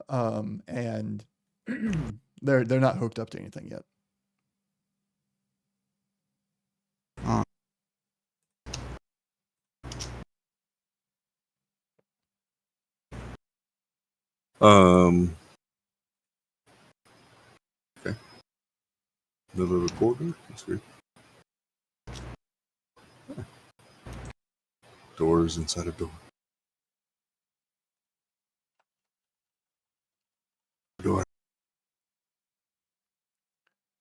And they're not hooked up to anything yet.
Okay. Another recorder. That's weird. Doors inside a door. Door.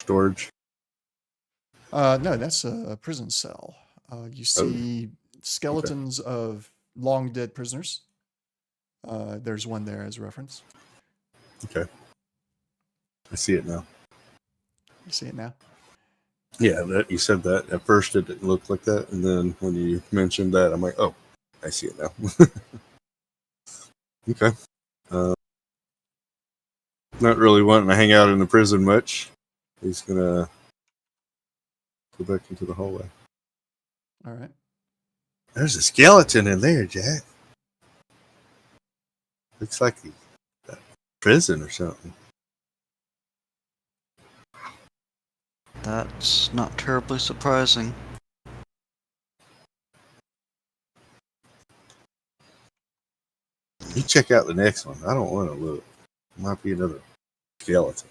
Storage.
No, that's a prison cell. You see skeletons of long dead prisoners. There's one there as a reference.
Okay. I see it now.
You see it now?
Yeah, that you said that. At first it didn't look like that, and then when you mentioned that, I'm like, oh, I see it now. Okay. Not really wanting to hang out in the prison much. He's gonna go back into the hallway.
All right.
There's a skeleton in there, Jack. Looks like he's in prison or something.
That's not terribly surprising.
You check out the next one. I don't want to look. Might be another skeleton.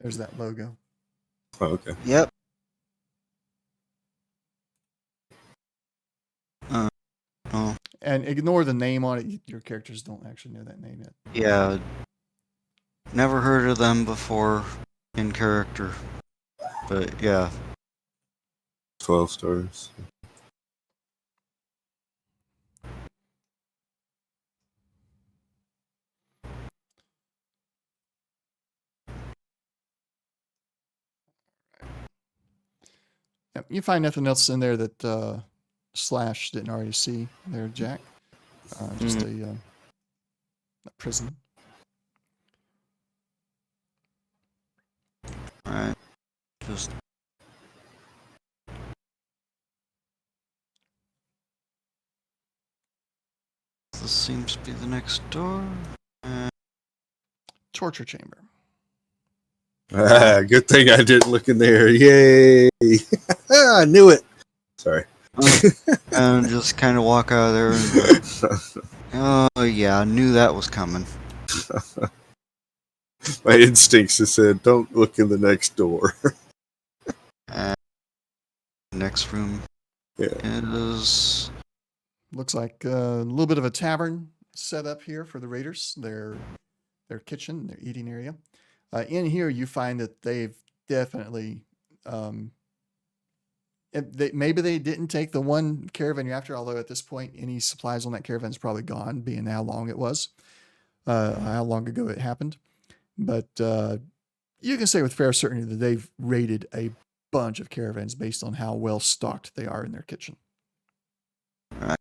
There's that logo.
Oh, okay.
Yep. Oh.
And ignore the name on it. Your characters don't actually know that name yet.
Yeah. Never heard of them before in character. But yeah.
12 stars.
Yep, you find nothing else in there that Slash didn't already see there, Jack. Just a prison.
Alright. Just. This seems to be the next door.
Torture chamber.
Good thing I didn't look in there. Yay! I knew it. Sorry.
And just kind of walk out of there. And, oh, yeah, I knew that was coming.
My instincts have said, don't look in the next door.
And next room
Yeah.
is.
Looks like a little bit of a tavern set up here for the raiders. Their kitchen, their eating area. In here, you find that they've definitely maybe they didn't take the one caravan you're after. Although at this point, any supplies on that caravan is probably gone, being how long it was, how long ago it happened. But you can say with fair certainty that they've raided a bunch of caravans based on how well stocked they are in their kitchen.
I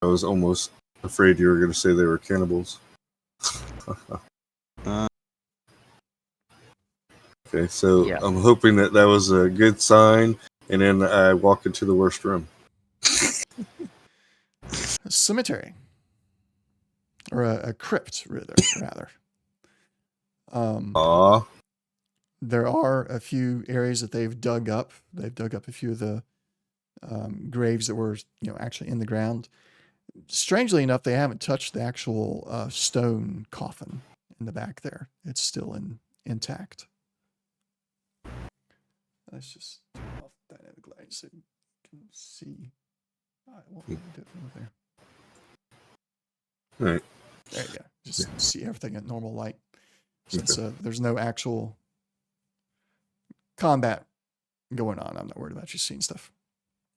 was almost afraid you were going to say they were cannibals. Okay, so
Yeah.
I'm hoping that was a good sign, and then I walk into the worst room.
A cemetery. Or a crypt, rather.
Aw.
There are a few areas that they've dug up. They've dug up a few of the graves that were, actually in the ground. Strangely enough, they haven't touched the actual stone coffin in the back there. It's still intact. Let's just turn off dynamic light so you can see. I won't do it from over there.
All right.
There you go. Just see everything at normal light. Since there's no actual combat going on, I'm not worried about you seeing stuff.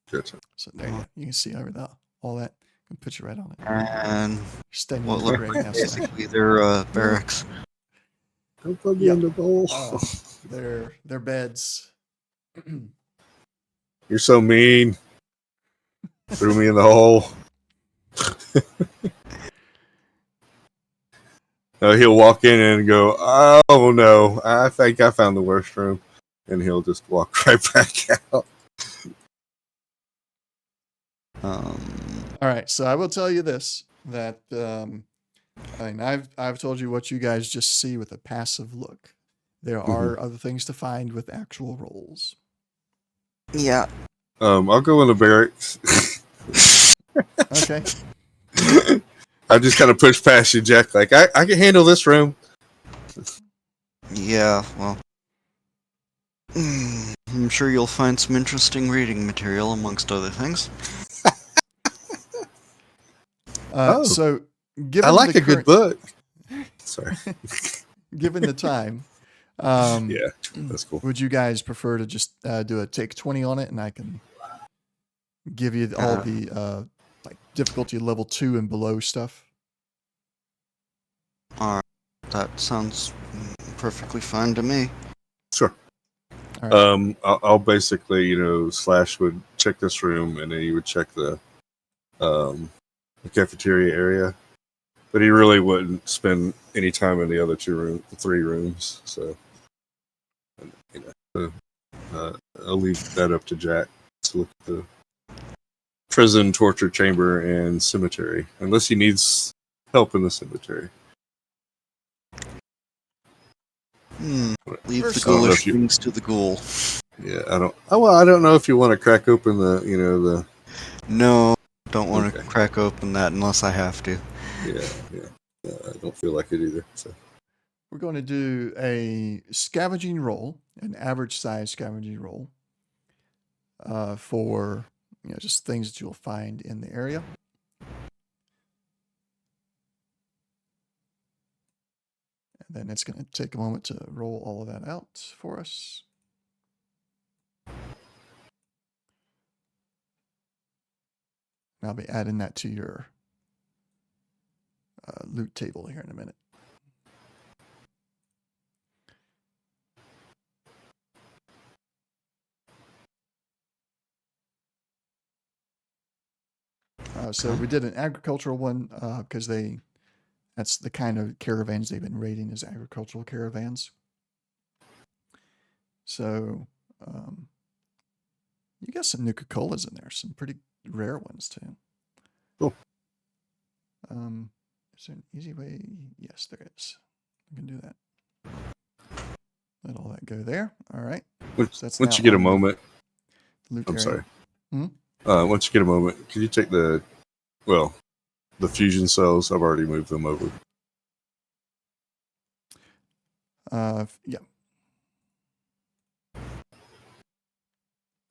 Gotcha.
So there you go. You can see over all that. I can put you right on it.
And
Standing
what
in the
looked
grave
like
now.
basically their barracks.
Don't put me
Yeah.
in the bowl.
Their beds.
You're so mean. Threw me in the hole. He'll walk in and go, oh no, I think I found the worst room. And he'll just walk right back out.
All right, so I will tell you this, that I've told you what you guys just see with a passive look. There are other things to find with actual rolls.
Yeah.
I'll go in the barracks.
Okay.
I just kind of push past you, Jack. Like, I can handle this room.
Yeah, well. I'm sure you'll find some interesting reading material amongst other things.
So, given
I like
the
a good book. Sorry.
Given the time,
Yeah, that's cool.
would you guys prefer to just do a take 20 on it, and I can give you all the like difficulty level 2 and below stuff?
Alright, that sounds perfectly fine to me.
Sure.
All right.
I'll basically, Slash would check this room, and then he would check the cafeteria area, but he really wouldn't spend any time in the other three rooms. So, I'll leave that up to Jack to look at the prison, torture chamber, and cemetery, unless he needs help in the cemetery.
Leave
First
the
off,
ghoulish things to the ghoul.
Yeah, I don't. Oh well, I don't know if you want to crack open the.
No, don't want to crack open that unless I have to.
Yeah. I don't feel like it either. So
we're going to do a scavenging roll, an average size scavenging roll, for just things that you'll find in the area. And then it's going to take a moment to roll all of that out for us. And I'll be adding that to your loot table here in a minute. So
Okay.
we did an agricultural one because that's the kind of caravans they've been raiding is agricultural caravans. So you got some Nuka-Colas in there, some pretty rare ones too.
Cool.
Is there an easy way? Yes, there is. I can do that. Let all that go there. All right. So that's
Once
now
you get a
on the
moment,
loot
I'm
area.
sorry.
Hmm?
Once you get a moment, could you take the fusion cells? I've already moved them over.
Yeah.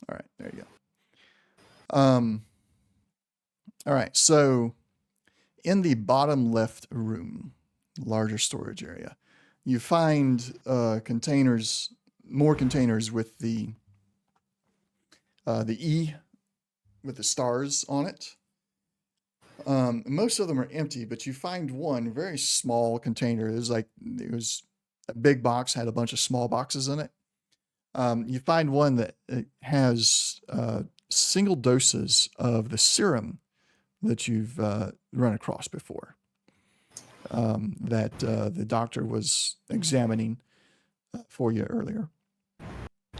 All right. There you go. All right. So in the bottom left room, larger storage area, you find containers, more containers with the E with the stars on it. Most of them are empty, but you find one very small container. It was a big box, had a bunch of small boxes in it. You find one that has single doses of the serum that you've run across before. That the doctor was examining for you earlier.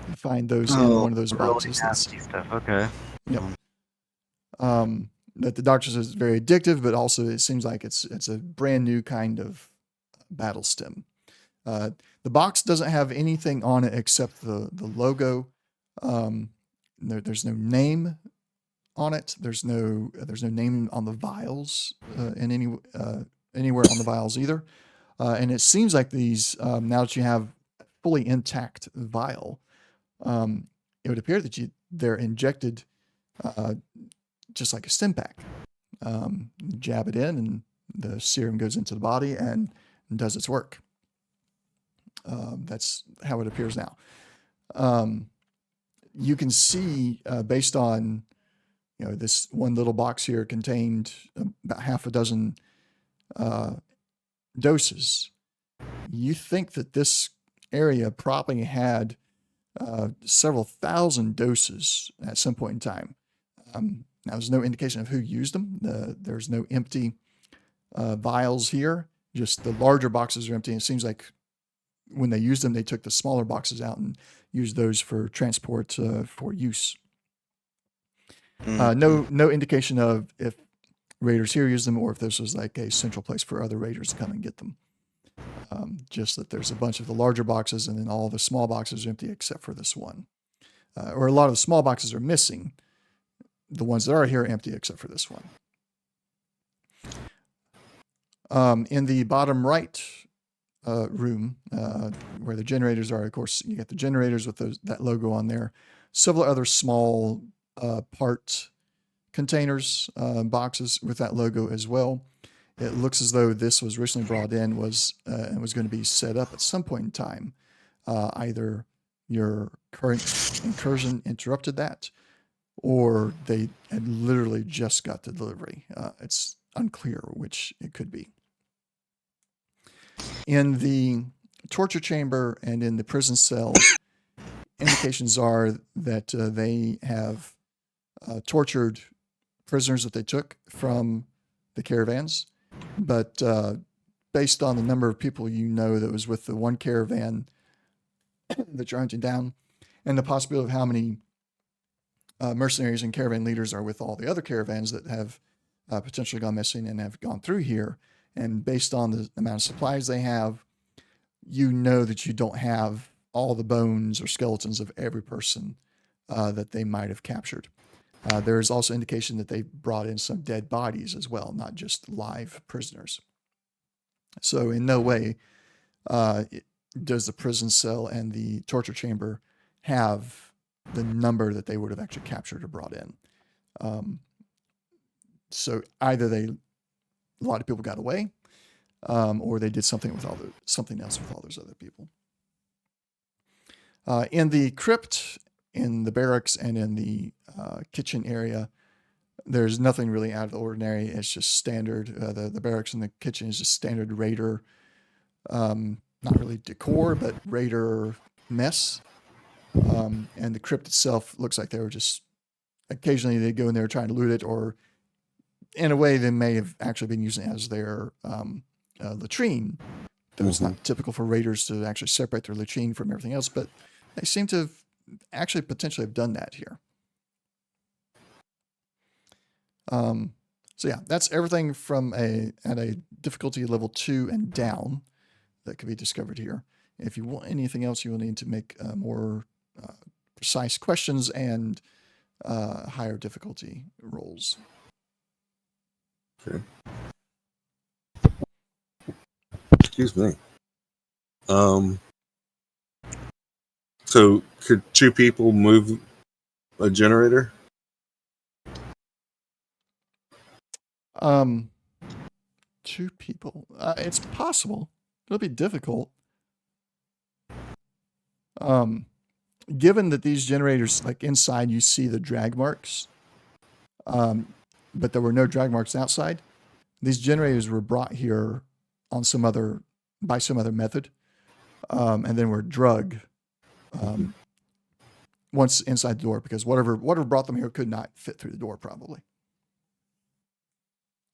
You find those in one of those
Really
boxes.
nasty stuff. Okay.
Yep. That the doctor says is very addictive, but also it seems like it's a brand new kind of battle stem. The box doesn't have anything on it except the logo. There's no name on it. There's no name on the vials anywhere on the vials either. And it seems like these now that you have a fully intact vial, it would appear that they're injected just like a stim pack. You jab it in, and the serum goes into the body and does its work. That's how it appears now. You can see based on this one little box here contained about half a dozen doses. You think that this area probably had several thousand doses at some point in time. Now, there's no indication of who used them. There's no empty vials here. Just the larger boxes are empty. And it seems like when they used them, they took the smaller boxes out and used those for transport for use. No indication of if raiders here used them or if this was like a central place for other raiders to come and get them. Just that there's a bunch of the larger boxes and then all the small boxes are empty except for this one. Or a lot of the small boxes are missing. The ones that are here are empty except for this one. In the bottom right room, where the generators are, of course, you got the generators with that logo on there. Several other small part containers, boxes with that logo as well. It looks as though this was recently brought in and was going to be set up at some point in time. Either your current incursion interrupted that, or they had literally just got the delivery. It's unclear which it could be. In the torture chamber and in the prison cells, indications are that they have tortured prisoners that they took from the caravans. But based on the number of people that was with the one caravan that you're hunting down, and the possibility of how many mercenaries and caravan leaders are with all the other caravans that have potentially gone missing and have gone through here, and based on the amount of supplies they have, that you don't have all the bones or skeletons of every person that they might have captured. There is also indication that they brought in some dead bodies as well, not just live prisoners. So in no way does the prison cell and the torture chamber have the number that they would have actually captured or brought in. So either a lot of people got away, or they did something else with all those other people. In the crypt, in the barracks, and in the kitchen area, there's nothing really out of the ordinary. It's just standard. The barracks and the kitchen is just standard raider, not really decor, but raider mess. And the crypt itself looks like they were just occasionally they'd go in there trying to loot it, or in a way, they may have actually been using it as their latrine. Though it's not typical for raiders to actually separate their latrine from everything else, but they seem to have actually potentially have done that here. So yeah, that's everything from at a difficulty level 2 and down that could be discovered here. If you want anything else, you will need to make more precise questions and higher difficulty rolls.
Okay. Excuse me. So could 2 people move a generator?
Um, 2 people. It's possible. It'll be difficult. Given that these generators, like inside, you see the drag marks, but there were no drag marks outside. These generators were brought here on by some other method, and then were drug once inside the door, because whatever brought them here could not fit through the door, probably.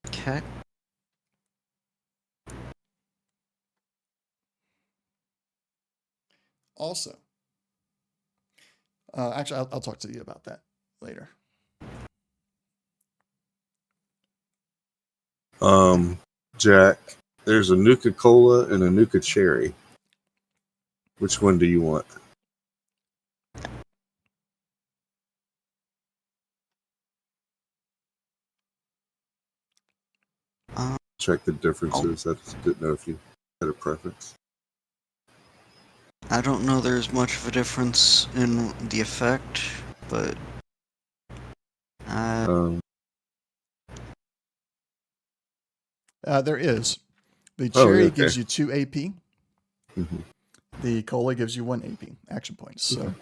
Okay.
Also, actually, I'll talk to you about that later.
Jack, there's a Nuka-Cola and a Nuka-Cherry. Which one do you want? Check the differences. I just didn't know if you had a preference.
I don't know there's much of a difference in the effect, but
There is. The cherry
okay.
gives you 2 AP.
Mm-hmm.
The cola gives you 1 AP action points. So,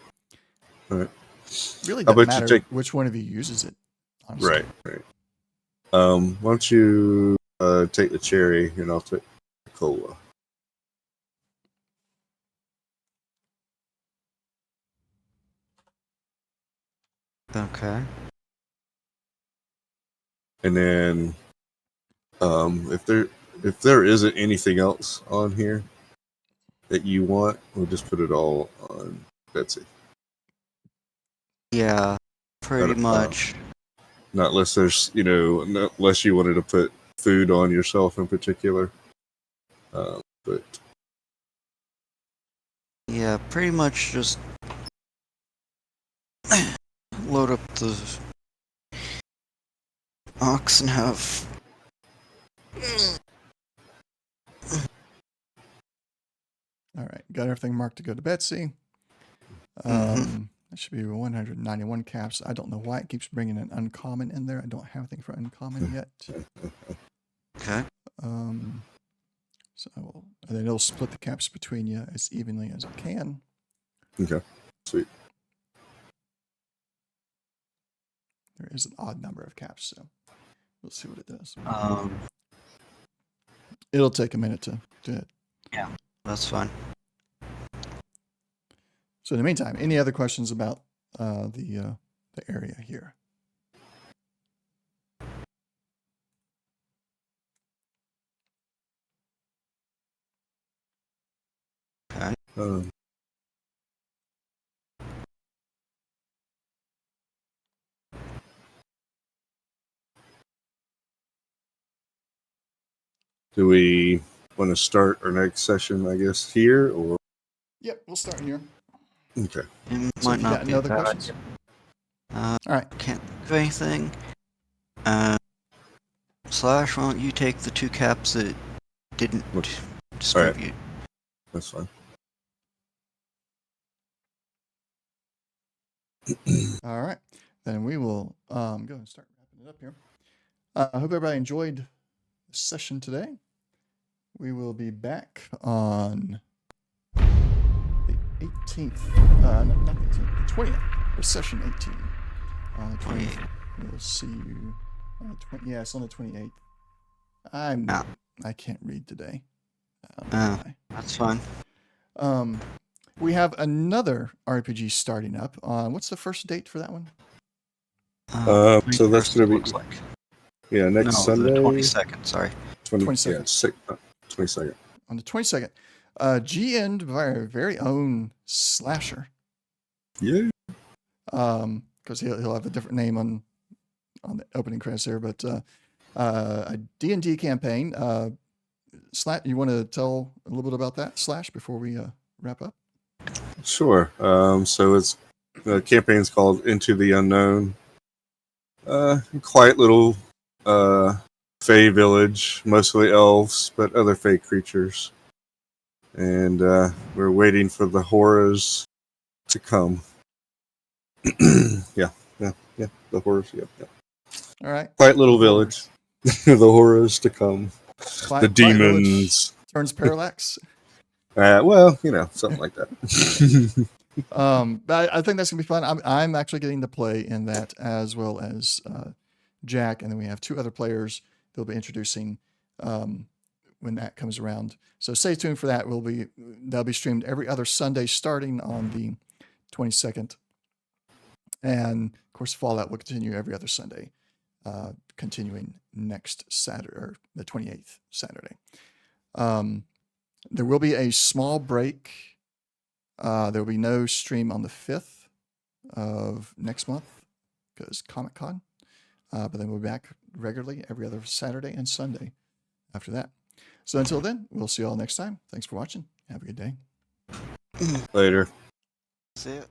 all right.
Really
How
doesn't
about you
matter which one of you uses it. Honestly.
Right. Why don't you take the cherry and I'll take the cola.
okay.
And then if there isn't anything else on here that you want, we'll just put it all on Betsy.
Yeah, pretty much.
Not unless there's, unless you wanted to put food on yourself in particular. But
Yeah, pretty much just load up the ox and have.
All right. Got everything marked to go to Betsy. That should be 191 caps. I don't know why it keeps bringing an uncommon in there. I don't have anything for uncommon yet.
Okay.
So and then it'll split the caps between you as evenly as it can.
Okay. Sweet.
There is an odd number of caps, so we'll see what it does. It'll take a minute to do it.
Yeah, that's fine.
So in the meantime, any other questions about the area here?
Okay.
Do we want to start our next session, I guess, here or?
Yep, we'll start here.
Okay.
It
So
might
if you
not
got
be
no
a
other
bad
questions?
idea.
All right.
Can't think of anything. Slash, why don't you take the 2 caps that didn't distribute?
Right. That's fine.
All right. Then we will go and start wrapping it up here. I hope everybody enjoyed the session today. We will be back on the 18th. Not the 18th, the 20th, or session 18. 28th. We'll see you on the 20th. Yeah, it's on the 28th. I can't read today.
That's fine.
We have another RPG starting up. What's the first date for that one?
So that's going to be
looks like.
Yeah, next
No,
Sunday.
the 22nd. Sorry.
22nd.
Yeah, 22nd.
On the 22nd. GN by our very own Slasher.
Yeah.
Because he'll have a different name on the opening credits there, but a D&D campaign. Slash, you want to tell a little bit about that, Slash, before we wrap up?
Sure. So it's the campaign's called Into the Unknown. Quiet little fey village, mostly elves, but other fey creatures. And we're waiting for the horrors to come. yeah, the horrors. Yep.
All right.
Quiet little village. The horrors to come. The
Quiet Village
demons.
turns Parallax.
Well, something like that.
But I think that's gonna be fun. I'm actually getting to play in that, as well as Jack, and then we have 2 other players they'll be introducing when that comes around. So stay tuned for that. That'll be streamed every other Sunday starting on the 22nd, and of course Fallout will continue every other Sunday, continuing next Saturday, or the 28th Saturday. There will be a small break. There will be no stream on the 5th of next month because Comic-Con. But then we'll be back regularly every other Saturday and Sunday after that. So until then, we'll see you all next time. Thanks for watching. Have a good day.
Later.
See it.